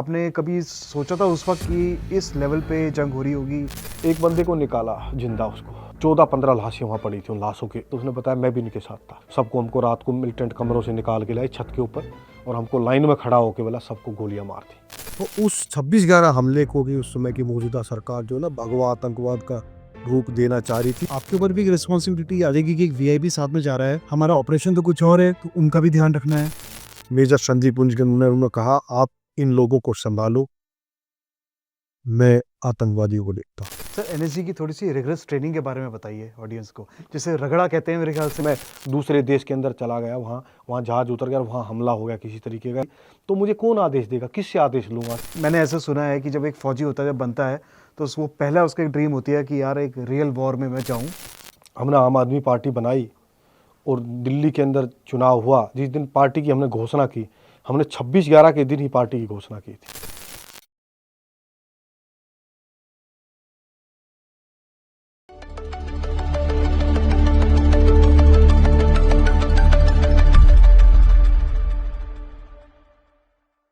आपने कभी सोचा था उस वक़्त कि इस लेवल पे जंग हो रही होगी? एक बंदे को निकाला जिंदा, उसको 14-15 लाशें वहाँ पड़ी थी उन लाशों की। तो उसने बताया मैं भी इनके साथ था। सबको हमको रात को मिलिटेंट कमरों से निकाल के लाए छत के ऊपर और हमको लाइन में खड़ा होके बोला सबको गोलियां मार दी। तो उस 26/11 हमले को भी उस समय की मौजूदा सरकार जो है ना भगवा आतंकवाद का रूप देना चाह रही थी। आपके ऊपर भी एक रिस्पॉन्सिबिलिटी आ जाएगी कि एक वीआईपी साथ में जा रहा है, हमारा ऑपरेशन तो कुछ और है, तो उनका भी ध्यान रखना है। मेजर संदीप पुंज ने उन्होंने कहा आप इन लोगों को संभालो, मैं आतंकवादियों को देखता हूँ। सर एनएसजी की थोड़ी-सी रिगरस ट्रेनिंग के बारे में बताइए ऑडियंस को। जिसे रगड़ा कहते हैं मेरे ख्याल से। मैं दूसरे देश के अंदर चला गया, वहाँ जहाज उतर गया, वहाँ हमला हो गया किसी तरीके का, तो मुझे कौन आदेश देगा, किससे आदेश लूँगा? मैंने ऐसा सुना है कि जब एक फ़ौजी होता है, जब बनता है, तो वो पहला उसका एक ड्रीम होती है कि यार एक रियल वॉर में मैं जाऊँ। हमने आम आदमी पार्टी बनाई और दिल्ली के अंदर चुनाव हुआ। जिस दिन पार्टी की हमने घोषणा की, हमने 26/11 के दिन ही पार्टी की घोषणा की थी।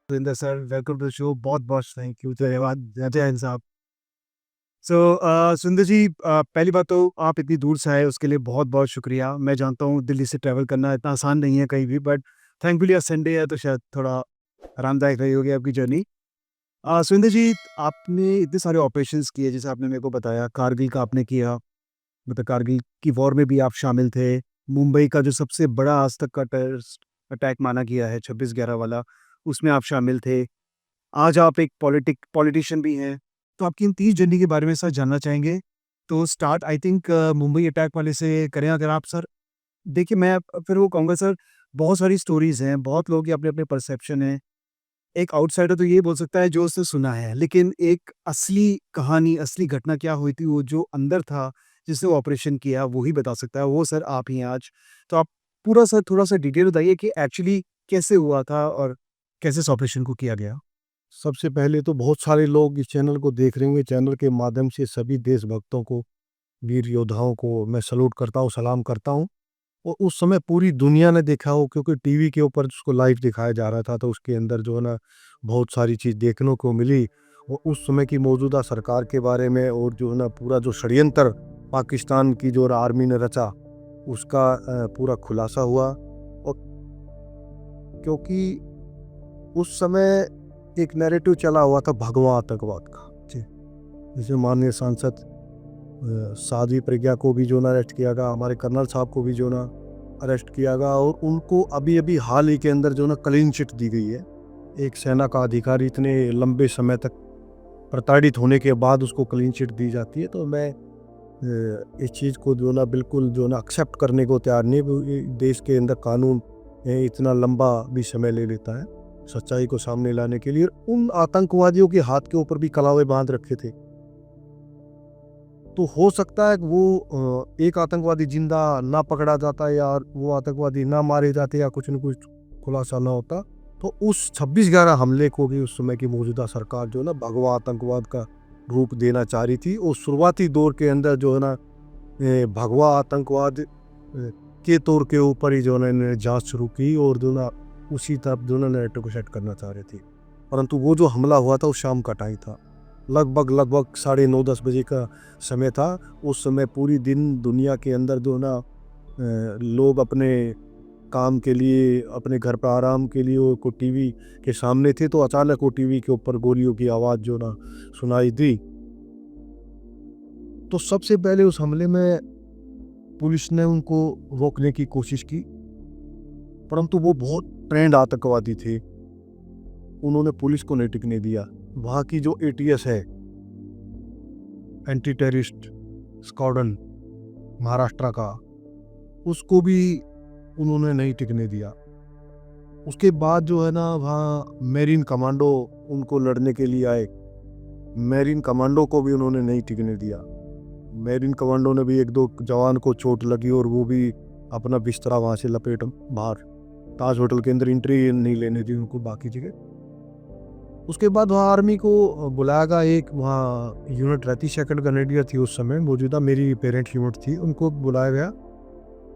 Surendra sir, welcome to the show. बहुत-बहुत थैंक यू, धन्यवाद। जय हिंद साहब। सुंदर जी, पहली बात तो आप इतनी दूर से आए उसके लिए बहुत-बहुत शुक्रिया। मैं जानता हूँ दिल्ली से ट्रैवल करना इतना आसान नहीं है कहीं भी, बट थैंकफुली आज संडे है तो शायद थोड़ा आरामदायक रही होगी आपकी जर्नी। सुंदर जी, आपने इतने सारे ऑपरेशंस किए, जैसे आपने मेरे को बताया, कारगिल का आपने किया, मतलब कारगिल की वॉर में भी आप शामिल थे। मुंबई का जो सबसे बड़ा आज तक का टेररिस्ट अटैक माना गया है 26/11 वाला, उसमें आप शामिल थे। आज आप एक पॉलिटिशियन भी हैं। तो आपकी इन 30 जर्नी के बारे में सर जानना चाहेंगे। तो start I think Mumbai attack वाले से करें अगर आप सर। देखिए मैं फिर वो कहूँगा सर, बहुत सारी स्टोरीज़ हैं, बहुत लोगों की अपने-अपने परसेप्शन हैं। एक आउटसाइडर तो ये बोल सकता है जो उसने सुना है, लेकिन एक असली कहानी, असली घटना क्या हुई थी, वो जो अंदर था, जिसने वो ऑपरेशन किया, वो ही बता सकता है। वो सर आप ही हैं आज। तो आप पूरा सर थोड़ा-सा डिटेल बताइए कि एक्चुअली कैसे हुआ था और कैसे इस ऑपरेशन को किया गया? सबसे पहले तो बहुत सारे लोग इस चैनल को देख रहे होंगे। चैनल के माध्यम से सभी देशभक्तों को, वीर योद्धाओं को मैं सैल्यूट करता हूँ, सलाम करता हूँ। और उस समय पूरी दुनिया ने देखा हो, क्योंकि टीवी के ऊपर उसको लाइव दिखाया जा रहा था, तो उसके अंदर जो है ना बहुत सारी चीज़ देखने को मिली। और उस समय की मौजूदा सरकार के बारे में और जो है ना पूरा जो षड्यंत्र पाकिस्तान की जो आर्मी ने रचा, उसका पूरा खुलासा हुआ। और क्योंकि उस समय एक नैरेटिव चला हुआ था भगवा आतंकवाद का, जी। जैसे माननीय सांसद साध्वी प्रज्ञा को भी जो ना अरेस्ट किया गया, हमारे कर्नल साहब को भी जो ना अरेस्ट किया गया, और उनको अभी अभी हाल ही के अंदर जो ना क्लीन चिट दी गई है। एक सेना का अधिकारी इतने लंबे समय तक प्रताड़ित होने के बाद उसको क्लीन चिट दी जाती है, तो मैं इस चीज़ को जो ना बिल्कुल जो ना एक्सेप्ट करने को तैयार नहीं। देश के अंदर कानून इतना लंबा भी समय ले लेता है सच्चाई को सामने लाने के लिए। उन आतंकवादियों के हाथ के ऊपर भी कलावे बांध रखे थे, तो हो सकता है कि वो एक आतंकवादी जिंदा ना पकड़ा जाता या वो आतंकवादी ना मारे जाते या कुछ न कुछ खुलासा ना होता। तो उस 26/11 हमले को भी उस समय की मौजूदा सरकार जो है ना भगवा आतंकवाद का रूप देना चाह रही थी। और शुरुआती दौर के अंदर जो है ना भगवा आतंकवाद के तौर के ऊपर ही जो है ना जांच शुरू की और जो ना उसी तरफ जो ना नैरेटिव को सेट करना चाह रहे थे। परंतु वो जो हमला हुआ था वो शाम का टाइम था, लगभग 9:30-10 बजे का समय था। उस समय पूरी दिन दुनिया के अंदर जो ना लोग अपने काम के लिए, अपने घर पर आराम के लिए को टीवी के सामने थे, तो अचानक वो टीवी के ऊपर गोलियों की आवाज़ जो ना सुनाई दी। तो सबसे पहले उस हमले में पुलिस ने उनको रोकने की कोशिश की, परंतु वो बहुत ट्रेंड आतंकवादी थे, उन्होंने पुलिस को नहीं टिकने दिया। वहाँ की जो एटीएस है, एंटी टेररिस्ट स्क्वाड्रन महाराष्ट्र का, उसको भी उन्होंने नहीं टिकने दिया। उसके बाद जो है ना वहाँ मेरीन कमांडो उनको लड़ने के लिए आए, मेरीन कमांडो को भी उन्होंने नहीं टिकने दिया। मेरीन कमांडो ने भी 1-2 जवान को चोट लगी और वो भी अपना बिस्तरा वहाँ से लपेट बाहर ताज होटल के अंदर एंट्री नहीं लेने दी उनको बाकी जगह। उसके बाद वहाँ आर्मी को बुलाया गया, एक वहाँ यूनिट रहती, सेकंड ग्रेनेडियर थी उस समय मौजूदा, मेरी पेरेंट यूनिट थी, उनको बुलाया गया।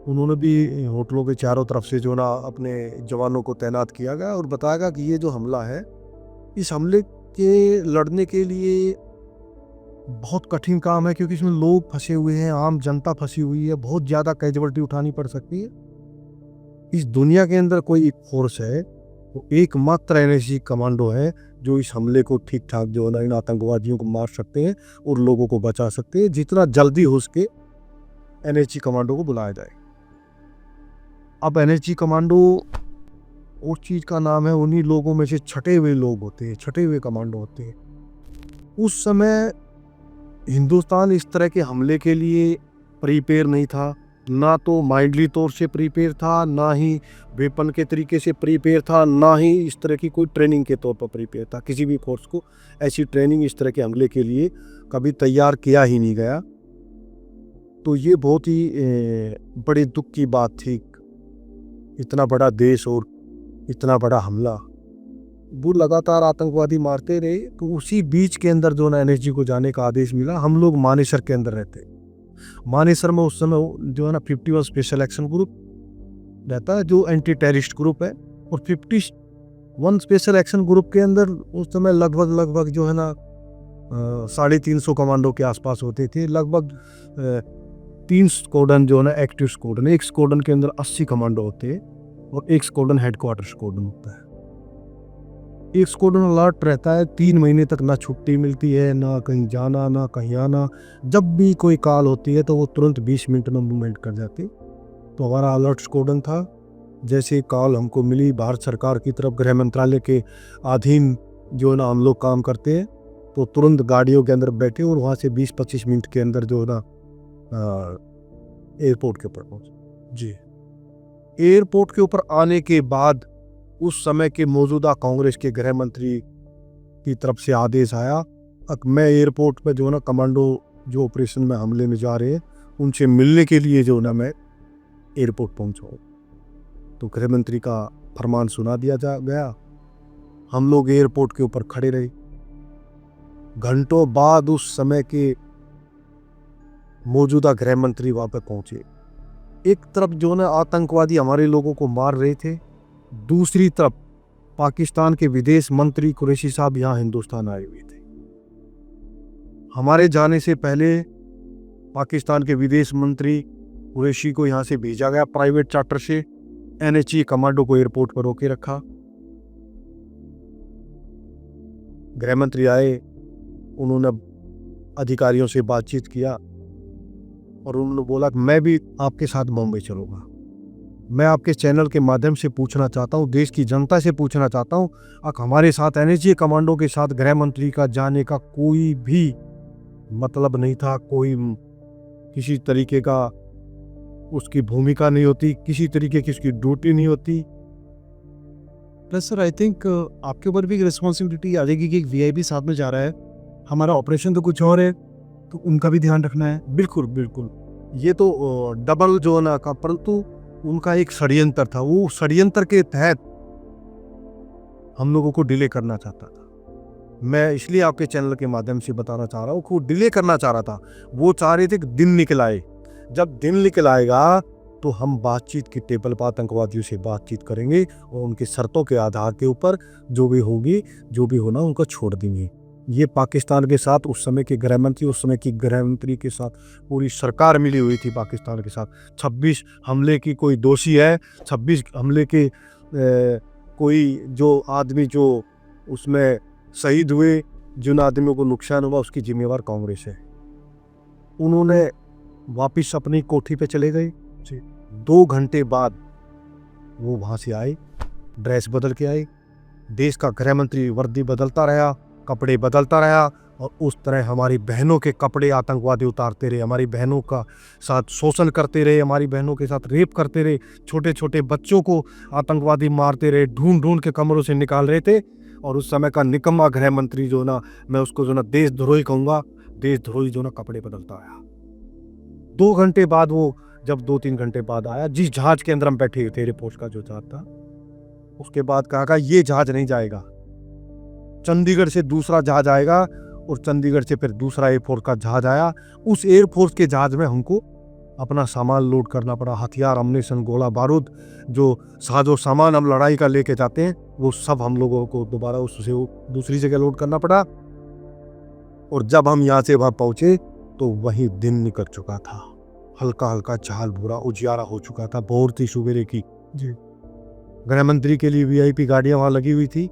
उन्होंने भी होटलों के चारों तरफ से जो ना अपने जवानों को तैनात किया गया और बताया गया कि ये जो हमला है इस हमले के लड़ने के लिए बहुत कठिन काम है, क्योंकि इसमें लोग फंसे हुए हैं, आम जनता फंसी हुई है, बहुत ज़्यादा कैजुअल्टी उठानी पड़ सकती है। इस दुनिया के अंदर कोई एक फोर्स है, वो एकमात्र एनएसजी कमांडो है जो इस हमले को ठीक ठाक जो है ना इन आतंकवादियों को मार सकते हैं और लोगों को बचा सकते हैं। जितना जल्दी हो सके एनएसजी कमांडो को बुलाया जाए। अब एनएसजी कमांडो उस चीज़ का नाम है, उन्हीं लोगों में से छटे हुए लोग होते हैं, छटे हुए कमांडो होते हैं। उस समय हिंदुस्तान इस तरह के हमले के लिए प्रिपेयर नहीं था, ना तो माइंडली तौर से प्रिपेयर था, ना ही वेपन के तरीके से प्रिपेयर था, ना ही इस तरह की कोई ट्रेनिंग के तौर पर प्रिपेयर था। किसी भी फोर्स को ऐसी ट्रेनिंग इस तरह के हमले के लिए कभी तैयार किया ही नहीं गया। तो ये बहुत ही बड़े दुख की बात थी। इतना बड़ा देश और इतना बड़ा हमला, वो लगातार आतंकवादी मारते रहे। तो उसी बीच के अंदर जो ना एनएसजी को जाने का आदेश मिला। हम लोग मानेसर के अंदर रहते, मानेसर में उस समय जो है ना 51 स्पेशल एक्शन ग्रुप रहता है जो एंटी टेररिस्ट ग्रुप है, और 51 स्पेशल एक्शन ग्रुप के अंदर उस समय लगभग जो है ना 350 कमांडो के आसपास होते थे। लगभग 3 स्क्वाड्रन जो है ना एक्टिव स्क्वाड्रन, एक स्क्वाड्रन के अंदर 80 कमांडो होते हैं और एक स्क्वाड्रन हेडक्वार्टर स्क्वाड्रन होता है। एक स्क्वाड्रन अलर्ट रहता है, 3 महीने तक ना छुट्टी मिलती है, ना कहीं जाना ना कहीं आना। जब भी कोई कॉल होती है तो वो तुरंत 20 मिनट में मूवमेंट कर जाती। तो हमारा अलर्ट स्क्वाड्रन था। जैसे कॉल हमको मिली भारत सरकार की तरफ, गृह मंत्रालय के अधीन जो है ना हम लोग काम करते हैं, तो तुरंत गाड़ियों के अंदर बैठे और वहाँ से 20-25 मिनट के अंदर जो है ना एयरपोर्ट के ऊपर पहुँचे। जी, एयरपोर्ट के ऊपर आने के बाद उस समय के मौजूदा कांग्रेस के गृह मंत्री की तरफ से आदेश आया, अब मैं एयरपोर्ट पे जो है ना कमांडो जो ऑपरेशन में हमले में जा रहे हैं उनसे मिलने के लिए जो ना मैं एयरपोर्ट पहुंचा। तो गृह मंत्री का फरमान सुना दिया गया। हम लोग एयरपोर्ट के ऊपर खड़े रहे। घंटों बाद उस समय के मौजूदा गृह मंत्री वहाँ पे पहुंचे। एक तरफ जो ना आतंकवादी हमारे लोगों को मार रहे थे, दूसरी तरफ पाकिस्तान के विदेश मंत्री कुरैशी साहब यहाँ हिंदुस्तान आए हुए थे। हमारे जाने से पहले पाकिस्तान के विदेश मंत्री कुरैशी को यहाँ से भेजा गया प्राइवेट चार्टर से। एनएसजी कमांडो को एयरपोर्ट पर रोके रखा। गृह मंत्री आए, उन्होंने अधिकारियों से बातचीत किया और उन्होंने बोला कि मैं भी आपके साथ बॉम्बे चलूँगा। मैं आपके चैनल के माध्यम से पूछना चाहता हूँ, देश की जनता से पूछना चाहता हूँ, हमारे साथ एनएसजी कमांडो के साथ गृह मंत्री का जाने का कोई भी मतलब नहीं था, कोई किसी तरीके का उसकी भूमिका नहीं होती, किसी तरीके की उसकी ड्यूटी नहीं होती। प्लस सर आई थिंक आपके ऊपर भी एक रिस्पॉन्सिबिलिटी आ जाएगी कि एक वीआईपी साथ में जा रहा है, हमारा ऑपरेशन तो कुछ और है, तो उनका भी ध्यान रखना है। बिल्कुल बिल्कुल, ये तो डबल जो ना का, परंतु उनका एक षड्यंत्र था। वो षड्यंत्र के तहत हम लोगों को डिले करना चाहता था। मैं इसलिए आपके चैनल के माध्यम से बताना चाह रहा हूँ कि वो डिले करना चाह रहा था। वो चाह रहे थे कि दिन निकल आए। जब दिन निकल आएगा तो हम बातचीत की टेबल पर आतंकवादियों से बातचीत करेंगे और उनकी शर्तों के आधार के ऊपर जो भी होगी, जो भी होना उनका छोड़ देंगे। ये पाकिस्तान के साथ उस समय के गृह मंत्री, उस समय की गृह मंत्री के साथ पूरी सरकार मिली हुई थी पाकिस्तान के साथ। 26 हमले की कोई दोषी है, 26 हमले के कोई जो आदमी जो उसमें शहीद हुए, जिन आदमियों को नुकसान हुआ, उसकी जिम्मेवार कांग्रेस है। उन्होंने वापिस अपनी कोठी पे चले गए। 2 घंटे बाद वो वहाँ से आए, ड्रेस बदल के आए। देश का गृह मंत्री वर्दी बदलता रहा, कपड़े बदलता रहा, और उस तरह हमारी बहनों के कपड़े आतंकवादी उतारते रहे, हमारी बहनों का साथ शोषण करते रहे, हमारी बहनों के साथ रेप करते रहे, छोटे छोटे बच्चों को आतंकवादी मारते रहे, ढूंढ ढूंढ के कमरों से निकाल रहे थे। और उस समय का निकम्मा गृह मंत्री जो ना, मैं उसको जो ना देशद्रोही कहूँगा, देशद्रोही जो ना कपड़े बदलता आया। 2 घंटे बाद वो जब 2-3 घंटे बाद आया, जिस जहाज के अंदर हम बैठे थे, एयरपोर्ट का जो जहाज था, उसके बाद कहा ये जहाज नहीं जाएगा, चंडीगढ़ से दूसरा जहाज आएगा, और चंडीगढ़ से फिर दूसरा एयरफोर्स का जहाज आया। उस एयरफोर्स के जहाज में हमको अपना सामान लोड करना पड़ा, हथियार, अम्युनिशन, गोला बारूद, जो साजो सामान हम लड़ाई का लेके जाते हैं वो सब हम लोगों को दोबारा उससे दूसरी जगह लोड करना पड़ा। और जब हम यहाँ से वहाँ पहुँचे तो वही दिन निकल चुका था, हल्का हल्का चाल बुरा उजियारा हो चुका था, बहुत ही सुबेरे की। जी, गृह मंत्री के लिए वीआईपी गाड़ियाँ वहाँ लगी हुई थी,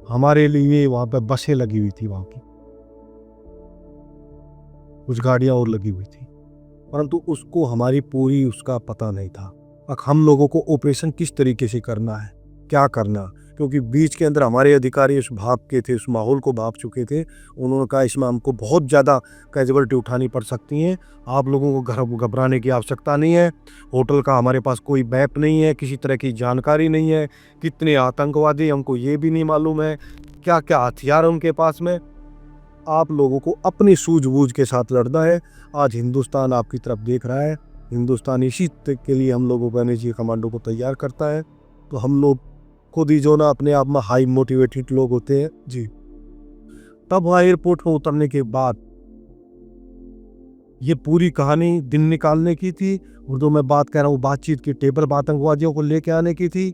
हमारे लिए वहाँ पे बसें लगी हुई थी, वहाँ की कुछ गाड़ियाँ और लगी हुई थी, परंतु उसको हमारी पूरी उसका पता नहीं था। अब हम लोगों को ऑपरेशन किस तरीके से करना है, क्या करना, क्योंकि बीच के अंदर हमारे अधिकारी उस भाप के थे, उस माहौल को भाप चुके थे। उन्होंने कहा इसमें हमको बहुत ज़्यादा कैजुअल्टी उठानी पड़ सकती हैं, आप लोगों को घर घबराने की आवश्यकता नहीं है। होटल का हमारे पास कोई मैप नहीं है, किसी तरह की जानकारी नहीं है, कितने आतंकवादी हमको ये भी नहीं मालूम है, क्या क्या हथियार उनके पास में। आप लोगों को अपनी सूझबूझ के साथ लड़ना है। आज हिंदुस्तान आपकी तरफ देख रहा है, हिंदुस्तान इसी के लिए हम लोगों को एनर्जी कमांडो को तैयार करता है। तो हम लोग खुद ही जो ना अपने आप में हाई मोटिवेटेड लोग होते हैं। जी, तब वहाँ एयरपोर्ट पर उतरने के बाद ये पूरी कहानी दिन निकालने की थी, और जो मैं बात कह रहा हूँ बातचीत की टेबल आतंकवादियों को लेके आने की थी,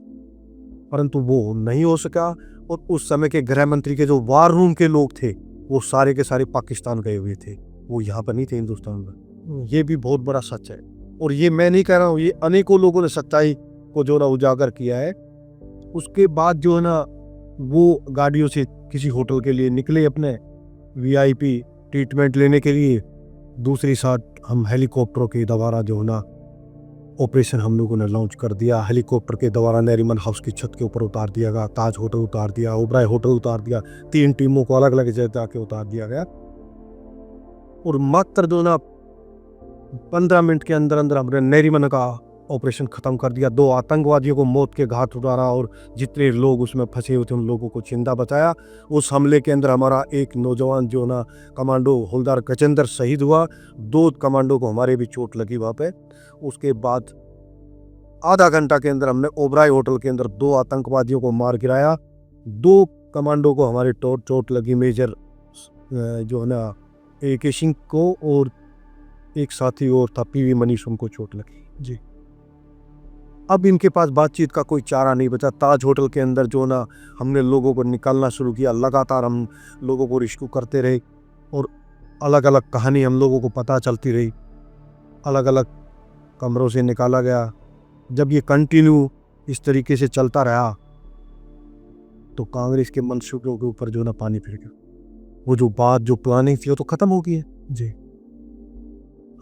परंतु वो नहीं हो सका। और उस समय के गृह मंत्री के जो वार रूम के लोग थे वो सारे के सारे पाकिस्तान गए हुए थे, वो यहाँ पर नहीं थे हिंदुस्तान में। ये भी बहुत बड़ा सच है, और ये मैं नहीं कह रहा हूँ, ये अनेकों लोगों ने सच्चाई को जो ना उजागर किया है। उसके बाद जो है ना वो गाड़ियों से किसी होटल के लिए निकले अपने वीआईपी ट्रीटमेंट लेने के लिए। दूसरी साइड हम हेलीकॉप्टरों के द्वारा जो है ना ऑपरेशन हम लोगों ने लॉन्च कर दिया। हेलीकॉप्टर के द्वारा नरीमन हाउस की छत के ऊपर उतार दिया गया, ताज होटल उतार दिया, ओबराय होटल उतार दिया, 3 टीमों को अलग अलग जगह जाके उतार दिया गया। और मात्र जो ना 15 मिनट के अंदर अंदर हमने नरीमन का ऑपरेशन खत्म कर दिया। 2 आतंकवादियों को मौत के घाट उतारा और जितने लोग उसमें फंसे हुए थे उन लोगों को जिंदा बचाया। उस हमले के अंदर हमारा एक नौजवान जो ना कमांडो हवलदार गजेंद्र शहीद हुआ, 2 कमांडो को हमारे भी चोट लगी वहाँ पे। उसके बाद आधा घंटा के अंदर हमने ओबराय होटल के अंदर 2 आतंकवादियों को मार गिराया। 2 कमांडो को हमारे चोट लगी, मेजर जो है ना AK सिंह को, और एक साथी और था PV मनीष, उनको चोट लगी। जी, अब इनके पास बातचीत का कोई चारा नहीं बचा। ताज होटल के अंदर जो ना हमने लोगों को निकालना शुरू किया, लगातार हम लोगों को रेस्क्यू करते रहे, और अलग अलग कहानी हम लोगों को पता चलती रही, अलग अलग कमरों से निकाला गया। जब ये कंटिन्यू इस तरीके से चलता रहा तो कांग्रेस के मंसूबों के ऊपर जो ना पानी फिर गया। वो जो बात जो प्लानिंग थी वो तो खत्म हो गई है। जी,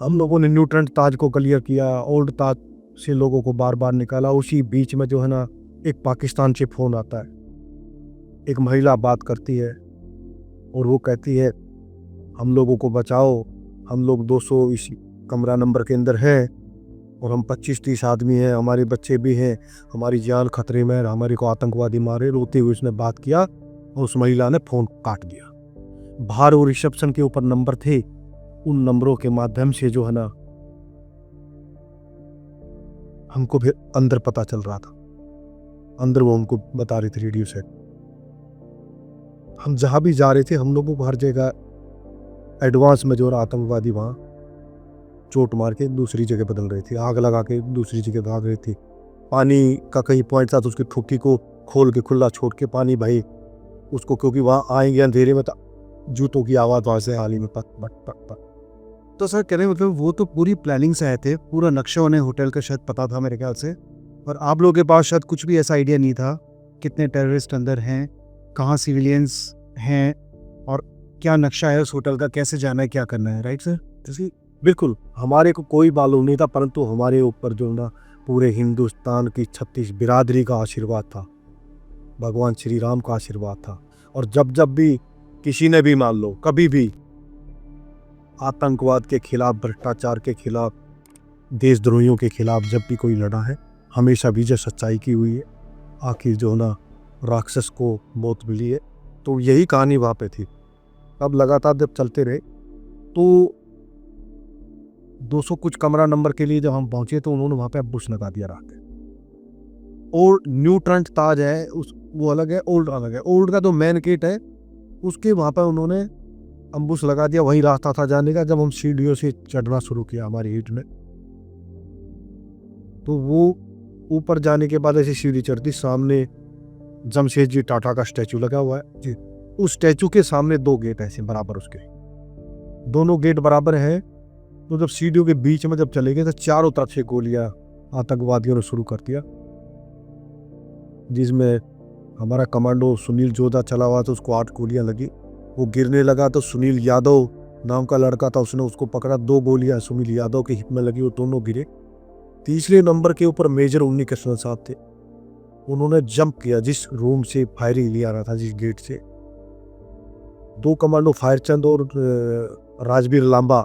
हम लोगों ने न्यूट्रंट ताज को क्लियर किया, ओल्ड ताज से लोगों को बार बार निकाला। उसी बीच में जो है ना एक पाकिस्तान से फ़ोन आता है, एक महिला बात करती है और वो कहती है हम लोगों को बचाओ, हम लोग 200 इस कमरा नंबर के अंदर हैं और हम 25-30 आदमी हैं, हमारे बच्चे भी हैं, हमारी जान खतरे में है, हमारे को आतंकवादी मारे। रोते हुए उसने बात किया और उस महिला ने फ़ोन काट दिया। बाहर वो रिसेप्शन के ऊपर नंबर थे, उन नंबरों के माध्यम से जो है ना हमको फिर अंदर पता चल रहा था, अंदर वो हमको बता रही थी रेडियो सेट। हम जहाँ भी जा रहे थे हम लोगों को हर जगह एडवांस में जो रहा आतंकवादी वहाँ चोट मार के दूसरी जगह बदल रही थी, आग लगा के दूसरी जगह भाग रही थी। पानी का कहीं पॉइंट था तो उसकी ठुक्की को खोल के खुला छोड़ के पानी भाई उसको, क्योंकि वहाँ आएंगे अंधेरे में तो जूतों की आवाज़ वहाँ से हाल ही में पक पक पक पक। तो सर कह रहे हैं मतलब वो तो पूरी प्लानिंग से आए थे, पूरा नक्शा उन्हें होटल का शायद पता था मेरे ख्याल से, और आप लोगों के पास शायद कुछ भी ऐसा आइडिया नहीं था कितने टेररिस्ट अंदर हैं, कहाँ सिविलियंस हैं, और क्या नक्शा है उस होटल का, कैसे जाना है, क्या करना है। Right sir? जैसे बिल्कुल हमारे को कोई मालूम नहीं था, परंतु हमारे ऊपर जो ना पूरे हिंदुस्तान की 36 बिरादरी का आशीर्वाद था, भगवान श्री राम का आशीर्वाद था। और जब जब भी किसी ने भी मान लो कभी भी आतंकवाद के खिलाफ, भ्रष्टाचार के खिलाफ, देशद्रोहियों के खिलाफ जब भी कोई लड़ा है, हमेशा विजय सच्चाई की हुई है। आखिर जो ना राक्षस को मौत मिली है। तो यही कहानी वहाँ पे थी। अब लगातार जब चलते रहे तो 200 कुछ कमरा नंबर के लिए जब हम पहुंचे तो उन्होंने वहाँ पे अम्बुश लगा दिया रात में। और न्यू ट्रंट ताज है उस वो अलग है, ओल्ड अलग है। ओल्ड का जो मेन गेट है उसके वहाँ पर उन्होंने अम्बुश लगा दिया, वही रास्ता था जाने का। जब हम सीढ़ियों से चढ़ना शुरू किया हमारी हीट में तो वो ऊपर जाने के बाद ऐसी सीढ़ी चढ़ती, सामने जमशेदजी टाटा का स्टैचू लगा हुआ है जी। उस स्टैचू के सामने 2 गेट ऐसे बराबर, उसके दोनों गेट बराबर हैं। तो जब सीढ़ियों के बीच में जब चले गए तो चारों तरफ से गोलियां आतंकवादियों ने शुरू कर दिया, जिसमें हमारा कमांडो सुनील जोधा चला हुआ था, उसको 8 गोलियां लगी। वो गिरने लगा तो सुनील यादव नाम का लड़का था, उसने उसको पकड़ा, 2 गोलियां सुनील यादव के हिप में लगी, वो दोनों गिरे। तीसरे नंबर के ऊपर मेजर उन्नी कृष्ण साहब थे, उन्होंने जंप किया जिस रूम से फायरिंग लिया रहा था, जिस गेट से। 2 कमांडो फायरचंद और राजवीर लांबा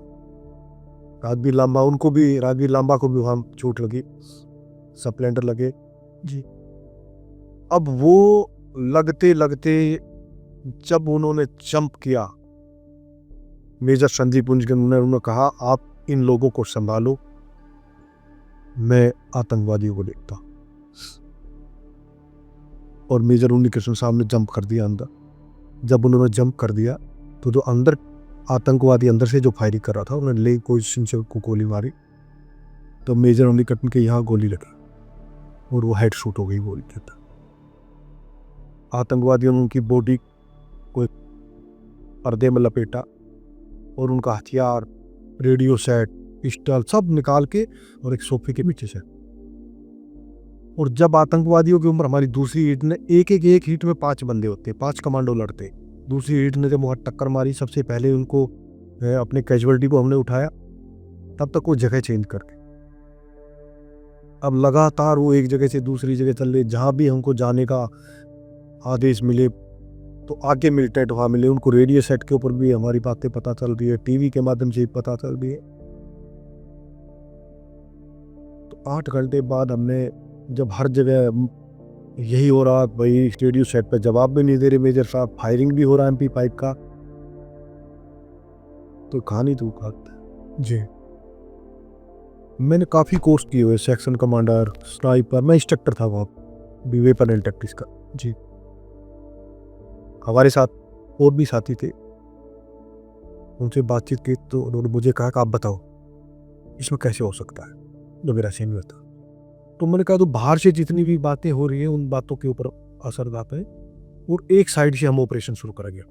राजवीर लांबा को भी वहां चोट लगी, स्प्लेंडर लगे जी। अब वो लगते लगते जब उन्होंने जंप किया, मेजर संदीप उन्होंने कहा आप इन लोगों को संभालो, मैं आतंकवादियों को देखता। और मेजर उन्नी कृष्ण साहब ने जंप कर दिया अंदर। जब उन्होंने जंप कर दिया तो जो अंदर आतंकवादी अंदर से जो फायरिंग कर रहा था, उन्होंने ले पोजीशन से को गोली मारी, तो मेजर उन्नी कृष्ण के यहाँ गोली लगी और वो हेड शूट हो गई गोली के अंदर। आतंकवादियों ने उनकी बॉडी को पर्दे में लपेटा और उनका हथियार, रेडियो सेट, पिस्टल सब निकाल के और एक सोफे के पीछे से। और जब आतंकवादियों की उम्र, हमारी दूसरी हिट ने एक हिट में 5 बंदे होते, 5 कमांडो लड़ते। दूसरी हिट ने जब वहाँ टक्कर मारी, सबसे पहले उनको अपने कैजुअलिटी को हमने उठाया, तब तक वो जगह चेंज करके अब लगातार वो एक जगह से दूसरी जगह चल रहे। जहाँ भी हमको जाने का आदेश मिले तो आगे मिलिटेंट वहाँ मिले, उनको रेडियो सेट के ऊपर भी हमारी बातें पता चल रही है, टीवी के माध्यम से भी पता चल रही है। तो 8 घंटे बाद हमने जब हर जगह यही हो रहा, भाई रेडियो सेट पे जवाब भी नहीं दे रहे मेजर साहब, फायरिंग भी हो रहा है MP5 का, तो कहानी तो खाते जी। मैंने काफ़ी कोर्स किए हुए, सेक्शन कमांडर, स्नाइपर, मैं इंस्ट्रक्टर था वहाँ भी वेपन एंड टैक्टिक्स का जी। हमारे साथ और भी साथी थे, उनसे बातचीत की तो उन्होंने मुझे कहा कि आप बताओ इसमें कैसे हो सकता है, जो मेरा से नहीं होता। तो मैंने कहा तो बाहर से जितनी भी बातें हो रही हैं उन बातों के ऊपर असर आता है, और एक साइड से हम ऑपरेशन शुरू करेंगे।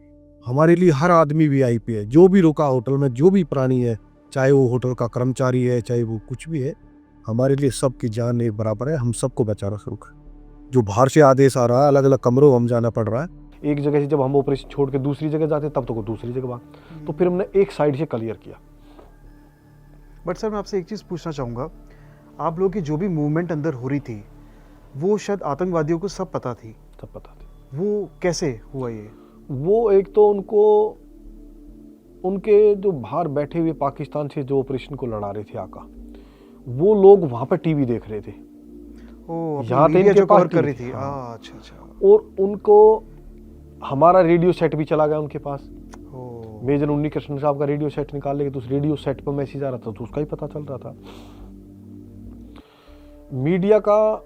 हमारे लिए हर आदमी VIP है, जो भी रुका होटल में, जो भी प्राणी है, चाहे वो होटल का कर्मचारी है, चाहे वो कुछ भी है, हमारे लिए सबकी जान एक बराबर है, हम सबको बचाना शुरू करें। जो बाहर से आदेश आ रहा है, अलग अलग कमरों हम जाना पड़ रहा है, एक जगह से जब हम ऑपरेशन छोड़ के दूसरी जगह जाते तब तो वो दूसरी जगह भाग, तो फिर हमने एक साइड से क्लियर किया। बट सर मैं आपसे एक चीज़ पूछना चाहूँगा, आप लोगों की जो भी मूवमेंट अंदर हो रही थी वो शायद आतंकवादियों को सब पता थी? सब पता थी। वो कैसे हुआ ये? वो एक तो उनके जो बाहर बैठे हुए पाकिस्तान से जो ऑपरेशन को लड़ा रहे थे आका, वो लोग वहाँ पर टीवी देख रहे थे। यहाँ पे जो कवर कर रही थी। हाँ। अच्छा। और उनको हमारा रेडियो सेट भी चला गया उनके पास। मेजर उन्नी कृष्ण साहब का रेडियो सेट निकाल लेके, तो उस रेडियो सेट पर मैसेज आ रहा था, तो उसका ही पता चल रहा था। मीडिया का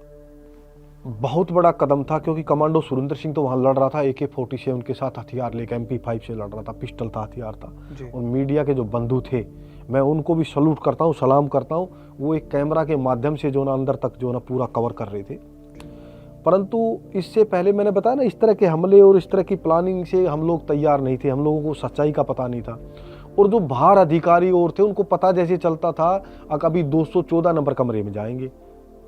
बहुत बड़ा कदम था, क्योंकि कमांडो सुरेंद्र सिंह तो वहां लड़ रहा था AK-47 के साथ हथियार लेके, MP5 से लड़ रहा था, पिस्टल था, हथियार था। और मीडिया के जो बंधु थे, मैं उनको भी सलूट करता हूँ, सलाम करता हूँ। वो एक कैमरा के माध्यम से जो ना अंदर तक जो ना पूरा कवर कर रहे थे। परंतु इससे पहले मैंने बताया ना, इस तरह के हमले और इस तरह की प्लानिंग से हम लोग तैयार नहीं थे, हम लोगों को सच्चाई का पता नहीं था। और जो बाहर अधिकारी और थे, उनको पता जैसे चलता था अभी 214 नंबर कमरे में जाएंगे,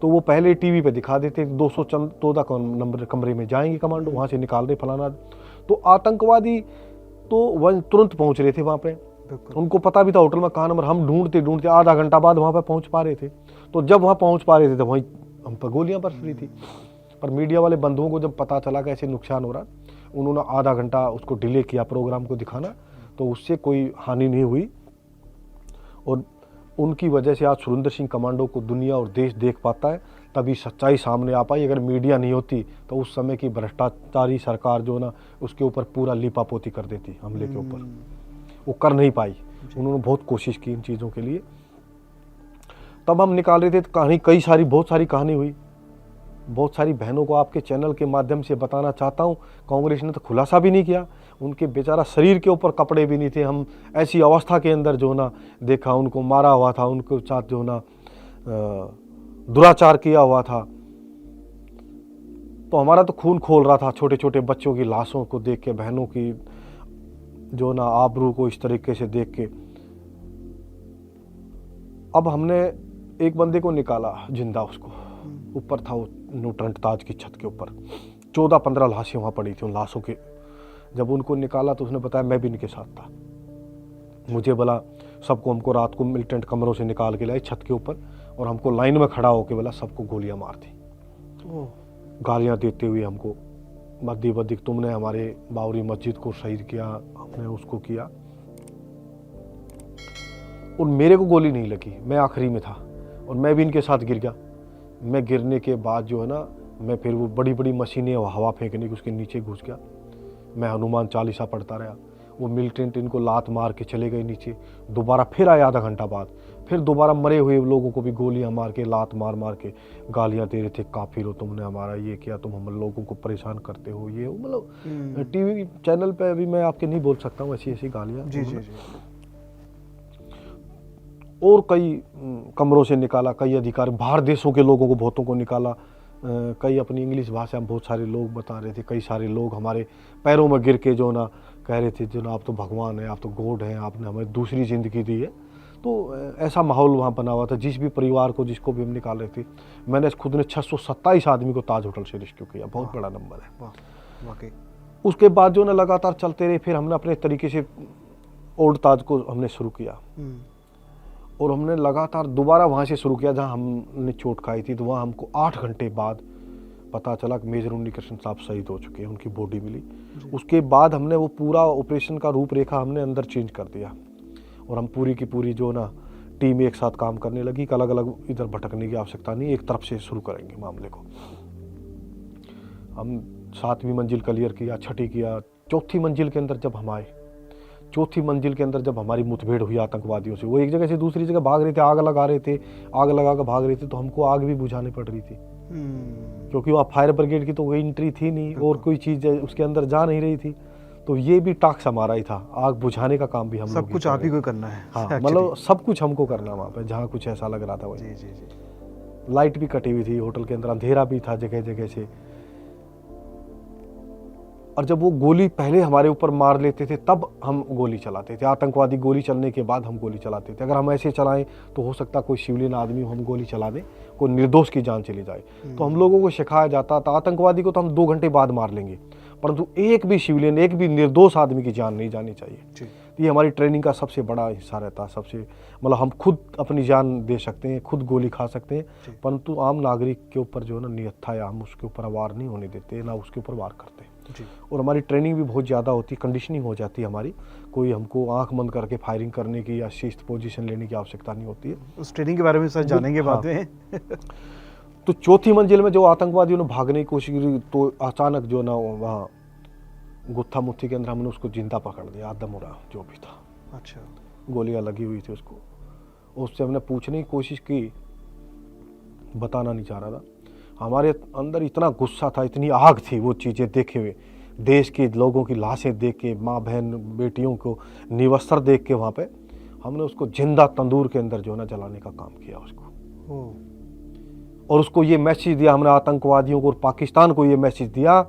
तो वो पहले टीवी पे दिखा देते 214 नंबर कमरे में जाएंगे कमांडो, वहाँ से निकाल रहे फलाना। तो आतंकवादी तो वह तुरंत पहुँच रहे थे वहाँ पे, उनको पता भी था होटल में कहाँ नंबर। हम ढूंढते आधा घंटा बाद वहाँ पे पहुँच पा रहे थे। तो जब वहाँ पहुँच पा रहे थे तो वहीं हम पर गोलियाँ बरस रही थी। पर मीडिया वाले बंधुओं को जब पता चला कि ऐसे नुकसान हो रहा, उन्होंने आधा घंटा उसको डिले किया प्रोग्राम को दिखाना, तो उससे कोई हानि नहीं हुई। और उनकी वजह से आज सुरेंद्र सिंह कमांडो को दुनिया और देश देख पाता है, तभी सच्चाई सामने आ पाई। अगर मीडिया नहीं होती तो उस समय की भ्रष्टाचारी सरकार जो ना, उसके ऊपर पूरा लिपापोती कर देती हमले के ऊपर। वो कर नहीं पाई, उन्होंने बहुत कोशिश की इन चीज़ों के लिए। तब हम निकाल रहे थे तो कहानी बहुत सारी कहानी हुई। बहुत सारी बहनों को आपके चैनल के माध्यम से बताना चाहता हूँ, कांग्रेस ने तो खुलासा भी नहीं किया, उनके बेचारा शरीर के ऊपर कपड़े भी नहीं थे। हम ऐसी अवस्था के अंदर जो ना देखा, उनको मारा हुआ था, उनके साथ जो ना दुराचार किया हुआ था। तो हमारा तो खून खोल रहा था छोटे छोटे बच्चों की लाशों को देख के, बहनों की जो ना आबरू को इस तरीके से देख के। अब हमने एक बंदे को निकाला जिंदा, उसको ऊपर था वो न्यूट्रंट ताज की छत के ऊपर 14-15 लाशें वहाँ पड़ी थी उन लाशों के। जब उनको निकाला तो उसने बताया मैं भी इनके साथ था। मुझे बोला सबको, हमको रात को मिलिटेंट कमरों से निकाल के लाए छत के ऊपर और हमको लाइन में खड़ा होके बोला सबको गोलियां मार दी। गालियां देते हुए हमको मद्दी बद्दिक, तुमने हमारे बावरी मस्जिद को शहीद किया, हमने उसको किया। और मेरे को गोली नहीं लगी, मैं आखिरी में था और मैं भी इनके साथ गिर गया। मैं गिरने के बाद जो है ना, मैं फिर वो बड़ी बड़ी मशीनें हवा फेंकने की उसके नीचे घुस गया। मैं हनुमान चालीसा पढ़ता रहा। वो मिलिटेंट इनको लात मार के चले गए नीचे। दोबारा फिर आए आधा घंटा बाद, फिर दोबारा मरे हुए लोगों को भी गोलियां मार के, लात मार मार के गालियां दे रहे थे, काफिर हो, तुमने हमारा ये किया, तुम हम लोगों को परेशान करते हो। ये मतलब टीवी चैनल पे अभी मैं आपके नहीं बोल सकता हूँ ऐसी ऐसी गालियां। जी जी जी। और कई कमरों से निकाला, कई अधिकारी बाहर देशों के लोगों को बहुतों को निकाला। कई अपनी इंग्लिश भाषा में बहुत सारे लोग बता रहे थे। कई सारे लोग हमारे पैरों में गिर के जो ना कह रहे थे, जो ना आप तो भगवान हैं, आप तो गॉड हैं, आपने हमें दूसरी ज़िंदगी दी है। तो ऐसा माहौल वहाँ बना हुआ था। जिस भी परिवार को, जिसको भी हम निकाल रहे थे, मैंने खुद ने 627 आदमी को ताज होटल से रेस्क्यू किया। बहुत बड़ा नंबर है वाकई। उसके बाद जो ना लगातार चलते रहे। फिर हमने अपने तरीके से ओल्ड ताज को हमने शुरू किया और हमने लगातार दोबारा वहाँ से शुरू किया जहाँ हमने चोट खाई थी। तो वहाँ हमको 8 घंटे बाद पता चला कि मेजर उन्नी कृष्ण साहब शहीद हो चुके हैं, उनकी बॉडी मिली। उसके बाद हमने वो पूरा ऑपरेशन का रूपरेखा हमने अंदर चेंज कर दिया और हम पूरी की पूरी जो ना टीम एक साथ काम करने लगी। अलग अलग इधर भटकने की आवश्यकता नहीं, एक तरफ से शुरू करेंगे मामले को। हम 7वीं मंजिल क्लियर किया, 6ठी किया। 4थी मंजिल के अंदर जब हम आए, 4थी मंजिल के अंदर जब हमारी मुठभेड़ हुई आतंकवादियों से, वो एक जगह से दूसरी जगह भाग रहे थे, आग लगा रहे थे, आग लगा कर भाग रहे थे। तो हमको आग भी बुझानी पड़ रही थी क्योंकि वहाँ फायर ब्रिगेड की तो कोई एंट्री थी नहीं और कोई चीज़ उसके अंदर जा नहीं रही थी। तो ये भी टास्क हमारा ही था, आग बुझाने का काम भी हम सब कुछ आप ही को करना है। हाँ, मतलब सब कुछ हमको करना वहाँ पे जहाँ कुछ ऐसा लग रहा था वही। जी जी जी। लाइट भी कटी हुई थी होटल के अंदर, अंधेरा भी था जगह जगह से। और जब वो गोली पहले हमारे ऊपर मार लेते थे तब हम गोली चलाते थे। आतंकवादी गोली चलने के बाद हम गोली चलाते थे। अगर हम ऐसे चलाएं तो हो सकता कोई सिविलियन आदमी हम गोली चला दें, कोई निर्दोष की जान चली जाए। तो हम लोगों को सिखाया जाता था आतंकवादी को तो हम 2 घंटे बाद मार लेंगे, परंतु एक भी सिविलियन, एक भी निर्दोष आदमी की जान नहीं जानी चाहिए। ये हमारी ट्रेनिंग का सबसे बड़ा हिस्सा रहता है। सबसे मतलब हम खुद अपनी जान दे सकते हैं, खुद गोली खा सकते हैं, परंतु आम नागरिक के ऊपर जो है ना नियत्था या हम उसके ऊपर वार नहीं होने देते, ना उसके ऊपर वार करते। और हमारी ट्रेनिंग भी बहुत ज़्यादा होती, कंडीशनिंग हो जाती है हमारी। कोई हमको आंख बंद करके फायरिंग करने की या शिस्त पोजीशन लेने की आवश्यकता नहीं होती है। उस ट्रेनिंग के बारे में सर जानेंगे बाद में। तो 4थी मंजिल में जो आतंकवादियों ने भागने की कोशिश की तो अचानक जो ना वहाँ गुत्था मुत्थी के अंदर हमने उसको जिंदा पकड़ दिया, आदमुरा जो भी था। अच्छा। गोलियां लगी हुई थी उसको। उससे हमने पूछने की कोशिश की, बताना नहीं चाह रहा था। हमारे अंदर इतना गुस्सा था, इतनी आग थी वो चीज़ें देखे हुए, देश के लोगों की लाशें देख के, माँ बहन बेटियों को निवस्त्र देख के। वहाँ पे हमने उसको जिंदा तंदूर के अंदर जो है ना जलाने का काम किया उसको। और उसको ये मैसेज दिया हमने आतंकवादियों को और पाकिस्तान को ये मैसेज दिया,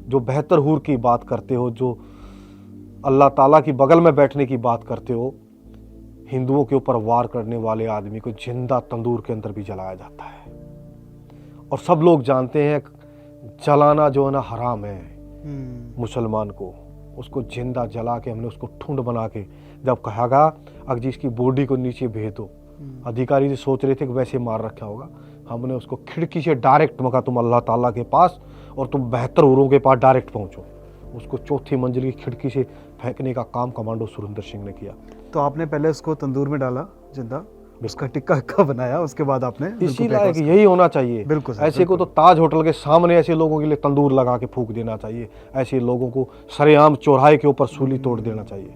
जो बेहतर हूर की बात करते हो, जो अल्लाह ताला की बगल में बैठने की बात करते हो, हिंदुओं के ऊपर वार करने वाले आदमी को जिंदा तंदूर के अंदर भी जलाया जाता है। और सब लोग जानते हैं जलाना जो है ना हराम है मुसलमान को। उसको जिंदा जला के हमने उसको ठुंड बना के जब कहा गया अगर जिसकी बॉडी को नीचे भेज दो, अधिकारी जो सोच रहे थे कि वैसे मार रखा होगा, हमने उसको खिड़की से डायरेक्ट मगा तुम अल्लाह ताला के पास और तुम बेहतर उरों के पास डायरेक्ट पहुंचो। उसको 4थी मंजिल की खिड़की से फेंकने का काम कमांडो सुरेंद्र सिंह ने किया। तो आपने पहले उसको तंदूर में डाला जिंदा, उसका टिक्का हिक्का बनाया, उसके बाद आपने इसी लायक यही होना चाहिए। बिल्कुल सर, ऐसे को तो ताज होटल के सामने ऐसे लोगों के लिए तंदूर लगा के फूंक देना चाहिए। ऐसे लोगों को सरेआम चौराहे के ऊपर सूली तोड़ देना चाहिए।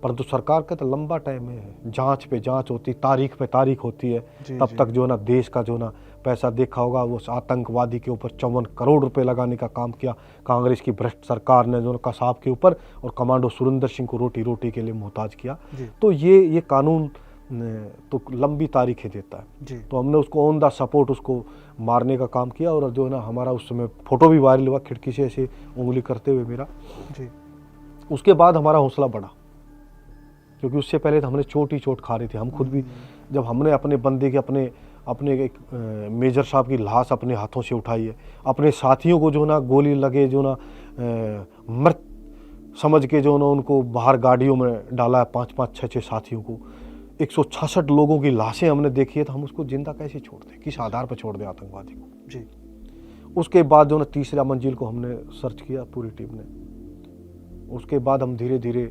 परंतु सरकार का तो लंबा टाइम है, जांच पे जांच होती, तारीख पे तारीख होती है। तब तक जो ना देश का जो ना पैसा देखा होगा, वो आतंकवादी के ऊपर 54 करोड़ रुपए लगाने का काम किया कांग्रेस की भ्रष्ट सरकार ने, जो कसाब के ऊपर, और कमांडो सुरेंद्र सिंह को रोटी रोटी के लिए मोहताज किया। तो ये कानून तो लंबी तारीखें देता है। जी तो हमने उसको ऑन द सपोर्ट उसको मारने का काम किया, और जो है ना हमारा उस समय फ़ोटो भी वायरल हुआ, खिड़की से ऐसे उंगली करते हुए मेरा। जी उसके बाद हमारा हौसला बढ़ा, क्योंकि उससे पहले तो हमने चोट ही चोट खा रहे थे हम खुद भी। जब हमने अपने बंदे के अपने एक मेजर साहब की लाश अपने हाथों से उठाई है, अपने साथियों को जो ना गोली लगे जो ना मृत समझ के जो ना उनको बाहर गाड़ियों में डाला है, 5-5, 6-6 साथियों को, 166 लोगों की लाशें हमने देखी है, तो हम उसको जिंदा कैसे छोड़ दें, किस आधार पर छोड़ दें आतंकवादी को। जी उसके बाद जो ना तीसरा मंजिल को हमने सर्च किया पूरी टीम ने। उसके बाद हम धीरे धीरे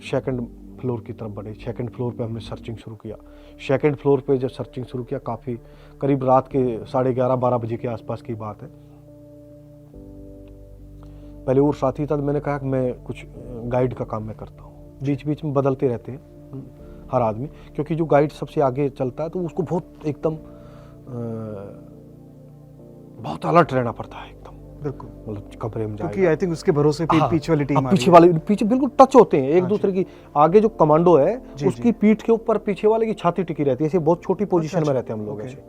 सेकंड फ्लोर की तरफ बढ़े। सेकंड फ्लोर पे हमने सर्चिंग शुरू किया। सेकंड फ्लोर पे जब सर्चिंग शुरू किया, काफ़ी करीब रात के 11:30-12 बजे के आसपास की बात है। पहले और साथी था, तो मैंने कहा कि मैं कुछ गाइड का काम मैं करता हूँ। बीच बीच में बदलते रहते हैं हर आदमी, क्योंकि जो गाइड सबसे आगे चलता है तो उसको बहुत एकदम बहुत अलर्ट रहना पड़ता है एकदम, बिल्कुल, मतलब कमरे में क्योंकि जाएगा। आई थिंक उसके भरोसे पे हाँ, पीछे वाली टीम आ पीछे रही है। वाले पीछे बिल्कुल टच होते हैं एक हाँ दूसरे की। आगे जो कमांडो है जी, उसकी जी। पीठ के ऊपर पीछे वाले की छाती टिकी रहती है, ऐसे बहुत छोटी पोजीशन में रहते हैं हम लोग ओके। ऐसे,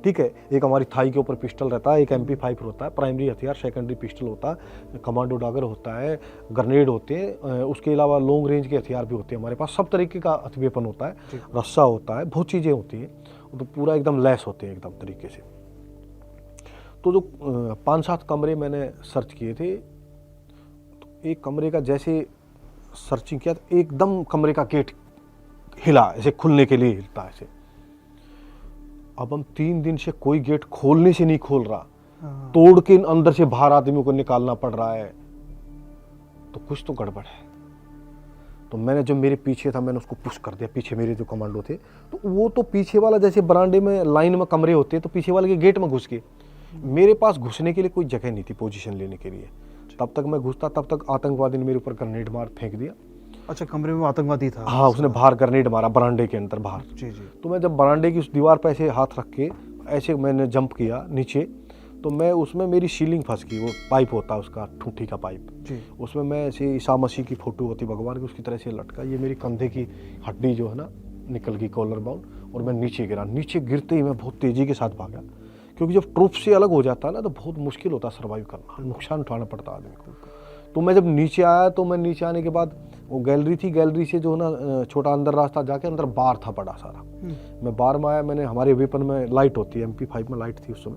ठीक है। एक हमारी थाई के ऊपर पिस्टल रहता है, एक MP5 होता है प्राइमरी हथियार, सेकेंडरी पिस्टल होता है, कमांडो डागर होता है, ग्रेनेड होते हैं, उसके अलावा लॉन्ग रेंज के हथियार भी होते हैं हमारे पास, सब तरीके का वेपन होता है, रस्सा होता है, बहुत चीज़ें होती हैं, तो पूरा एकदम लैस होते हैं एकदम तरीके से। तो जो 5-7 कमरे मैंने सर्च किए थे, तो एक कमरे का जैसे सर्चिंग किया तो एकदम कमरे का गेट हिला, ऐसे खुलने के लिए हिलता है ऐसे। अब हम 3 दिन से कोई गेट खोलने से नहीं खोल रहा, हाँ, तोड़ के अंदर से बाहर आदमियों को निकालना पड़ रहा है, तो कुछ तो गड़बड़ है। तो मैंने जो मेरे पीछे था मैंने उसको पुश कर दिया, पीछे मेरे जो कमांडो थे, तो वो तो पीछे वाला जैसे बरामदे में लाइन में कमरे होते हैं, तो पीछे वाले के गेट में घुस गए। मेरे पास घुसने के लिए कोई जगह नहीं थी पोजीशन लेने के लिए। तब तक मैं घुसता, तब तक आतंकवादी ने मेरे ऊपर ग्रेनेड मार फेंक दिया। अच्छा, कमरे में वो आतंकवादी था। हाँ, उसने बाहर ग्रेनेड मारा बरामदे के अंदर बाहर। जी जी तो मैं जब बरामदे की उस दीवार पर ऐसे हाथ रख के ऐसे मैंने जंप किया नीचे, तो मैं उसमें मेरी सीलिंग फंस गई। वो पाइप होता है उसका, ठूठी का पाइप, जी उसमें मैं ऐसे ईसा मसीह की फोटो होती भगवान की, उसकी तरह से लटका। ये मेरी कंधे की हड्डी जो है ना निकल गई, कॉलर बाउंड, और मैं नीचे गिरा। नीचे गिरते ही मैं बहुत तेज़ी के साथ भागा, क्योंकि जब ट्रूप से अलग हो जाता है ना तो बहुत मुश्किल होता है सर्वाइव करना, नुकसान उठाना पड़ता है आदमी को। तो मैं जब नीचे आया, तो मैं नीचे आने के बाद वो गैलरी थी, गैलरी से जो ना छोटा अंदर रास्ता जाके अंदर बार था बड़ा सारा। मैं बार में आया, मैंने हमारे वेपन में लाइट होती है, MP5 में लाइट थी उस समय,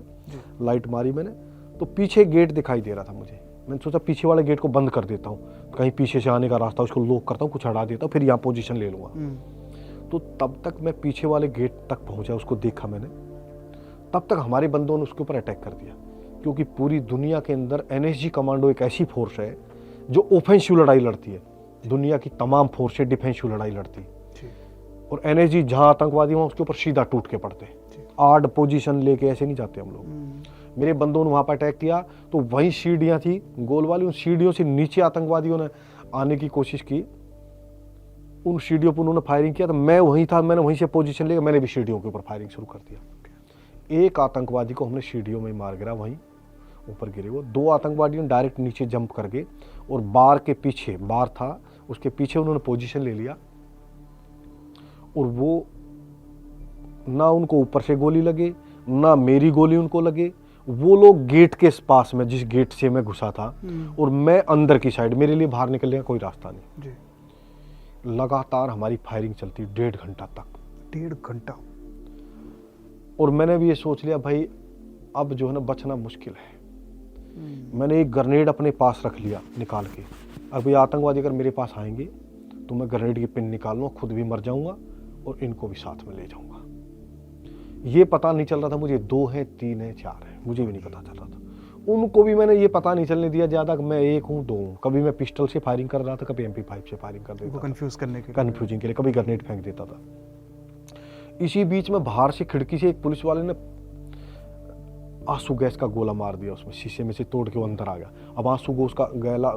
लाइट मारी मैंने, तो पीछे गेट दिखाई दे रहा था मुझे। मैंने सोचा पीछे वाले गेट को बंद कर देता हूँ, कहीं पीछे से आने का रास्ता, उसको लॉक करता हूँ, कुछ हटा देता हूँ, फिर यहाँ पोजीशन ले लूँगा। तो तब तक मैं पीछे वाले गेट तक पहुँचा, उसको देखा मैंने, तब तक हमारे बंदों ने उसके ऊपर अटैक कर दिया। क्योंकि पूरी दुनिया के अंदर NSG कमांडो एक ऐसी फोर्स है जो ऑफेंसिव लड़ाई लड़ती है, दुनिया की तमाम फोर्स से डिफेंसिव लड़ाई लड़ती है। और NSG जहाँ आतंकवादी वहाँ उसके ऊपर सीधा टूट के पड़ते हैं, आड़ पोजीशन लेके ऐसे नहीं जाते हम लोग। मेरे बंदों ने वहाँ पर अटैक किया, तो वहीं सीढ़ियाँ थी गोल वाली, उन सीढ़ियों से नीचे आतंकवादियों ने आने की कोशिश की, उन सीढ़ियों पर उन्होंने फायरिंग किया, तो मैं वहीं था, मैंने वहीं से पोजीशन लेकर मैंने भी सीढ़ियों के ऊपर फायरिंग शुरू कर दिया। एक आतंकवादी को हमने सीढ़ियों में मार गिरा, वहीं ऊपर गिरे वो। 2 आतंकवादियों डायरेक्ट नीचे जंप कर गए, और बार के पीछे, बार था उसके पीछे उन्होंने पोजीशन ले लिया, और वो ना उनको ऊपर से गोली लगे ना मेरी गोली उनको लगे। वो लोग गेट के पास में, जिस गेट से मैं घुसा था, और मैं अंदर की साइड, मेरे लिए बाहर निकलने का कोई रास्ता नहीं। जी। लगातार हमारी फायरिंग चलती 1.5 घंटा तक। 1.5 घंटा। और मैंने भी ये सोच लिया भाई अब जो है ना बचना मुश्किल है। मैंने एक ग्रेनेड अपने पास रख लिया निकाल के, अब ये आतंकवादी अगर मेरे पास आएंगे तो मैं ग्रेनेड की पिन निकाल लूँगा, खुद भी मर जाऊंगा और इनको भी साथ में ले जाऊंगा। ये पता नहीं चल रहा था मुझे 2 हैं 3 हैं 4 हैं, मुझे भी नहीं पता चल रहा था। उनको भी मैंने ये पता नहीं चलने दिया ज़्यादा कि मैं 1 हूँ 2 हूँ। कभी मैं पिस्टल से फायरिंग कर रहा था, कभी MP5 से फायरिंग कर देता था, कंफ्यूज करने के लिए, कन्फ्यूजिंग के लिए, कभी ग्रेनेड फेंक देता था। इसी बीच में बाहर से खिड़की से एक पुलिस वाले ने आंसू गैस का गोला मार दिया, उसमें शीशे में से तोड़ के वो अंदर आ गया। अब आंसू गैस का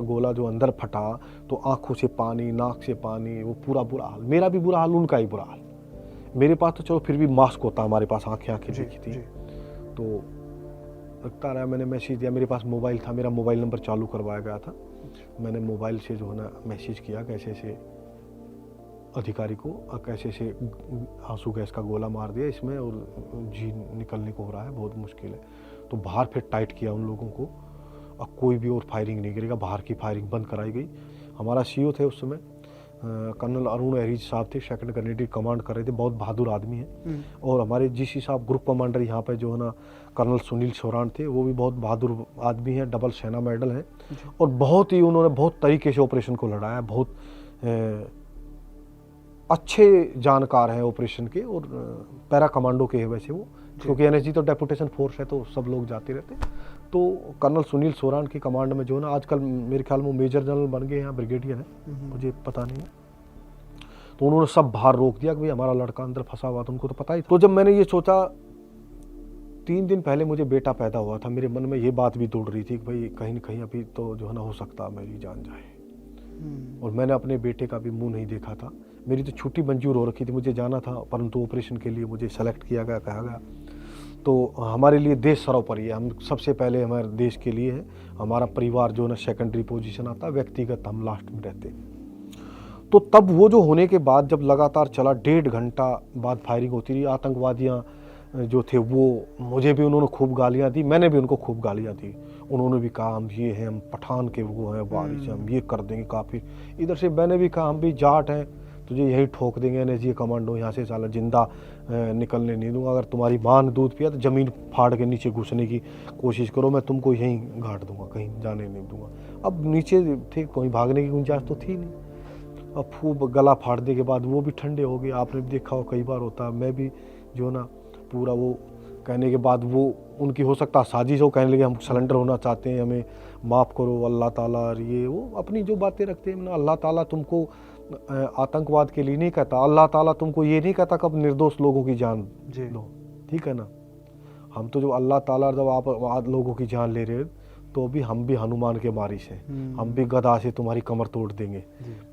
गोला जो अंदर फटा, तो आंखों से पानी, नाक से पानी, वो पूरा बुरा हाल, मेरा भी बुरा हाल, उनका ही बुरा हाल। मेरे पास तो चलो फिर भी मास्क होता, हमारे पास आंखें देखी थी, तो लगता रहा। मैंने मैसेज दिया, मेरे पास मोबाइल था, मेरा मोबाइल नंबर चालू करवाया गया था, मैंने मोबाइल से जो है ना मैसेज किया कैसे से अधिकारी को कैसे से आंसू गैस का गोला मार दिया इसमें और जी निकलने को हो रहा है, बहुत मुश्किल है। तो बाहर फिर टाइट किया उन लोगों को, अब कोई भी और फायरिंग नहीं करेगा, बाहर की फायरिंग बंद कराई गई। हमारा सीओ थे उस समय कर्नल अरुण एरीज साहब थे, सेकंड ग्रेनेडियर कमांड कर रहे थे, बहुत बहादुर आदमी हैं। और हमारे जीसी साहब ग्रुप कमांडर यहाँ पे जो है ना कर्नल सुनील सोरान थे, वो भी बहुत बहादुर आदमी हैं, डबल सेना मेडल हैं और बहुत ही उन्होंने बहुत तरीके से ऑपरेशन को लड़ाया, बहुत अच्छे जानकार हैं ऑपरेशन के और पैरा कमांडो के हैं वैसे वो, क्योंकि एनएसजी तो डेपुटेशन फोर्स है तो सब लोग जाते रहते। तो कर्नल सुनील सोरान की कमांड में जो है ना आजकल मेरे ख्याल में मेजर जनरल बन गए हैं, ब्रिगेडियर है, मुझे पता नहीं है। तो उन्होंने सब बाहर रोक दिया कि भाई हमारा लड़का अंदर फंसा हुआ था, उनको तो पता ही था। तो जब मैंने ये सोचा, 3 दिन पहले मुझे बेटा पैदा हुआ था, मेरे मन में ये बात भी दौड़ रही थी कि भाई कहीं न कहीं अभी तो जो है ना हो सकता है मेरी जान जाए। और मैंने अपने बेटे का भी मुंह नहीं देखा था। मेरी तो छुट्टी मंजूर हो रखी थी, मुझे जाना था, परंतु ऑपरेशन के लिए मुझे सेलेक्ट किया गया, कहा गया। तो हमारे लिए देश सर्वोपरि है, हम सबसे पहले हमारे देश के लिए है, हमारा परिवार जो है ना सेकेंडरी पोजीशन आता, व्यक्तिगत हम लास्ट में रहते। तो तब वो जो होने के बाद जब लगातार चला, 1.5 घंटा बाद फायरिंग होती रही, आतंकवादियाँ जो थे वो मुझे भी उन्होंने खूब गालियाँ दी, मैंने भी उनको खूब गालियाँ दी। उन्होंने भी कहा हम ये हैं, हम पठान के वो हैं, वारिस हैं, हम ये कर देंगे काफ़ी। इधर से मैंने भी कहा हम भी जाट हैं, तुझे यही ठोक देंगे, एनएसजी कमांडो यहाँ से साला जिंदा निकलने नहीं दूंगा, अगर तुम्हारी माँ ने दूध पिया तो ज़मीन फाड़ के नीचे घुसने की कोशिश करो, मैं तुमको यहीं गाड़ दूंगा, कहीं जाने नहीं दूंगा। अब नीचे थे, कोई भागने की गुंजाइश तो थी नहीं। अब खूब गला फाड़ने के बाद वो भी ठंडे हो गए, आपने भी देखा हो कई बार होता है। मैं भी जो ना पूरा वो कहने के बाद वो उनकी हो सकता साजिश हो, कहने लगे हम सरेंडर होना चाहते हैं, हमें माफ़ करो अल्लाह ताला, और ये वो अपनी जो बातें रखते हैं ना, अल्लाह ताला तुमको आतंकवाद के लिए नहीं कहता, अल्लाह ताला तुमको ये नहीं कहता कब निर्दोष लोगों की जान लो, ठीक है ना। हम तो जो अल्लाह ताला जब आप लोगों की जान ले रहे हो तो भी हम भी हनुमान के बारिश हैं, हम भी गदा से तुम्हारी कमर तोड़ देंगे,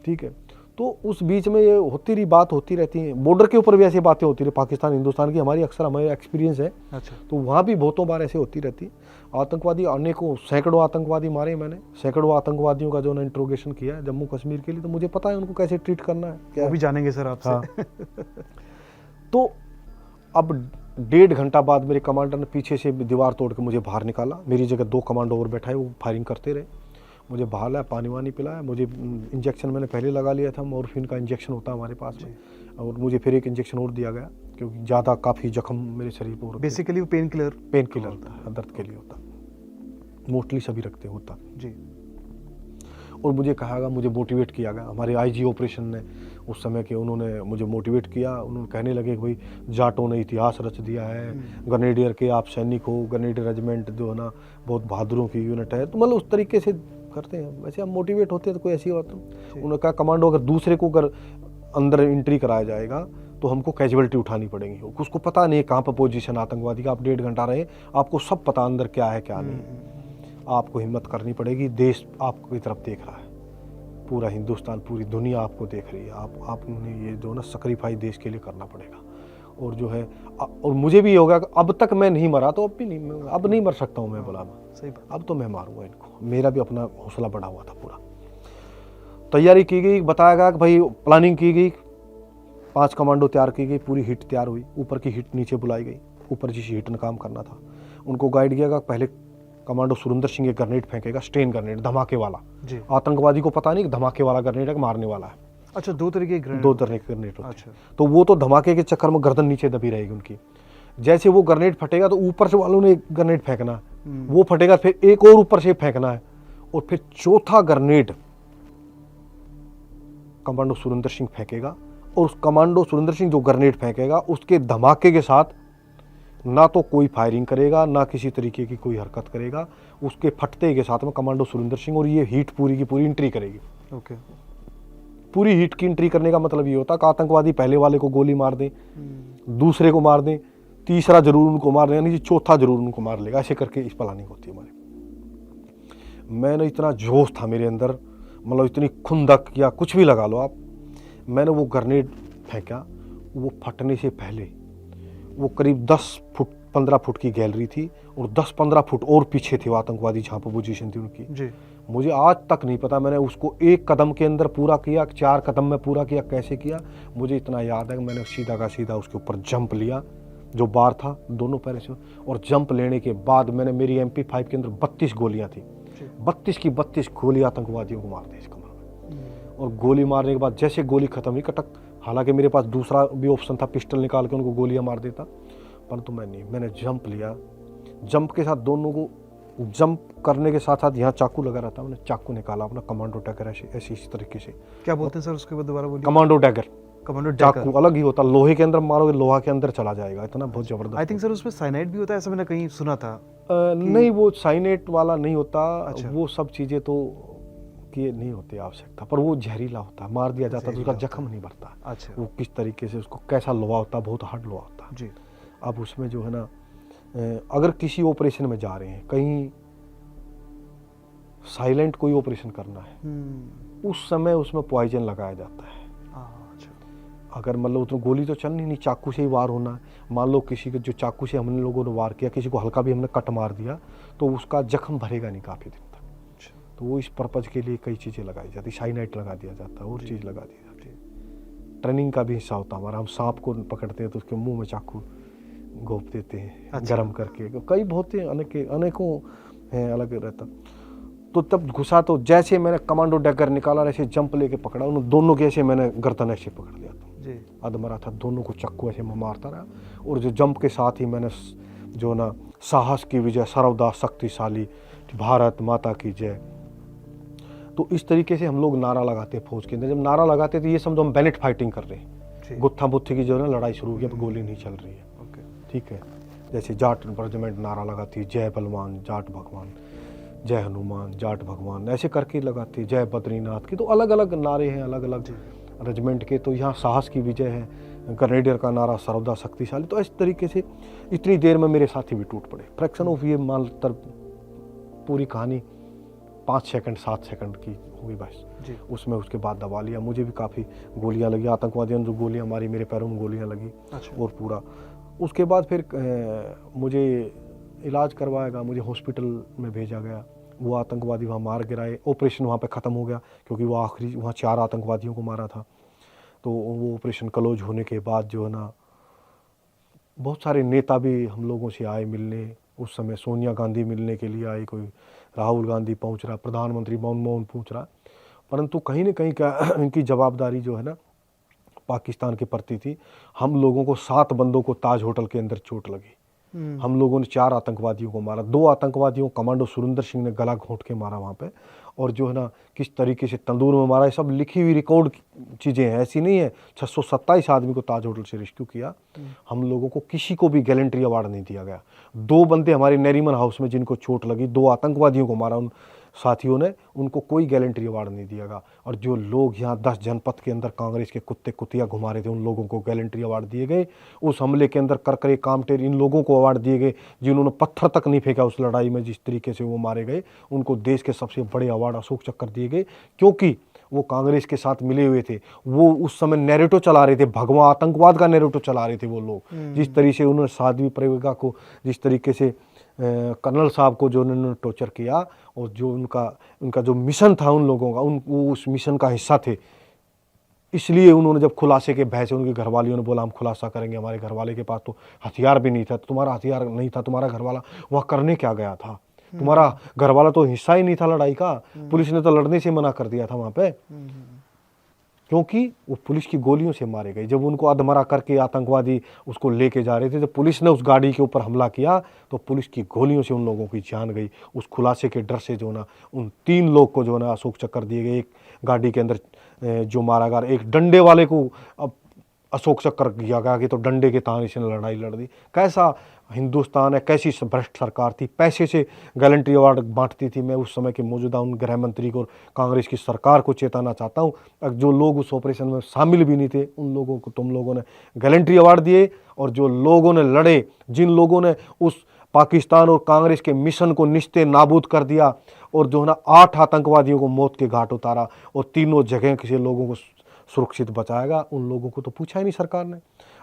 ठीक है। तो उस बीच में ये होती रही, बात होती रहती है, बॉर्डर के ऊपर भी ऐसी बातें होती रही, पाकिस्तान हिंदुस्तान की हमारी अक्सर हमारे एक्सपीरियंस है। अच्छा। तो वहाँ भी बहुतों बार ऐसे होती रहती है। आतंकवादी अनेकों सैकड़ों आतंकवादी मारे मैंने, सैकड़ों आतंकवादियों का जो ना इंट्रोगेशन किया है जम्मू कश्मीर के लिए, तो मुझे पता है उनको कैसे ट्रीट करना है, क्या वो भी जानेंगे सर आपसे। हाँ। तो अब 1.5 घंटा बाद मेरे कमांडर ने पीछे से दीवार तोड़ के मुझे बाहर निकाला, मेरी जगह 2 कमांडो और बैठा है, वो फायरिंग करते रहे, मुझे बाहर लाया, पानी वानी पिलाया, मुझे इंजेक्शन मैंने पहले लगा लिया था, मॉर्फिन का इंजेक्शन होता है हमारे पास में, और मुझे फिर एक इंजेक्शन और दिया गया क्योंकि ज़्यादा काफ़ी जख्म मेरे शरीर पर हो रहे थे। बेसिकली वो पेन किलर होता है, दर्द के लिए होता, मोस्टली सभी रखते होता जी। और मुझे कहा गया, मुझे मोटिवेट किया गया, हमारे आईजी ऑपरेशन ने उस समय के उन्होंने मुझे मोटिवेट किया, उन्होंने कहने लगे कि भाई जाटों ने इतिहास रच दिया है, ग्रेनेडियर के आप सैनिक हो, ग्रेनेडियर रेजिमेंट जो है ना बहुत बहादुरों की यूनिट है, तो मतलब उस तरीके से करते हैं। वैसे हम मोटिवेट होते हैं तो कोई ऐसी बात नहीं। उन्होंने कहा कमांडो अगर दूसरे को अगर अंदर एंट्री कराया जाएगा तो हमको कैजुअलिटी उठानी पड़ेगी, उसको पता नहीं है कहाँ पर पोजीशन आतंकवादी का, आप 1.5 घंटा रहे, आपको सब पता अंदर क्या है क्या नहीं, आपको हिम्मत करनी पड़ेगी, देश आपकी तरफ देख रहा है, पूरा हिंदुस्तान पूरी दुनिया आपको देख रही है, आपने ये जो ना सैक्रिफाइस देश के लिए करना पड़ेगा। और जो है और मुझे भी ये होगा कि अब तक मैं नहीं मरा तो अब भी नहीं, अब नहीं मर सकता हूँ मैं, बोला सही बात, अब तो मैं मारूंगा इनको, मेरा भी अपना हौसला बढ़ा हुआ था पूरा। तैयारी की गई, बताया गया कि भाई प्लानिंग की गई, 5 कमांडो तैयार की गई, पूरी हिट तैयार हुई, ऊपर की हिट नीचे बुलाई गई, ऊपर जिस हिट ने काम करना था उनको गाइड किया गया। पहले कमांडो सुरेंद्र सिंह एक ग्रेनेड फेंकेगा, स्टेन ग्रेनेड, धमाके वाला, आतंकवादी को पता नहीं कि धमाके वाला ग्रेनेड है, मारने वाला है। अच्छा, 2 तरह के ग्रेनेड, 2 तरह के ग्रेनेड होते हैं। अच्छा। तो वो तो धमाके के चक्कर में गर्दन नीचे दबी रहेगी उनकी, जैसे वो ग्रेनेड फटेगा तो ऊपर से वालों ने एक ग्रेनेड फेंकना है, वो फटेगा फिर एक और ऊपर से फेंकना है, और फिर चौथा ग्रेनेड कमांडो सुरेंद्र सिंह फेंकेगा, और उस कमांडो सुरेंद्र सिंह जो ग्रेनेड फेंकेगा उसके धमाके के साथ ना तो कोई फायरिंग करेगा, ना किसी तरीके की कोई हरकत करेगा, उसके फटते के साथ में कमांडो सुरेंद्र सिंह और ये हीट पूरी की पूरी एंट्री करेगी। ओके। पूरी हीट की एंट्री करने का मतलब ये होता कि आतंकवादी पहले वाले को गोली मार दें, दूसरे को मार दें, तीसरा जरूर उनको मार लेगा, नहीं चौथा जरूर उनको मार लेगा, ऐसे करके इस प्लानिंग होती है हमारी। मैंने इतना जोश था मेरे अंदर, मतलब इतनी खुंदक या कुछ भी लगा लो आप, मैंने वो ग्रेनेड फेंका, वो फटने से पहले वो करीब 10 फुट 15 फुट की गैलरी थी और 10-15 फुट और पीछे थे वो आतंकवादी जहाँ पर पोजीशन थी उनकी, मुझे आज तक नहीं पता मैंने उसको एक कदम के अंदर पूरा किया, 4 कदम में पूरा किया, कैसे किया। मुझे इतना याद है कि मैंने सीधा का सीधा उसके ऊपर जंप लिया, जो बार था दोनों पैरों से, और जंप लेने के बाद मैंने, मेरी MP5 के अंदर 32 गोलियां थी, 32 की 32 गोली आतंकवादियों को मार दी इस कमर में। और गोली मारने के बाद जैसे गोली खत्म हुई, कटक, हालांकि मेरे पास दूसरा भी ऑप्शन था, पिस्टल निकाल के उनको गोलियां मार देता, परंतु मैंने जंप लिया। जंप के साथ दोनों को, जंप करने के साथ साथ यहाँ चाकू लगा रहा था, मैंने चाकू निकाला अपना, कमांडो डैगर, ऐसे इसी तरीके से। क्या बोलते हैं सर उसके बाद, दोबारा बोलिए। कमांडो डैगर, कमांडो चाकू अलग ही होता, लोहे के अंदर मारोगे लोहा के अंदर चला जाएगा, इतना बहुत जबरदस्त। आई थिंक सर उसमें साइनाइड भी होता है, ऐसा मैंने कहीं सुना था। नहीं, वो साइनेट वाला नहीं होता। अच्छा। वो सब चीज़ें तो कि नहीं होती आवश्यकता, पर वो जहरीला होता, मार दिया जाता तो उसका जख्म नहीं भरता। अच्छा। वो किस तरीके से, उसको कैसा लोहा होता, बहुत हार्ड लोहा होता। जी। अब उसमें जो है ना, अगर किसी ऑपरेशन में जा रहे हैं, कहीं साइलेंट कोई ऑपरेशन करना है, उस समय उसमें पॉइजन लगाया जाता है। अच्छा। अगर मतलब उसमें गोली तो चलनी नहीं, चाकू से ही वार होना है। मान लो किसी के, जो चाकू से हमने लोगों ने वार किया, किसी को हल्का भी हमने कट मार दिया, तो उसका जख्म भरेगा नहीं काफ़ी दिन तक। तो वो इस पर्पज़ के लिए कई चीज़ें लगाई जाती, साइनाइट लगा दिया जाता है, और चीज़ लगा दी जाती है। ट्रेनिंग का भी हिस्सा होता है हमारा। हम सांप को पकड़ते हैं तो उसके मुंह में चाकू घोंप देते हैं, अच्छा। गरम करके। कई बहुत ही अनेकों हैं, अलग रहता। तो तब घुसा, तो जैसे मैंने कमांडो डैगर निकाला, ऐसे जंप लेके पकड़ा, उन दोनों के ऐसे मैंने गर्दन ऐसे पकड़ लिया था जी। अधमरा था, दोनों को चक्कू ऐसे मैं मारता रहा। और जो जंप के साथ ही मैंने जो ना, साहस की विजय, सर्वदा शक्तिशाली, भारत माता की जय, तो इस तरीके से हम लोग नारा लगाते हैं फौज के अंदर। जब नारा लगाते तो ये समझो हम बैलेट फाइटिंग कर रहे हैं, गुत्था बुत्थी की जो है ना लड़ाई शुरू हुई, अब गोली नहीं चल रही है। ओके। ठीक है, जैसे जाट रेजिमेंट नारा लगाती है, जय बलवान जाट भगवान, जय हनुमान जाट भगवान, ऐसे करके लगाती है, जय बद्रीनाथ की। तो अलग अलग नारे हैं अलग अलग रेजिमेंट के। तो यहाँ साहस की विजय है, ग्रेनेडियर का नारा सर्वदा शक्तिशाली। तो इस तरीके से इतनी देर में मेरे साथी भी टूट पड़े। फ्रैक्शन ऑफ ये मात्र पूरी कहानी 5 सेकंड 7 सेकंड की हुई बस जी। उसमें। उसके बाद दबा लिया। मुझे भी काफ़ी गोलियां लगी, आतंकवादियों ने जो गोलियां मारी, मेरे पैरों में गोलियां लगी। अच्छा। और पूरा उसके बाद फिर मुझे इलाज करवाया गया, मुझे हॉस्पिटल में भेजा गया। वो आतंकवादी वहाँ मार गिराए, ऑपरेशन वहाँ पे ख़त्म हो गया, क्योंकि वो आखिरी वहाँ 4 आतंकवादियों को मारा था। तो वो ऑपरेशन क्लोज होने के बाद जो है ना, बहुत सारे नेता भी हम लोगों से आए मिलने। उस समय सोनिया गांधी मिलने के लिए आई, कोई राहुल गांधी पहुंच रहा, प्रधानमंत्री मनमोहन पहुंच रहा। परंतु कहीं ना कहीं क्या इनकी जवाबदारी जो है ना पाकिस्तान के प्रति थी। हम लोगों को 7 बंदों को ताज होटल के अंदर चोट लगी। हम लोगों ने 4 आतंकवादियों को मारा। 2 आतंकवादियों कमांडो सुरेंद्र सिंह ने गला घोंट के मारा वहाँ पे। और जो है ना किस तरीके से तंदूर में मारा, ये सब लिखी हुई रिकॉर्ड चीज़ें हैं, ऐसी नहीं है। 627 आदमी को ताज होटल से रेस्क्यू किया। हम लोगों को किसी को भी गैलेंट्री अवार्ड नहीं दिया गया। 2 बंदे हमारे नरीमन हाउस में जिनको चोट लगी, 2 आतंकवादियों को मारा उन साथियों ने, उनको कोई गैलेंट्री अवार्ड नहीं दिया गया। और जो लोग यहाँ 10 जनपद के अंदर कांग्रेस के कुत्ते कुतिया घुमा रहे थे, उन लोगों को गैलेंट्री अवार्ड दिए गए। उस हमले के अंदर करकरे कामटेर इन लोगों को अवार्ड दिए गए, जिन्होंने पत्थर तक नहीं फेंका उस लड़ाई में। जिस तरीके से वो मारे गए, उनको देश के सबसे बड़े अवार्ड अशोक चक्र दिए गए, क्योंकि वो कांग्रेस के साथ मिले हुए थे। वो उस समय नैरेटिव चला रहे थे, भगवा आतंकवाद का नैरेटिव चला रहे थे वो लोग। जिस तरीके से उन्होंने साध्वी प्रज्ञा को, जिस तरीके से कर्नल साहब को जो उन्होंने टॉर्चर किया, और जो उनका जो मिशन था उन लोगों का, वो उस मिशन का हिस्सा थे। इसलिए उन्होंने जब खुलासे के भय से उनके घरवालियों ने बोला हम खुलासा करेंगे, हमारे घरवाले के पास तो हथियार भी नहीं था। तो तुम्हारा हथियार नहीं था, तुम्हारा घरवाला वहाँ करने क्या गया था? तुम्हारा घरवाला तो हिस्सा ही नहीं था लड़ाई का। पुलिस ने तो लड़ने से मना कर दिया था वहाँ पे, क्योंकि वो पुलिस की गोलियों से मारे गए। जब उनको अधमरा करके आतंकवादी उसको लेके जा रहे थे, जब पुलिस ने उस गाड़ी के ऊपर हमला किया, तो पुलिस की गोलियों से उन लोगों की जान गई। उस खुलासे के डर से जो ना उन 3 लोग को जो ना अशोक चक्र दिए गए। एक गाड़ी के अंदर जो मारा गया, एक डंडे वाले को अब अशोक चक्र दिया गया कि तो डंडे के ताने से लड़ाई लड़ दी। कैसा हिंदुस्तान है, कैसी भ्रष्ट सरकार थी, पैसे से गैलेंट्री अवार्ड बांटती थी। मैं उस समय के मौजूदा उन गृह मंत्री को, कांग्रेस की सरकार को चेताना चाहता हूँ, जो लोग उस ऑपरेशन में शामिल भी नहीं थे, उन लोगों को तुम लोगों ने गैलेंट्री अवार्ड दिए। और जो लोगों ने लड़े, जिन लोगों ने उस पाकिस्तान और कांग्रेस के मिशन को निस्ते नाबूद कर दिया, और जो है ना 8 आतंकवादियों को मौत के घाट उतारा, और तीनों जगह किसी लोगों को सुरक्षित बचाएगा, उन लोगों को तो पूछा ही नहीं सरकार ने।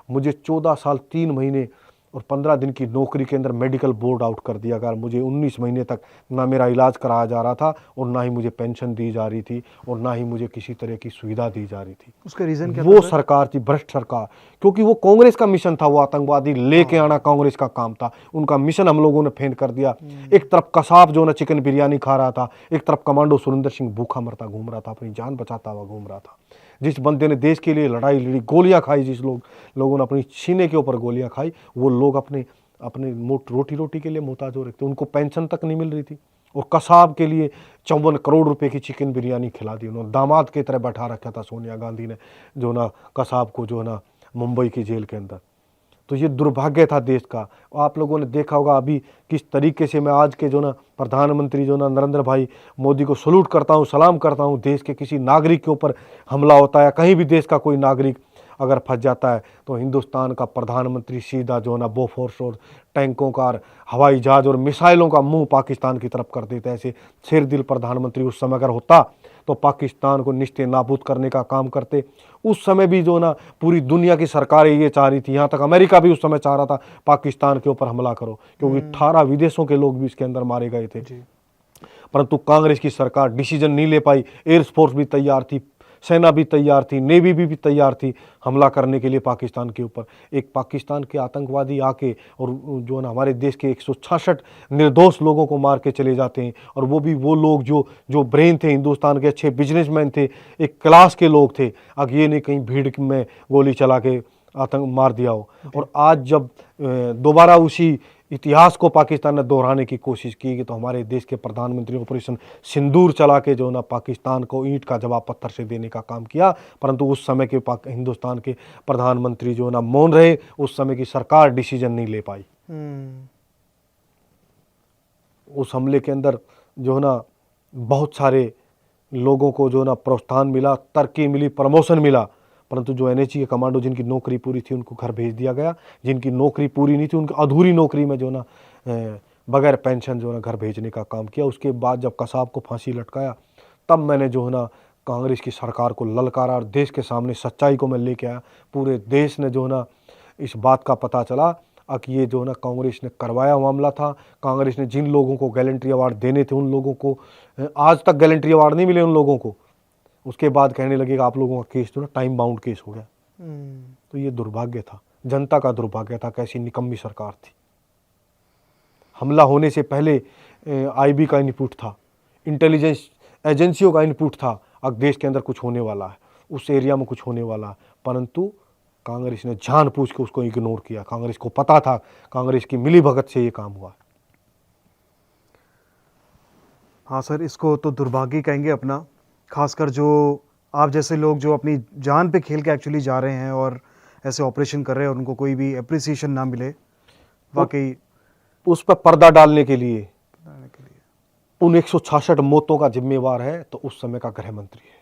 मुझे 14 साल 3 महीने और 15 दिन की नौकरी के अंदर मेडिकल बोर्ड आउट कर दिया गया। मुझे 19 महीने तक ना मेरा इलाज कराया जा रहा था और ना ही मुझे पेंशन दी जा रही थी और ना ही मुझे किसी तरह की सुविधा दी जा रही थी। उसका रीजन क्या वो था सर? सरकार थी, भ्रष्ट सरकार, क्योंकि वो कांग्रेस का मिशन था, वो आतंकवादी लेके आना कांग्रेस का काम था। उनका मिशन हम लोगों ने फेल कर दिया। एक तरफ कसाब जो ना चिकन बिरयानी खा रहा था, एक तरफ कमांडो सुरेंद्र सिंह भूखा मरता घूम रहा था, अपनी जान बचाता हुआ घूम रहा था। जिस बंदे ने देश के लिए लड़ाई लड़ी, गोलियां खाई, जिस लोगों ने अपनी सीने के ऊपर गोलियां खाई, वो लोग अपने रोटी के लिए मोहताज हो रहे थे। उनको पेंशन तक नहीं मिल रही थी। और कसाब के लिए 54 करोड़ रुपए की चिकन बिरयानी खिला दी उन्होंने। दामाद की तरह बैठा रखा था सोनिया गांधी ने जो ना कसाब को, जो ना मुंबई की जेल के अंदर। तो ये दुर्भाग्य था देश का। आप लोगों ने देखा होगा अभी किस तरीके से मैं आज के जो ना प्रधानमंत्री जो ना नरेंद्र भाई मोदी को सलूट करता हूँ, सलाम करता हूँ। देश के किसी नागरिक के ऊपर हमला होता है, कहीं भी देश का कोई नागरिक अगर फंस जाता है तो हिंदुस्तान का प्रधानमंत्री सीधा जो ना बोफोर्स और टैंकों का, हवाई जहाज और मिसाइलों का मुंह पाकिस्तान की तरफ कर देता है। ऐसे शेर दिल प्रधानमंत्री उस समय अगर होता तो पाकिस्तान को निस्ते नाबूद करने का काम करते। उस समय भी जो ना पूरी दुनिया की सरकारें ये चाह रही थी, यहाँ तक अमेरिका भी उस समय चाह रहा था पाकिस्तान के ऊपर हमला करो, क्योंकि 18 विदेशों के लोग भी इसके अंदर मारे गए थे। परंतु कांग्रेस की सरकार डिसीजन नहीं ले पाई। एयरफोर्स भी तैयार थी, सेना भी तैयार थी, नेवी भी तैयार थी हमला करने के लिए पाकिस्तान के ऊपर। एक पाकिस्तान के आतंकवादी आके और जो ना हमारे देश के 166 निर्दोष लोगों को मार के चले जाते हैं। और वो भी वो लोग जो ब्रेन थे, हिंदुस्तान के अच्छे बिजनेसमैन थे, एक क्लास के लोग थे। अब ये नहीं कहीं भीड़ में गोली चला के आतंक मार दिया हो। और आज जब दोबारा उसी इतिहास को पाकिस्तान ने दोहराने की कोशिश की कि तो हमारे देश के प्रधानमंत्री ऑपरेशन सिंदूर चला के जो ना पाकिस्तान को ईंट का जवाब पत्थर से देने का काम किया। परंतु उस समय के हिंदुस्तान के प्रधानमंत्री जो ना मौन रहे, उस समय की सरकार डिसीजन नहीं ले पाई। उस हमले के अंदर जो ना बहुत सारे लोगों को जो ना प्रोत्साहन मिला, तरक्की मिली, प्रमोशन मिला। परंतु जो एनएसजी के कमांडो जिनकी नौकरी पूरी थी उनको घर भेज दिया गया। जिनकी नौकरी पूरी नहीं थी उनकी अधूरी नौकरी में जो ना बगैर पेंशन जो ना घर भेजने का काम किया। उसके बाद जब कसाब को फांसी लटकाया तब मैंने जो है ना कांग्रेस की सरकार को ललकारा और देश के सामने सच्चाई को मैं लेके आया। पूरे देश ने जो ना इस बात का पता चला कि ये जो ना कांग्रेस ने करवाया मामला था। कांग्रेस ने जिन लोगों को गैलेंट्री अवार्ड देने थे उन लोगों को आज तक गैलेंट्री अवार्ड नहीं मिले उन लोगों को। उसके बाद कहने लगेगा आप लोगों का केस जो ना टाइम बाउंड केस हो गया। तो ये दुर्भाग्य था, जनता का दुर्भाग्य था। कैसी निकम्मी सरकार थी। हमला होने से पहले आईबी का इनपुट था, इंटेलिजेंस एजेंसियों का इनपुट था, अब देश के अंदर कुछ होने वाला है, उस एरिया में कुछ होने वाला है। परंतु कांग्रेस ने जानबूझ के उसको इग्नोर किया। कांग्रेस को पता था, कांग्रेस की मिलीभगत से ये काम हुआ। हाँ सर, इसको तो दुर्भाग्य कहेंगे अपना, खासकर जो आप जैसे लोग जो अपनी जान पे खेल के एक्चुअली जा रहे हैं और ऐसे ऑपरेशन कर रहे हैं और उनको कोई भी अप्रिसिएशन ना मिले। वाकई उस पर पर्दा डालने के लिए उन 166 मौतों का जिम्मेवार है तो उस समय का गृह मंत्री है।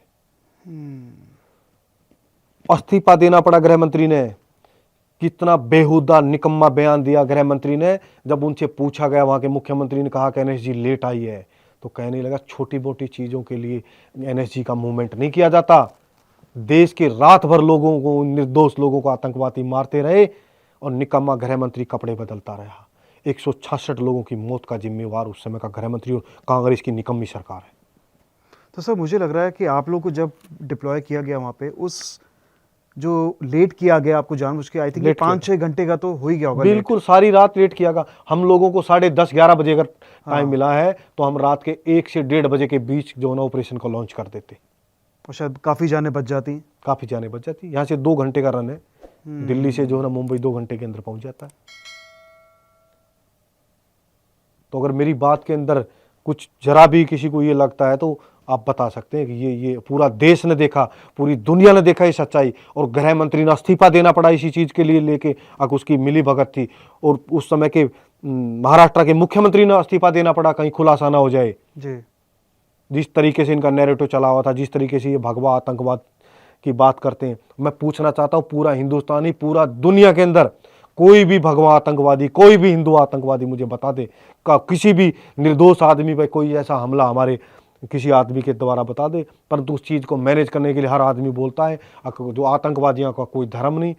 इस्तीफा देना पड़ा गृह मंत्री ने। कितना बेहुदा निकम्मा बयान दिया गृह मंत्री ने। जब उनसे पूछा गया, वहां के मुख्यमंत्री ने कहा कि एनएसजी लेट आई है, तो कहने लगा छोटी मोटी चीजों के लिए एनएसजी का मूवमेंट नहीं किया जाता। देश के रात भर लोगों को, निर्दोष लोगों को आतंकवादी मारते रहे और निकम्मा गृह मंत्री कपड़े बदलता रहा। 166 लोगों की मौत का जिम्मेवार उस समय का गृह मंत्री और कांग्रेस की निकम्मी सरकार है। तो सर मुझे लग रहा है कि आप लोग को जब डिप्लॉय किया गया वहाँ पे, उस जो लेट किया गया आपको जानबूझ के, आई थिंक 5-6 घंटे का तो हो ही गया होगा। बिल्कुल सारी रात लेट किया गया। हम लोगों को 10:30-11 बजे अगर टाइम मिला है तो हम रात के 1 से 1:30 बजे के बीच जो ना ऑपरेशन को लॉन्च कर देते। और शायद काफ़ी जानें बच जाती। यहाँ से 2 घंटे का रन है, दिल्ली से जो है ना मुंबई 2 घंटे के अंदर पहुंच जाता है। तो अगर मेरी बात के अंदर कुछ जरा भी किसी को ये लगता है तो आप बता सकते हैं कि ये पूरा देश ने देखा, पूरी दुनिया ने देखा ये सच्चाई। और गृह मंत्री ने इस्तीफा देना पड़ा इसी चीज के लिए लेके, अगर उसकी मिली भगत थी। और उस समय के महाराष्ट्र के मुख्यमंत्री ने इस्तीफा देना पड़ा कहीं खुलासा ना हो जाए जी। जिस तरीके से इनका नैरेटिव चला हुआ था, जिस तरीके से ये भगवा आतंकवाद की बात करते हैं। मैं पूछना चाहता हूँ पूरा हिंदुस्तान ही, पूरा दुनिया के अंदर कोई भी भगवा आतंकवादी, कोई भी हिंदू आतंकवादी मुझे बता दे, किसी भी निर्दोष आदमी पर कोई ऐसा हमला हमारे किसी आदमी के द्वारा बता दे। परंतु उस चीज़ को मैनेज करने के लिए हर आदमी बोलता है जो आतंकवादियों का कोई धर्म नहीं,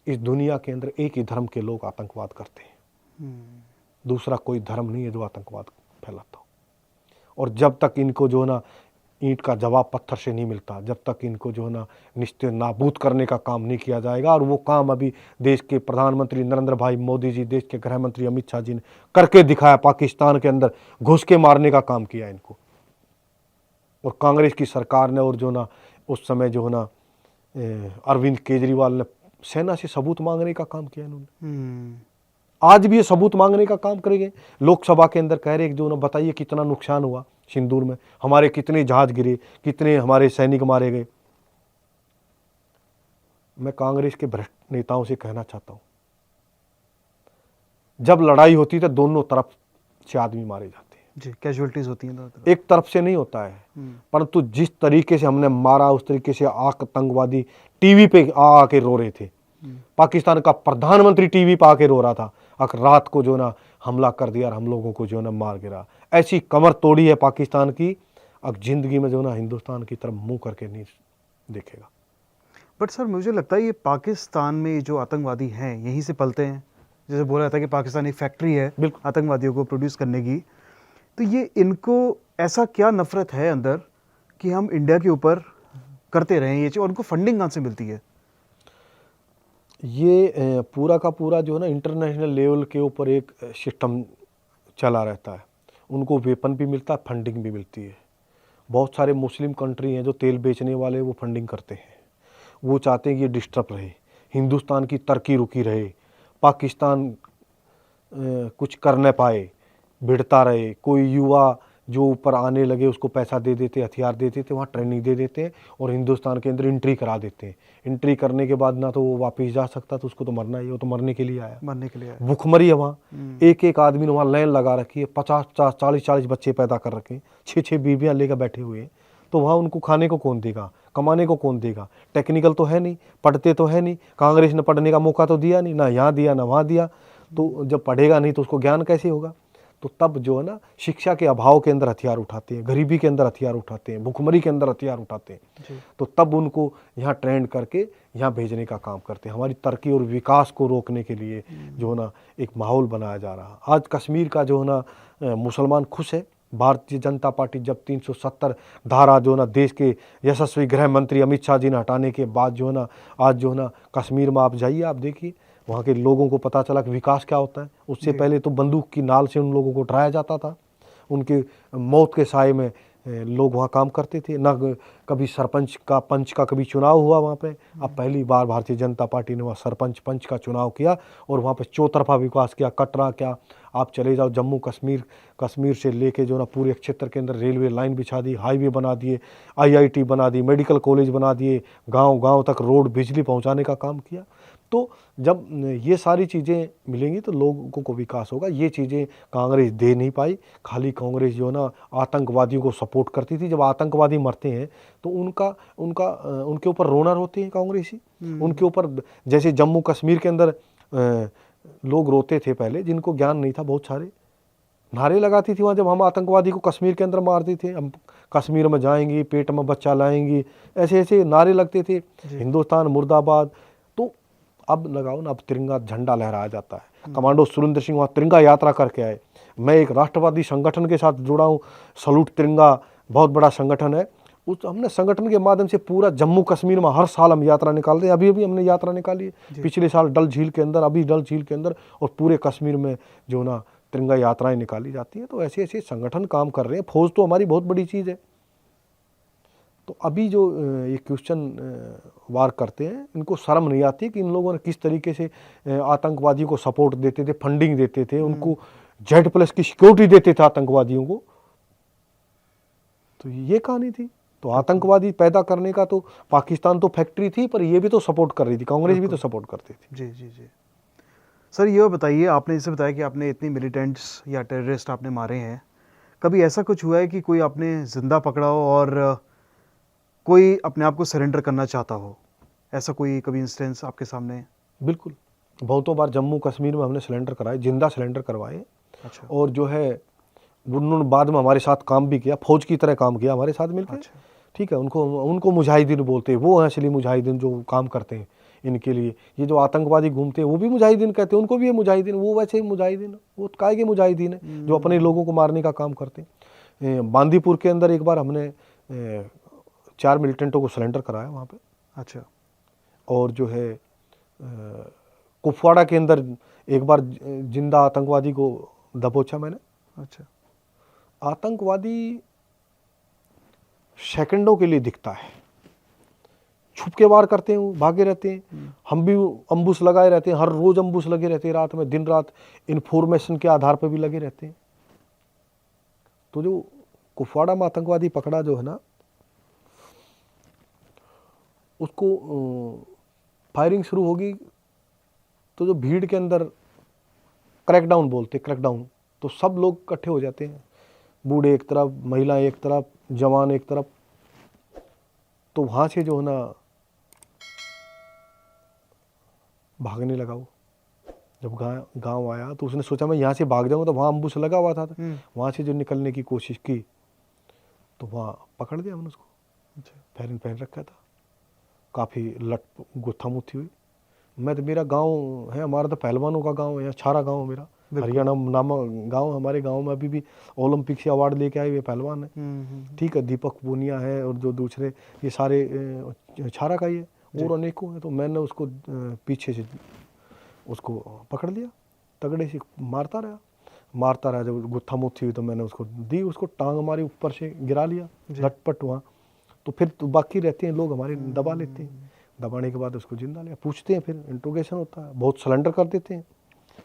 इस दुनिया के अंदर एक ही धर्म के लोग आतंकवाद करते हैं, दूसरा कोई धर्म नहीं है जो आतंकवाद फैलाता हो। और जब तक इनको जो है ना ईंट का जवाब पत्थर से नहीं मिलता, जब तक इनको जो है ना निश्चित नाबूद करने का काम नहीं किया जाएगा। और वो काम अभी देश के प्रधानमंत्री नरेंद्र भाई मोदी जी, देश के गृह मंत्री अमित शाह जी ने करके दिखाया। पाकिस्तान के अंदर घुस के मारने का काम किया इनको। और कांग्रेस की सरकार ने और जो ना उस समय जो है ना अरविंद केजरीवाल ने सेना से सबूत मांगने का काम किया इन्होंने। आज भी ये सबूत मांगने का काम करेंगे। लोकसभा के अंदर कह रहे हैं जो ना बताइए कितना नुकसान हुआ सिंदूर में, हमारे कितने जहाज गिरे, कितने हमारे सैनिक मारे गए। मैं कांग्रेस के भ्रष्ट नेताओं से कहना चाहता हूं, जब लड़ाई होती है दोनों तरफ से आदमी मारे जाते हैं जी, कैजुअलिटीज होती हैं दोनों तरफ। एक तरफ से नहीं होता है। परंतु जिस तरीके से हमने मारा उस तरीके से आतंकवादी टीवी पे आके रो रहे थे। पाकिस्तान का प्रधानमंत्री टीवी पे आके रो रहा था, अगर रात को जो ना हमला कर दिया और हम लोगों को जो ना मार गिरा। ऐसी कमर तोड़ी है पाकिस्तान की, अब जिंदगी में जो ना हिंदुस्तान की तरफ मुंह करके नहीं देखेगा। बट सर मुझे लगता है ये पाकिस्तान में जो आतंकवादी हैं यहीं से पलते हैं। जैसे बोला था कि पाकिस्तान एक फैक्ट्री है बिल्कुल। आतंकवादियों को प्रोड्यूस करने की, तो ये इनको ऐसा क्या नफरत है अंदर कि हम इंडिया के ऊपर करते रहें ये चीज़, और उनको फंडिंग कहाँ से मिलती है? ये पूरा का पूरा जो है ना इंटरनेशनल लेवल के ऊपर एक सिस्टम चला रहता है। उनको वेपन भी मिलता है, फंडिंग भी मिलती है। बहुत सारे मुस्लिम कंट्री हैं जो तेल बेचने वाले वो फंडिंग करते हैं। वो चाहते हैं कि ये डिस्टर्ब रहे, हिंदुस्तान की तरक्की रुकी रहे, पाकिस्तान कुछ कर न पाए, भिड़ता रहे। कोई युवा जो ऊपर आने लगे उसको पैसा दे देते, हथियार दे देते, वहाँ ट्रेनिंग दे देते हैं और हिंदुस्तान के अंदर एंट्री करा देते हैं। एंट्री करने के बाद ना तो वो वापस जा सकता, तो उसको तो मरना ही, वो तो मरने के लिए आया, मरने के लिए आया। भूखमरी है वहाँ। एक एक आदमी ने वहाँ लाइन लगा रखी है, 50-50, 40-40 बच्चे पैदा कर रखे हैं, 6-6 बीवियाँ लेकर बैठे हुए हैं। तो वहाँ उनको खाने को कौन देगा, कमाने को कौन देगा? टेक्निकल तो है नहीं, पढ़ते तो है नहीं, कांग्रेस ने पढ़ने का मौका तो दिया नहीं, ना यहाँ दिया ना वहाँ दिया। तो जब पढ़ेगा नहीं तो उसको ज्ञान कैसे होगा? तो तब जो है ना शिक्षा के अभाव के अंदर हथियार उठाते हैं, गरीबी के अंदर हथियार उठाते हैं, भूखमरी के अंदर हथियार उठाते हैं। तो तब उनको यहाँ ट्रेंड करके यहाँ भेजने का काम करते हैं। हमारी तरक्की और विकास को रोकने के लिए जो है ना एक माहौल बनाया जा रहा है। आज कश्मीर का जो है ना मुसलमान खुश है। भारतीय जनता पार्टी जब 370 धारा जो है ना देश के यशस्वी गृह मंत्री अमित शाह जी ने हटाने के बाद जो है ना आज जो है ना कश्मीर में आप जाइए, आप देखिए वहाँ के लोगों को पता चला कि विकास क्या होता है। उससे पहले तो बंदूक की नाल से उन लोगों को डराया जाता था, उनके मौत के साए में लोग वहाँ काम करते थे। ना कभी सरपंच का पंच का कभी चुनाव हुआ वहाँ पे। अब पहली बार भारतीय जनता पार्टी ने वहाँ सरपंच पंच का चुनाव किया और वहाँ पे चौतरफा विकास किया। कटरा क्या, आप चले जाओ जम्मू कश्मीर से लेके जो ना पूरे क्षेत्र के अंदर रेलवे लाइन बिछा दी, हाईवे बना दिए, IIT बना दी, मेडिकल कॉलेज बना दिए, गांव तक रोड बिजली पहुंचाने का काम किया। तो जब ये सारी चीज़ें मिलेंगी तो लोगों को विकास होगा। ये चीज़ें कांग्रेस दे नहीं पाई। खाली कांग्रेस जो है ना आतंकवादियों को सपोर्ट करती थी। जब आतंकवादी मरते हैं तो उनके ऊपर रोना रोते हैं कांग्रेसी। उनके ऊपर जैसे जम्मू कश्मीर के अंदर लोग रोते थे पहले, जिनको ज्ञान नहीं था, बहुत सारे नारे लगाती थी वहाँ जब हम आतंकवादी को कश्मीर के अंदर मारते थे। हम कश्मीर में जाएंगी, पेट में बच्चा लाएंगी, ऐसे ऐसे नारे लगते थे, हिंदुस्तान मुर्दाबाद। तो अब लगाओ ना, अब तिरंगा झंडा लहराया जाता है। कमांडो सुरेंद्र सिंह वहाँ तिरंगा यात्रा करके आए। मैं एक राष्ट्रवादी संगठन के साथ जुड़ा हूँ, सलूट तिरंगा बहुत बड़ा संगठन है। उस हमने संगठन के माध्यम से पूरा जम्मू कश्मीर में हर साल हम यात्रा निकालते हैं। अभी हमने यात्रा निकाली है पिछले साल डल झील के अंदर, अभी डल झील के अंदर, और पूरे कश्मीर में जो ना तिरंगा यात्राएं निकाली जाती हैं। तो ऐसे ऐसे संगठन काम कर रहे हैं। फौज तो हमारी बहुत बड़ी चीज़ है। तो अभी जो ये क्वेश्चन वार करते हैं, इनको शर्म नहीं आती कि इन लोगों ने किस तरीके से आतंकवादियों को सपोर्ट देते थे, फंडिंग देते थे, उनको Z+ की सिक्योरिटी देते थे आतंकवादियों को। तो ये कहानी थी। तो आतंकवादी पैदा करने का तो पाकिस्तान तो फैक्ट्री थी, पर ये भी तो सपोर्ट कर रही थी, कांग्रेस भी तो सपोर्ट करती थी। जी जी जी। सर ये बताइए, आपने जैसे बताया कि आपने इतनी मिलिटेंट्स या टेररिस्ट आपने मारे हैं, कभी ऐसा कुछ हुआ है कि कोई आपने जिंदा पकड़ा हो और कोई अपने आप को सरेंडर करना चाहता हो? ऐसा कोई कभी इंस्टेंस आपके सामने? बिल्कुल, बहुतों बार जम्मू कश्मीर में हमने सिलेंडर कराए, जिंदा सिलेंडर करवाए। अच्छा। और जो है उन्होंने बाद में हमारे साथ काम भी किया, फौज की तरह काम किया हमारे साथ मिलकर। अच्छा। ठीक है, उनको मुजाहिदीन बोलते हैं। वो हैं असली मुजाहिदीन जो काम करते हैं। इनके लिए। ये जो आतंकवादी घूमते हैं वो भी मुजाहिदीन कहते हैं, उनको भी ये मुजाहिदीन, वो वैसे ही मुजाहिदीन, वो काय के मुजाहिदीन है जो अपने लोगों को मारने का काम करते हैं। बांदीपुर के अंदर एक बार हमने 4 मिलिटेंटों को सरेंडर कराया वहाँ पे। अच्छा। और जो है कुपवाड़ा के अंदर एक बार जिंदा आतंकवादी को दबोचा मैंने। अच्छा। आतंकवादी सेकंडों के लिए दिखता है, छुप के वार करते हैं, वो भागे रहते हैं। हम भी अम्बुश लगाए रहते हैं, हर रोज अम्बुश लगे रहते हैं, रात में दिन रात इन्फॉर्मेशन के आधार पर भी लगे रहते हैं। तो जो कुपवाड़ा में आतंकवादी पकड़ा जो है ना, उसको फायरिंग शुरू होगी तो जो भीड़ के अंदर क्रैकडाउन बोलते, क्रैकडाउन, तो सब लोग इकट्ठे हो जाते हैं, बूढ़े एक तरफ, महिलाएं एक तरफ, जवान एक तरफ। तो वहां से जो है ना भागने लगा वो। जब गांव आया तो उसने सोचा मैं यहाँ से भाग जाऊंगा, तो वहाँ अम्बुश लगा हुआ था। वहाँ से जो निकलने की कोशिश की तो वहाँ पकड़ दिया हमने उसको। पैरिन पहन रखा था, काफ़ी लट गुत्था मुत्थी हुई। मैं तो, मेरा गांव है, हमारा तो पहलवानों का गांव है, यहाँ छारा गांव मेरा, हरियाणा नामक गांव। हमारे गांव में अभी भी ओलंपिक से अवार्ड लेके आए हुए पहलवान है। ठीक है, दीपक पूनिया है और जो दूसरे ये सारे छारा का ही है, और अनेकों है। तो मैंने उसको पीछे से उसको पकड़ लिया, तगड़े से मारता रहा। जब गुत्था मुत्थी हुई तो मैंने उसको दी, उसको टांग मारी, ऊपर से गिरा लिया झटपट वहाँ। तो फिर तो बाकी रहते हैं लोग हमारे, दबा लेते हैं। दबाने के बाद उसको जिंदा लिया, पूछते हैं, फिर इंट्रोगेशन होता है। बहुत सरेंडर कर देते हैं,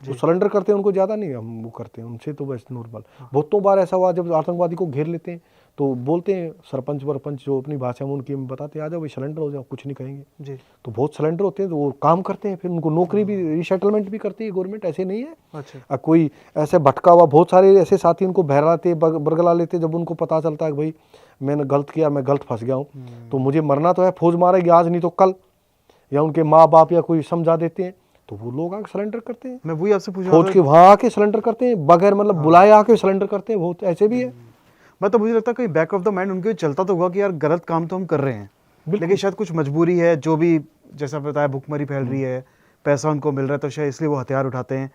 जो सरेंडर करते हैं उनको ज़्यादा नहीं हम वो करते हैं, उनसे तो बस नॉर्मल। बहुतों बार ऐसा हुआ जब आतंकवादी को घेर लेते हैं तो बोलते हैं सरपंच वरपंच जो अपनी भाषा में उनकी बताते हैं, आ जाओ भाई सरेंडर हो जाओ, कुछ नहीं कहेंगे जी। तो बहुत सरेंडर होते हैं, तो वो काम करते हैं, फिर उनको नौकरी भी, रिसेटलमेंट भी करती है गवर्नमेंट, ऐसे नहीं है। अच्छा। कोई ऐसे भटका हुआ, बहुत सारे ऐसे साथी उनको बहलाते बरगला लेते, जब उनको पता चलता है कि भाई मैंने गलत किया, मैं गलत फंस गया हूँ, तो मुझे मरना तो है, फौज मारेगी आज नहीं तो कल, या उनके माँ बाप या कोई समझा देते हैं, तो वो लोग आके सरेंडर करते हैं। मैं वही आपसे पूछ रहा फौज के वहाँ आके सरेंडर करते हैं, बगैर मतलब बुलाए आके सरेंडर करते हैं, बहुत ऐसे भी है। मैं तो, मुझे लगता है कहीं बैक ऑफ द माइंड उनके चलता तो होगा कि यार गलत काम तो हम कर रहे हैं, लेकिन शायद कुछ मजबूरी है, जो भी जैसा बताया भुखमरी फैल रही है, पैसा उनको मिल रहा है, तो शायद इसलिए वो हथियार उठाते हैं।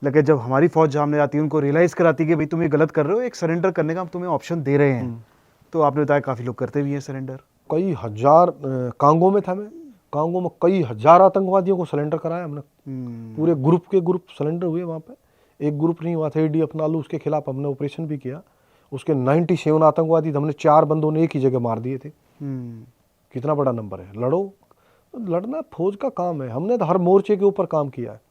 लेकिन जब हमारी फौज सामने आती है, उनको रियलाइज़ कराती है कि भाई तुम ये गलत कर रहे हो, एक सरेंडर करने का हम तुम्हें ऑप्शन दे रहे हैं, तो आपने बताया काफ़ी लोग करते भी हैं सरेंडर। कई हजार, कांगो में था मैं, कांगो में कई हजार आतंकवादियों को सरेंडर कराया हमने। पूरे ग्रुप के ग्रुप सरेंडर हुए वहाँ पे, एक ग्रुप नहीं हुआ था। ADF नालू, उसके खिलाफ हमने ऑपरेशन भी किया। उसके 97 आतंकवादी, हमने 4 बंदों ने एक ही जगह मार दिए थे। कितना बड़ा नंबर है। लड़ो, लड़ना फौज का काम है, हमने तो हर मोर्चे के ऊपर काम किया है।